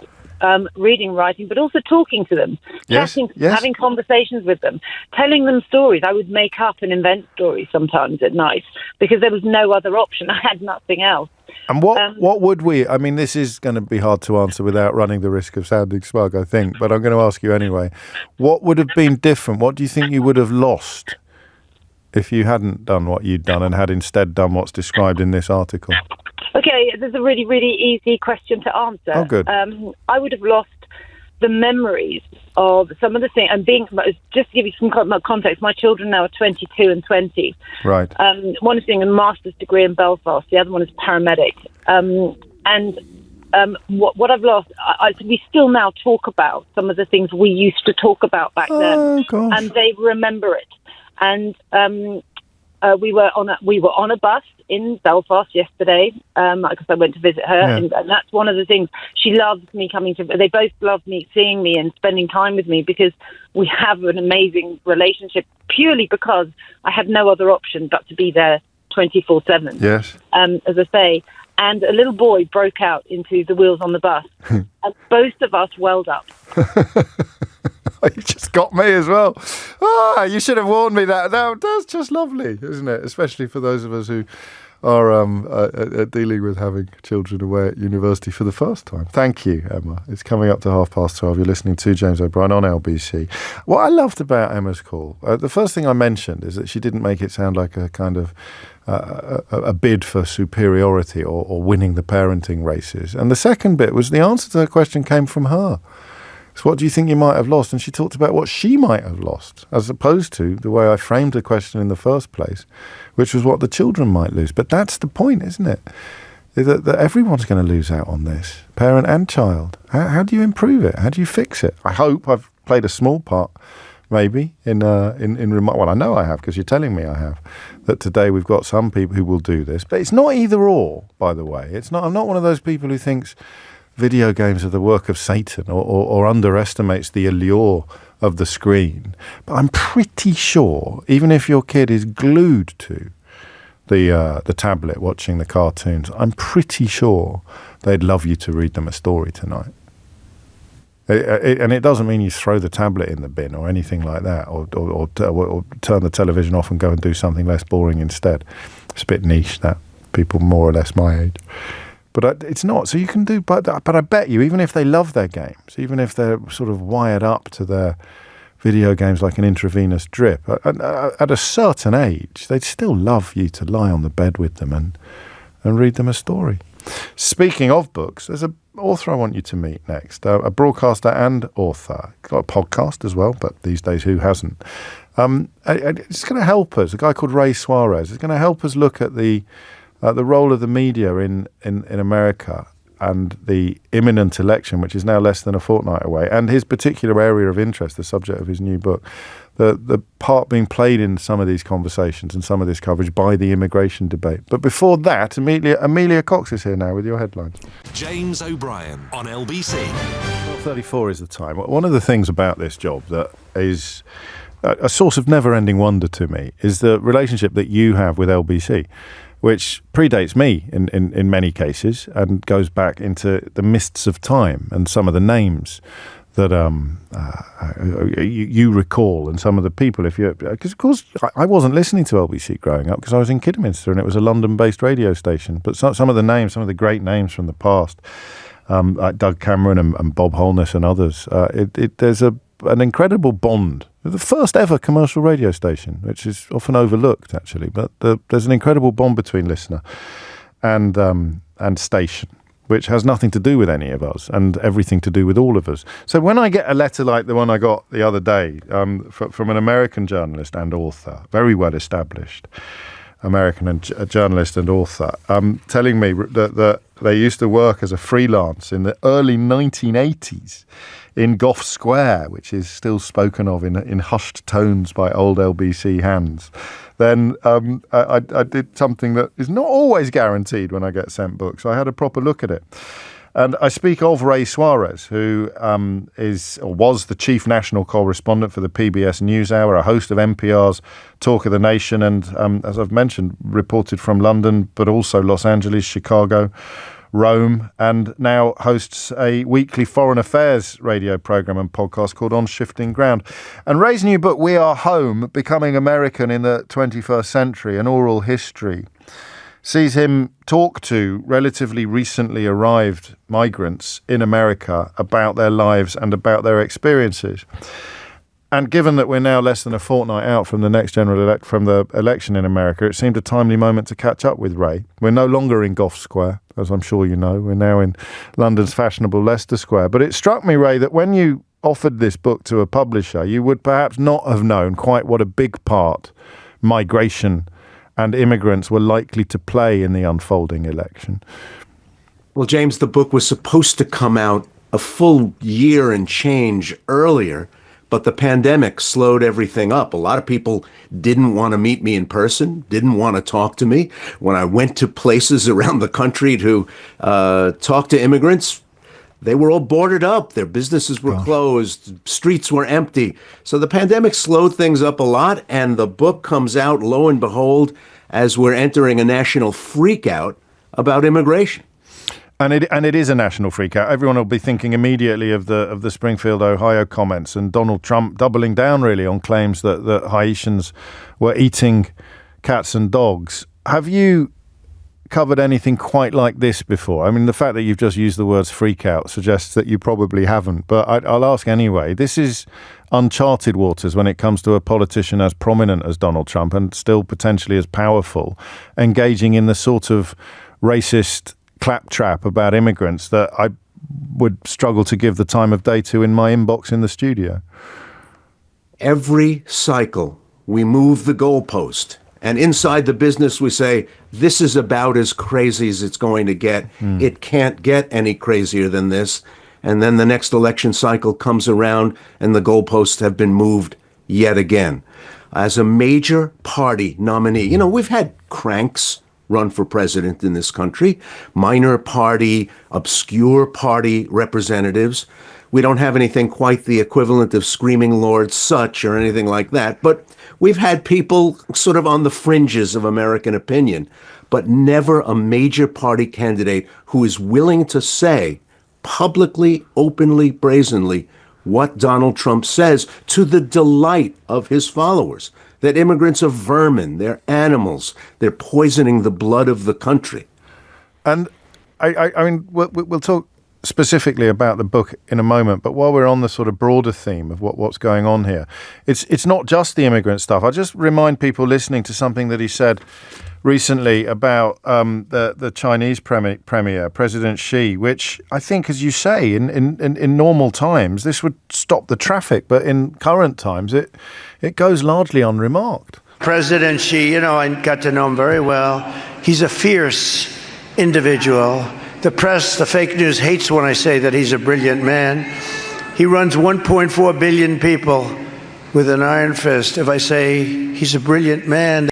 reading, writing, but also talking to them, chatting, having conversations with them, telling them stories. I would make up and invent stories sometimes at night because there was no other option. I had nothing else. And what would we... I mean, this is going to be hard to answer without running the risk of sounding smug, I think, but I'm going to ask you anyway. What would have been different? What do you think you would have lost if you hadn't done what you'd done and had instead done what's described in this article? Okay, this is a really, really easy question to answer. Oh, good. I would have lost the memories of some of the things. And just to give you some context, my children now are 22 and 20. Right. One is doing a master's degree in Belfast. The other one is paramedic. What I've lost, we still now talk about some of the things we used to talk about back then, and they remember it. And we were on a bus in Belfast yesterday because I went to visit her, and that's one of the things. She loves me coming to. They both love me, seeing me and spending time with me because we have an amazing relationship. Purely because I had no other option but to be there 24/7. Yes. As I say, and a little boy broke out into the wheels on the bus, and both of us welled up. You just got me as well. You should have warned me that. That's just lovely, isn't it? Especially for those of us who are dealing with having children away at university for the first time. Thank you, Emma. It's coming up to 12:30. You're listening to James O'Brien on LBC. What I loved about Emma's call, the first thing I mentioned is that she didn't make it sound like a kind of a bid for superiority or winning the parenting races. And the second bit was the answer to her question came from her. So what do you think you might have lost? And she talked about what she might have lost, as opposed to the way I framed the question in the first place, which was what the children might lose. But that's the point, isn't it? That everyone's going to lose out on this, parent and child. How do you improve it? How do you fix it? I hope I've played a small part, maybe, in well, I know I have, because you're telling me I have, that today we've got some people who will do this. But it's not either or, by the way. It's not. I'm not one of those people who thinks video games are the work of Satan or underestimates the allure of the screen. But I'm pretty sure, even if your kid is glued to the tablet watching the cartoons, I'm pretty sure they'd love you to read them a story tonight. And it doesn't mean you throw the tablet in the bin or anything like that, or turn the television off and go and do something less boring instead. It's a bit niche, that. People more or less my age. But it's not. So you can do, but I bet you, even if they love their games, even if they're sort of wired up to their video games like an intravenous drip, at a certain age, they'd still love you to lie on the bed with them and read them a story. Speaking of books, there's an author I want you to meet next, a broadcaster and author. Got a podcast as well, but these days who hasn't? It's going to help us, a guy called Suarez. It's going to help us look at the role of the media in America and the imminent election, which is now less than a fortnight away, and his particular area of interest, the subject of his new book, the part being played in some of these conversations and some of this coverage by the immigration debate. But before that, Amelia Cox is here now with your headlines. James O'Brien on LBC. 12:34 is the time. One of the things about this job that is a source of never-ending wonder to me is the relationship that you have with LBC, which predates me in many cases and goes back into the mists of time and some of the names that you recall and some of the people. Because of course I wasn't listening to LBC growing up because I was in Kidderminster and it was a London-based radio station. But some of the names, some of the great names from the past, like Doug Cameron and Bob Holness and others, there's an incredible bond. The first ever commercial radio station, which is often overlooked, actually. But there's an incredible bond between listener and station, which has nothing to do with any of us and everything to do with all of us. So when I get a letter like the one I got the other day from an American journalist and author, very well established, American and a journalist and author, telling me that they used to work as a freelance in the early 1980s in Gough Square, which is still spoken of in hushed tones by old LBC hands. Then I did something that is not always guaranteed when I get sent books. I had a proper look at it. And I speak of Ray Suarez, who was the chief national correspondent for the PBS NewsHour, a host of NPR's Talk of the Nation, and as I've mentioned, reported from London, but also Los Angeles, Chicago, Rome, and now hosts a weekly foreign affairs radio program and podcast called On Shifting Ground. And Ray's new book, We Are Home, Becoming American in the 21st Century, an Oral History, sees him talk to relatively recently arrived migrants in America about their lives and about their experiences. And given that we're now less than a fortnight out from the next from the election in America, it seemed a timely moment to catch up with Ray. We're no longer in Gough Square, as I'm sure you know. We're now in London's fashionable Leicester Square. But it struck me, Ray, that when you offered this book to a publisher, you would perhaps not have known quite what a big part migration and immigrants were likely to play in the unfolding election. Well, James, the book was supposed to come out a full year and change earlier, but the pandemic slowed everything up. A lot of people didn't want to meet me in person, didn't want to talk to me. When I went to places around the country to talk to immigrants, they were all boarded up. Their businesses were closed. Streets were empty. So the pandemic slowed things up a lot, and the book comes out, lo and behold, as we're entering a national freakout about immigration. And it is a national freakout. Everyone will be thinking immediately of the Springfield, Ohio comments and Donald Trump doubling down really on claims that Haitians were eating cats and dogs. Have you covered anything quite like this before? I mean, the fact that you've just used the words freakout suggests that you probably haven't, but I'll ask anyway. This is uncharted waters when it comes to a politician as prominent as Donald Trump and still potentially as powerful, engaging in the sort of racist claptrap about immigrants that I would struggle to give the time of day to in my inbox in the studio. Every cycle, we move the goalpost. And inside the business, we say, this is about as crazy as it's going to get. It can't get any crazier than this. And then the next election cycle comes around and the goalposts have been moved yet again. As a major party nominee, we've had cranks run for president in this country, minor party, obscure party representatives. We don't have anything quite the equivalent of screaming Lord Such or anything like that, but we've had people sort of on the fringes of American opinion, but never a major party candidate who is willing to say publicly, openly, brazenly what Donald Trump says to the delight of his followers, that immigrants are vermin, they're animals, they're poisoning the blood of the country. And I mean, we'll talk specifically about the book in a moment, but while we're on the sort of broader theme of what's going on here, it's not just the immigrant stuff. I'll just remind people listening to something that he said recently about the Chinese premier, President Xi, which I think, as you say, in normal times, this would stop the traffic, but in current times, it goes largely unremarked. President Xi, I got to know him very well. He's a fierce individual. The press, the fake news hates when I say that he's a brilliant man. He runs 1.4 billion people with an iron fist. If I say he's a brilliant man.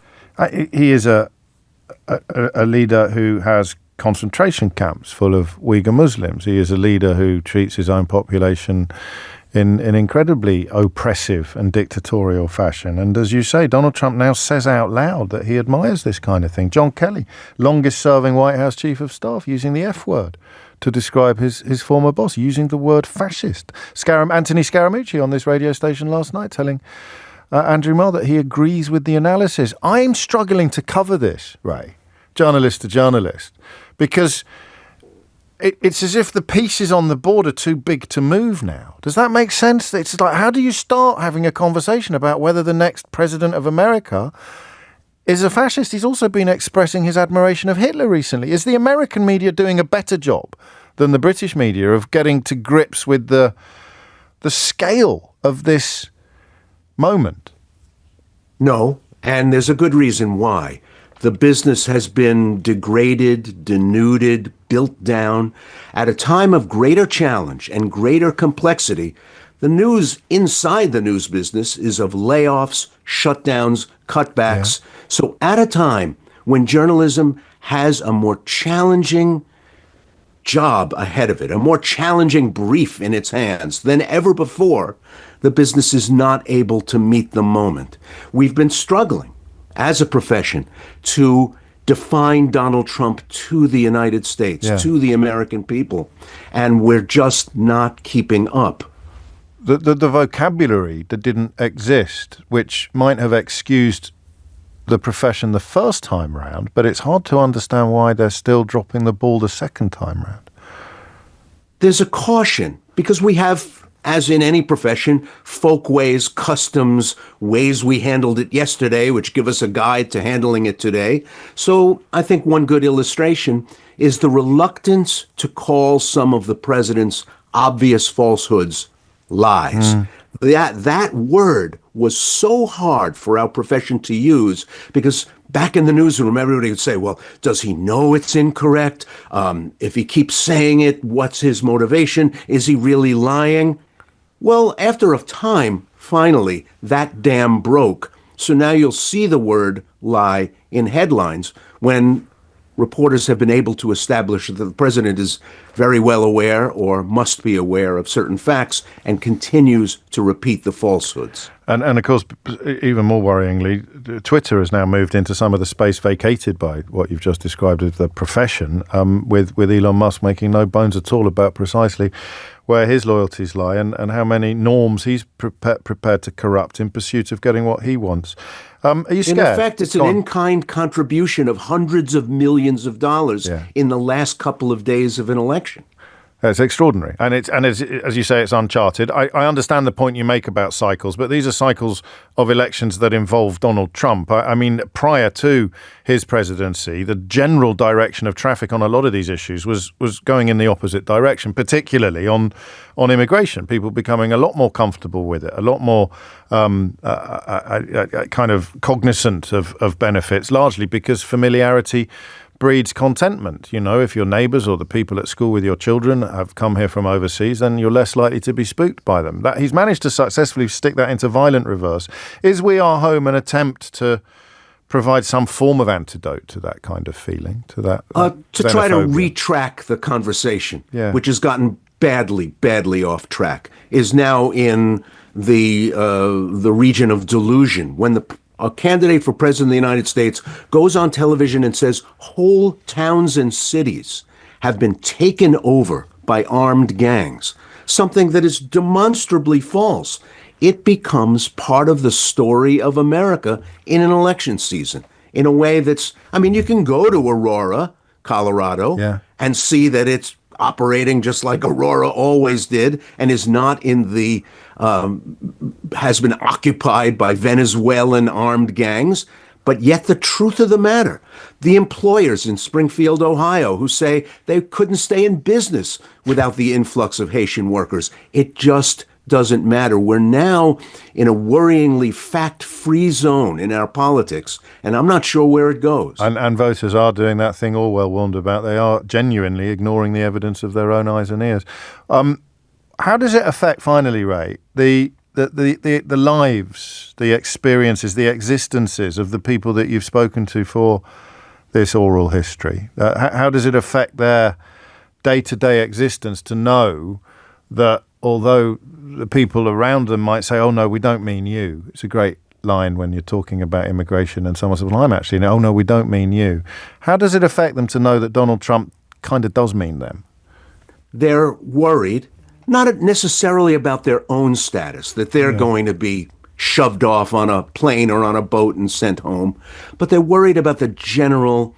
He is a leader who has concentration camps full of Uyghur Muslims. He is a leader who treats his own population in an incredibly oppressive and dictatorial fashion. And as you say, Donald Trump now says out loud that he admires this kind of thing. John Kelly, longest-serving White House chief of staff, using the F word to describe his former boss, using the word fascist. Anthony Scaramucci on this radio station last night telling Andrew Marr that he agrees with the analysis. I'm struggling to cover this, Ray, journalist to journalist, because it's as if the pieces on the board are too big to move now. Does that make sense? It's like, how do you start having a conversation about whether the next president of America is a fascist? He's also been expressing his admiration of Hitler recently. Is the American media doing a better job than the British media of getting to grips with the scale of this moment? No, and there's a good reason why. The business has been degraded, denuded, built down. At a time of greater challenge and greater complexity, the news inside the news business is of layoffs, shutdowns, cutbacks. Yeah. So at a time when journalism has a more challenging job ahead of it, a more challenging brief in its hands than ever before, the business is not able to meet the moment. We've been struggling as a profession to define Donald Trump to the United States, to the American people, and we're just not keeping up. The vocabulary that didn't exist, which might have excused the profession the first time round, but it's hard to understand why they're still dropping the ball the second time round. There's a caution, because we have, as in any profession, folkways, customs, ways we handled it yesterday, which give us a guide to handling it today. So I think one good illustration is the reluctance to call some of the president's obvious falsehoods lies. That word was so hard for our profession to use, because back in the newsroom, everybody would say, well, does he know it's incorrect? If he keeps saying it, what's his motivation? Is he really lying? Well, after a time, finally, that dam broke. So now you'll see the word lie in headlines when reporters have been able to establish that the president is very well aware or must be aware of certain facts and continues to repeat the falsehoods. And of course, even more worryingly, Twitter has now moved into some of the space vacated by what you've just described as the profession, with Elon Musk making no bones at all about precisely where his loyalties lie and how many norms he's prepared to corrupt in pursuit of getting what he wants. Are you scared? In effect, it's an in-kind contribution of hundreds of millions of dollars in the last couple of days of an election. It's extraordinary. And it's, as you say, it's uncharted. I understand the point you make about cycles, but these are cycles of elections that involve Donald Trump. I mean, prior to his presidency, the general direction of traffic on a lot of these issues was going in the opposite direction, particularly on immigration. People becoming a lot more comfortable with it, a lot more kind of cognizant of benefits, largely because familiarity breeds contentment. You know, if your neighbours or the people at school with your children have come here from overseas, then you're less likely to be spooked by them. That he's managed to successfully stick that into violent reverse. Is We Are Home an attempt to provide some form of antidote to that kind of feeling, to that to try to retrack the conversation, which has gotten badly off track, is now in the region of delusion. When a candidate for president of the United States goes on television and says whole towns and cities have been taken over by armed gangs, something that is demonstrably false, it becomes part of the story of America in an election season in a way that's, I mean, you can go to Aurora, Colorado, and see that it's operating just like Aurora always did and is not in the has been occupied by Venezuelan armed gangs. But yet the truth of the matter, the employers in Springfield, Ohio, who say they couldn't stay in business without the influx of Haitian workers, it just doesn't matter. We're now in a worryingly fact-free zone in our politics, and I'm not sure where it goes. And voters are doing that thing Orwell warned about. They are genuinely ignoring the evidence of their own eyes and ears. How does it affect, finally, Ray, the lives, the experiences, the existences of the people that you've spoken to for this oral history? How does it affect their day-to-day existence to know that although the people around them might say, oh, no, we don't mean you. It's a great line when you're talking about immigration and someone says, well, I'm actually, oh, no, we don't mean you. How does it affect them to know that Donald Trump kind of does mean them? They're worried, not necessarily about their own status, that they're going to be shoved off on a plane or on a boat and sent home, but they're worried about the general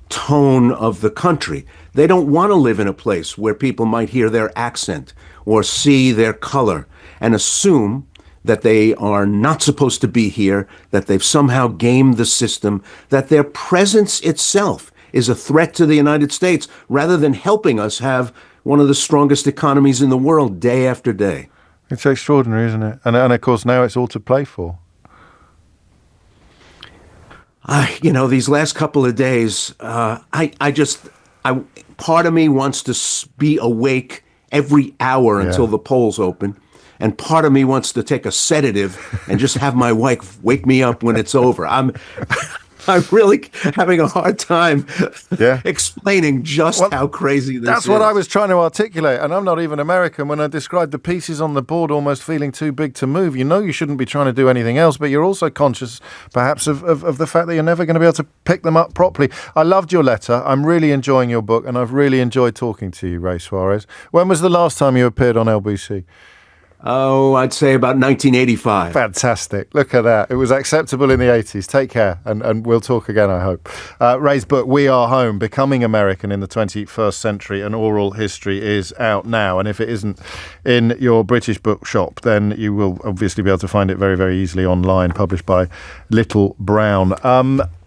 tone of the country. They don't want to live in a place where people might hear their accent or see their color and assume that they are not supposed to be here, that they've somehow gamed the system, that their presence itself is a threat to the United States, rather than helping us have one of the strongest economies in the world day after day. It's extraordinary, isn't it? And of course, now it's all to play for. these last couple of days, part of me wants to be awake every hour until the polls open. And part of me wants to take a sedative and just have my wife wake me up when it's over. I'm really having a hard time explaining just how crazy this is. That's what I was trying to articulate. And I'm not even American. When I described the pieces on the board almost feeling too big to move, you shouldn't be trying to do anything else, but you're also conscious perhaps of the fact that you're never going to be able to pick them up properly. I loved your letter. I'm really enjoying your book, and I've really enjoyed talking to you, Ray Suarez. When was the last time you appeared on LBC? Oh, I'd say about 1985. Fantastic. Look at that. It was acceptable in the 80s. Take care, and we'll talk again, I hope. Ray's book, We Are Home, Becoming American in the 21st Century, an Oral History, is out now. And if it isn't in your British bookshop, then you will obviously be able to find it very, very easily online, published by Little Brown.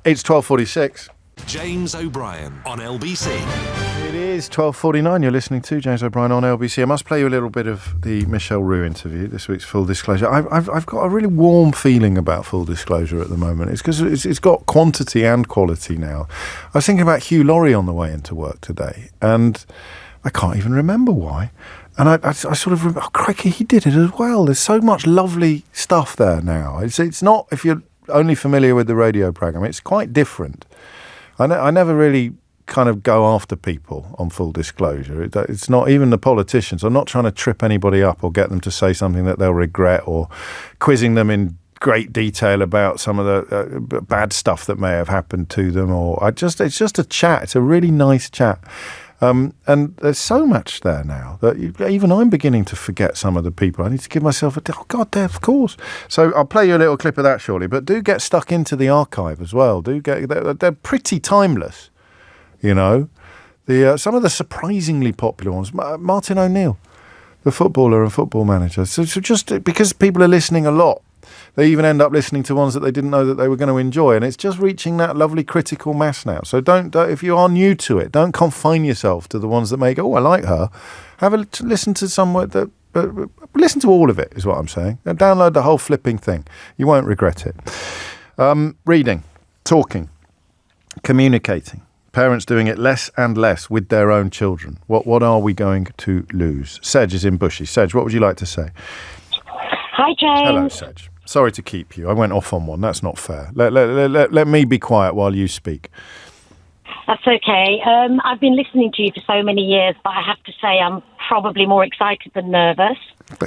It's 12:46. James O'Brien on LBC. It is 12:49. You're listening to James O'Brien on LBC. I must play you a little bit of the Michel Roux interview, this week's Full Disclosure. I've got a really warm feeling about Full Disclosure at the moment. It's because it's got quantity and quality now. I was thinking about Hugh Laurie on the way into work today, and I can't even remember why. And I sort of remember, crikey, he did it as well. There's so much lovely stuff there now. It's not, if you're only familiar with the radio programme, it's quite different. I never really kind of go after people on Full Disclosure. It's not even the politicians. I'm not trying to trip anybody up or get them to say something that they'll regret, or quizzing them in great detail about some of the bad stuff that may have happened to them. It's just a chat. It's a really nice chat. And there's so much there now that even I'm beginning to forget some of the people. I need to give myself of course. So I'll play you a little clip of that shortly. But do get stuck into the archive as well. They're pretty timeless, some of the surprisingly popular ones. Martin O'Neill, the footballer and football manager. So just because people are listening a lot, they even end up listening to ones that they didn't know that they were going to enjoy, and it's just reaching that lovely critical mass now. So don't if you are new to it, don't confine yourself to the ones that may go, I like her. Listen to listen to all of it, is what I'm saying. And download the whole flipping thing. You won't regret it. Reading, talking, communicating. Parents doing it less and less with their own children. What are we going to lose? Sedge is in Bushy. Sedge, what would you like to say? Hi, James. Hello, Sedge. Sorry to keep you. I went off on one. That's not fair. Let me be quiet while you speak. That's okay. I've been listening to you for so many years, but I have to say I'm probably more excited than nervous.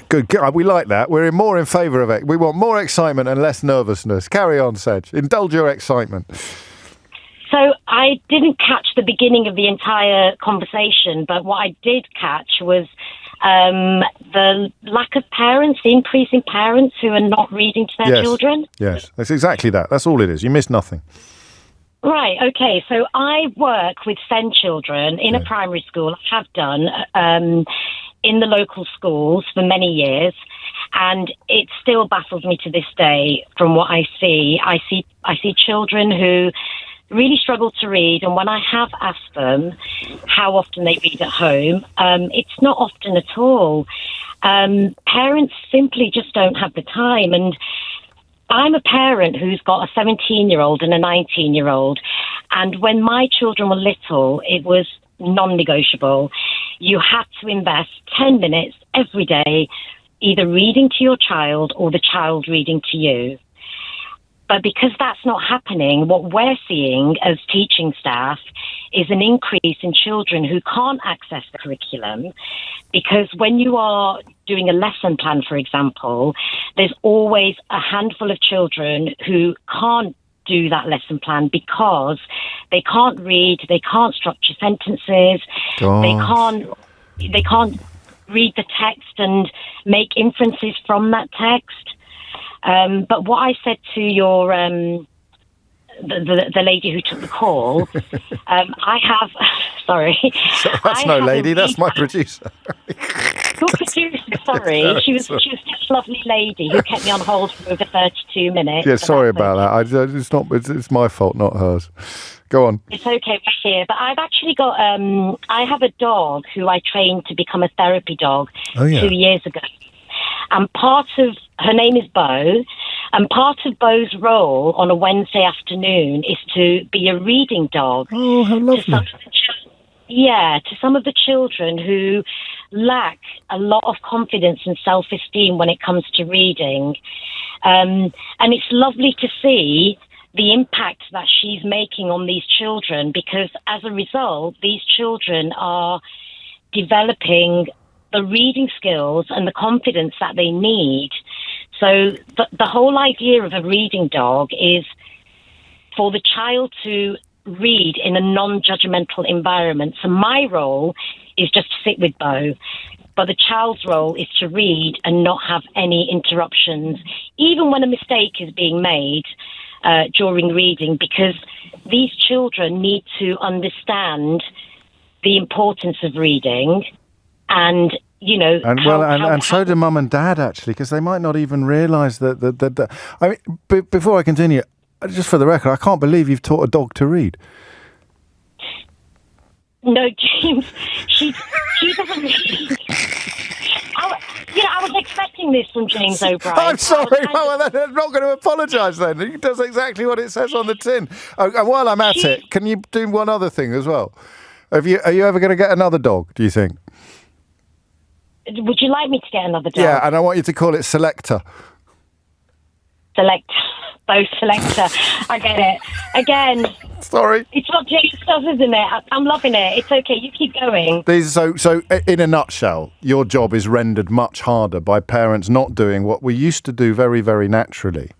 Good. We like that. We're more in favour of it. We want more excitement and less nervousness. Carry on, Sedge. Indulge your excitement. So I didn't catch the beginning of the entire conversation, but what I did catch was the lack of parents, the increase in parents who are not reading to their children. Yes, that's exactly that. That's all it is. You missed nothing. Right, okay. So I work with SEND children in a primary school. I have done in the local schools for many years, and it still baffles me to this day from what I see. I see children who really struggle to read, and when I have asked them how often they read at home, it's not often at all. Parents simply just don't have the time, and I'm a parent who's got a 17-year-old and a 19-year-old, and when my children were little, it was non-negotiable. You had to invest 10 minutes every day either reading to your child or the child reading to you. But because that's not happening, what we're seeing as teaching staff is an increase in children who can't access the curriculum, because when you are doing a lesson plan, for example, there's always a handful of children who can't do that lesson plan because they can't read, they can't structure sentences, they can't read the text and make inferences from that text. But what I said to your the lady who took the call, I have. Sorry, that's no lady. That's my producer. Your producer. Sorry, she was this lovely lady who kept me on hold for over 32 minutes. Yeah, sorry about that. It's my fault, not hers. Go on. It's okay, we're here. But I've actually got. I have a dog who I trained to become a therapy dog 2 years ago. And part of her name is Bo, And part of Beau's role on a Wednesday afternoon is to be a reading dog. Oh, how lovely. To some of the children who lack a lot of confidence and self-esteem when it comes to reading. And it's lovely to see the impact that she's making on these children, because as a result, these children are developing the reading skills and the confidence that they need. So the whole idea of a reading dog is for the child to read in a non-judgmental environment. So my role is just to sit with Beau, but the child's role is to read and not have any interruptions, even when a mistake is being made during reading, because these children need to understand the importance of reading and, you know... And so do mum and dad, actually, because they might not even realise that... I mean, before I continue, just for the record, I can't believe you've taught a dog to read. No, James, she doesn't read. I was expecting this from James O'Brien. I'm sorry, I'm not going to apologise then. He does exactly what it says on the tin. And while I'm at it, can you do one other thing as well? Are you ever going to get another dog, do you think? Would you like me to get another dog? Yeah, and I want you to call it Selector. Beau Selector. I get it. Again. Sorry. It's what James does, isn't it? I'm loving it. It's okay. You keep going. So in a nutshell, your job is rendered much harder by parents not doing what we used to do very, very naturally,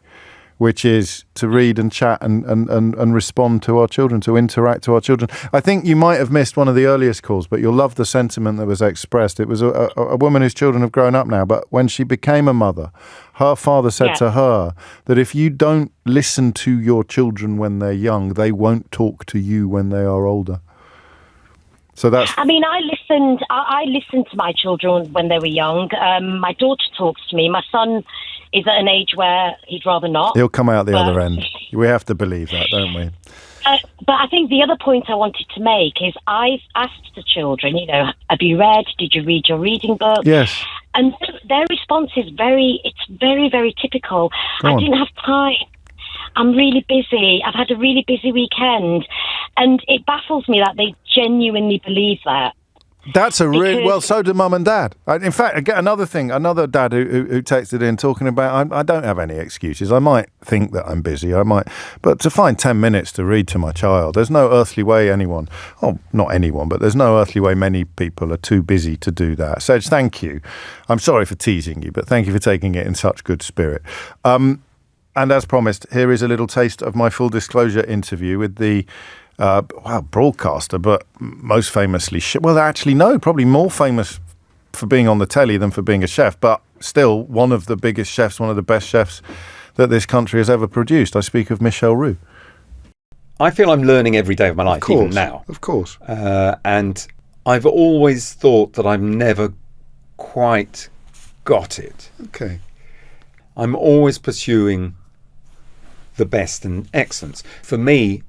which is to read and chat and respond to our children, to interact to our children. I think you might have missed one of the earliest calls, but you'll love the sentiment that was expressed. It was a woman whose children have grown up now, but when she became a mother, her father said to her that if you don't listen to your children when they're young, they won't talk to you when they are older. So that's... I mean, I listened to my children when they were young. My daughter talks to me. My son is at an age where he'd rather not. He'll come out the other end. We have to believe that, don't we? But I think the other point I wanted to make is I've asked the children, have you read? Did you read your reading book? Yes. And their response is very, very typical. I didn't have time. I'm really busy. I've had a really busy weekend. And it baffles me that they genuinely believe that. That's well, so do mum and dad. In fact, I get another dad who texted in talking about, I don't have any excuses. I might think that I'm busy, but to find 10 minutes to read to my child, there's no earthly way not anyone, but there's no earthly way many people are too busy to do that. Sedge, thank you. I'm sorry for teasing you, but thank you for taking it in such good spirit. And as promised, here is a little taste of my full disclosure interview with the broadcaster, but most famously, probably more famous for being on the telly than for being a chef, but still one of the biggest chefs, one of the best chefs that this country has ever produced. I speak of Michel Roux. I feel I'm learning every day of my life, even now. Of course. And I've always thought that I've never quite got it. Okay. I'm always pursuing the best and excellence. For me,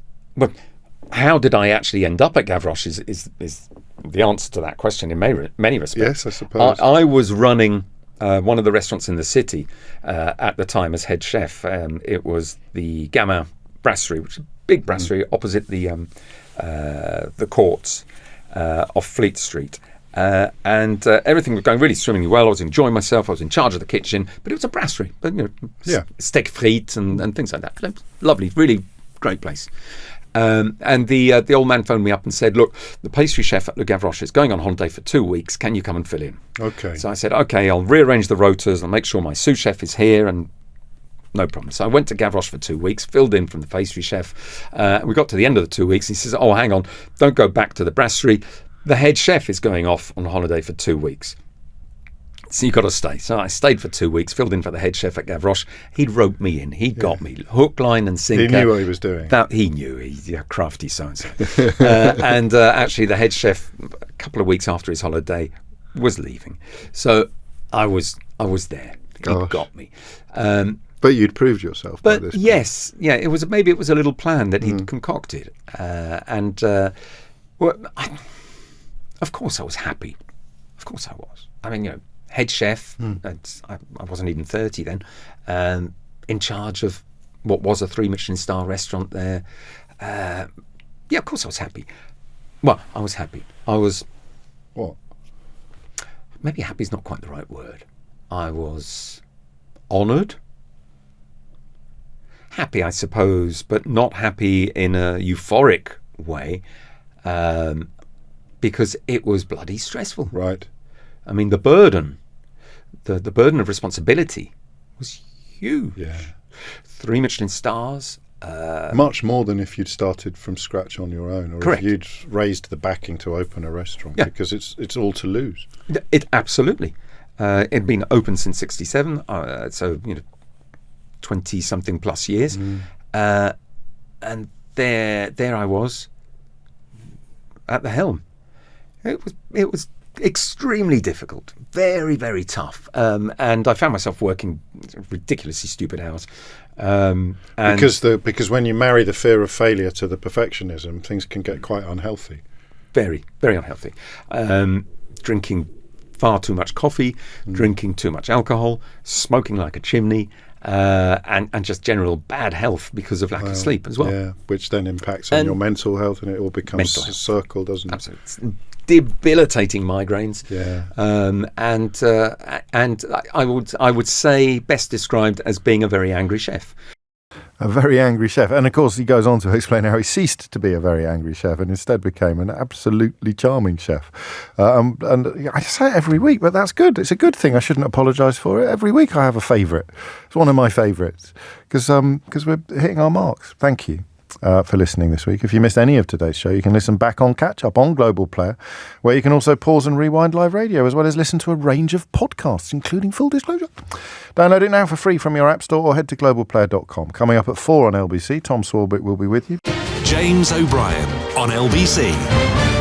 how did I actually end up at Gavroche is the answer to that question in many respects. Yes, I suppose. I was running one of the restaurants in the city at the time as head chef. It was the Gamin Brasserie, which is a big brasserie opposite the courts off Fleet Street. And everything was going really swimmingly well. I was enjoying myself. I was in charge of the kitchen, but it was a brasserie. But, steak frites and things like that. Lovely, really great place. And the old man phoned me up and said, look, the pastry chef at Le Gavroche is going on holiday for 2 weeks. Can you come and fill in? Okay. So I said, okay, I'll rearrange the rotas. I'll make sure my sous chef is here and no problem. So I went to Gavroche for 2 weeks, filled in from the pastry chef. We got to the end of the 2 weeks. He says, oh, hang on, don't go back to the brasserie. The head chef is going off on holiday for 2 weeks. So you've got to stay. So I stayed for 2 weeks, filled in for the head chef at Gavroche. He'd roped me in. He got me hook, line and sinker. He knew what he was doing. He knew. He's a crafty so-and-so. And actually the head chef, a couple of weeks after his holiday, was leaving. So I was there. He got me. But you'd proved yourself by this point. Yes. Yeah, it was a little plan that he'd concocted. Of course I was happy. Of course I was. I mean, head chef. I wasn't even 30 then. in charge of what was a 3 Michelin star restaurant there. Yeah, of course I was happy. Well, I was happy. I was... What? Maybe happy is not quite the right word. I was honoured. Happy, I suppose, but not happy in a euphoric way, because it was bloody stressful. Right. I mean, the burden of responsibility was huge. Yeah. 3 Michelin stars. Much more than if you'd started from scratch on your own, or correct. if you'd raised the backing to open a restaurant, because it's all to lose. It absolutely. It'd been open since '67, so 20-something plus years, and there I was at the helm. It was extremely difficult, very, very tough, and I found myself working ridiculously stupid hours. Because when you marry the fear of failure to the perfectionism, things can get quite unhealthy. Very, very unhealthy. Drinking far too much coffee, drinking too much alcohol, smoking like a chimney, and just general bad health because of lack of sleep as well. Yeah, which then impacts on your mental health, and it all becomes a circle, doesn't it? Absolutely. It's debilitating migraines. Yeah. And I would say best described as being a very angry chef. A very angry chef. And of course he goes on to explain how he ceased to be a very angry chef and instead became an absolutely charming chef. And I say it every week, but that's good. It's a good thing. I shouldn't apologise for it. Every week I have a favourite. It's one of my favourites because we're hitting our marks. Thank you for listening this week. If you missed any of today's show, you can listen back on Catch Up on Global Player, where you can also pause and rewind live radio, as well as listen to a range of podcasts, including Full Disclosure. Download it now for free from your app store or head to globalplayer.com. Coming up at 4 on LBC, Tom Swarbrick will be with you. James O'Brien on LBC.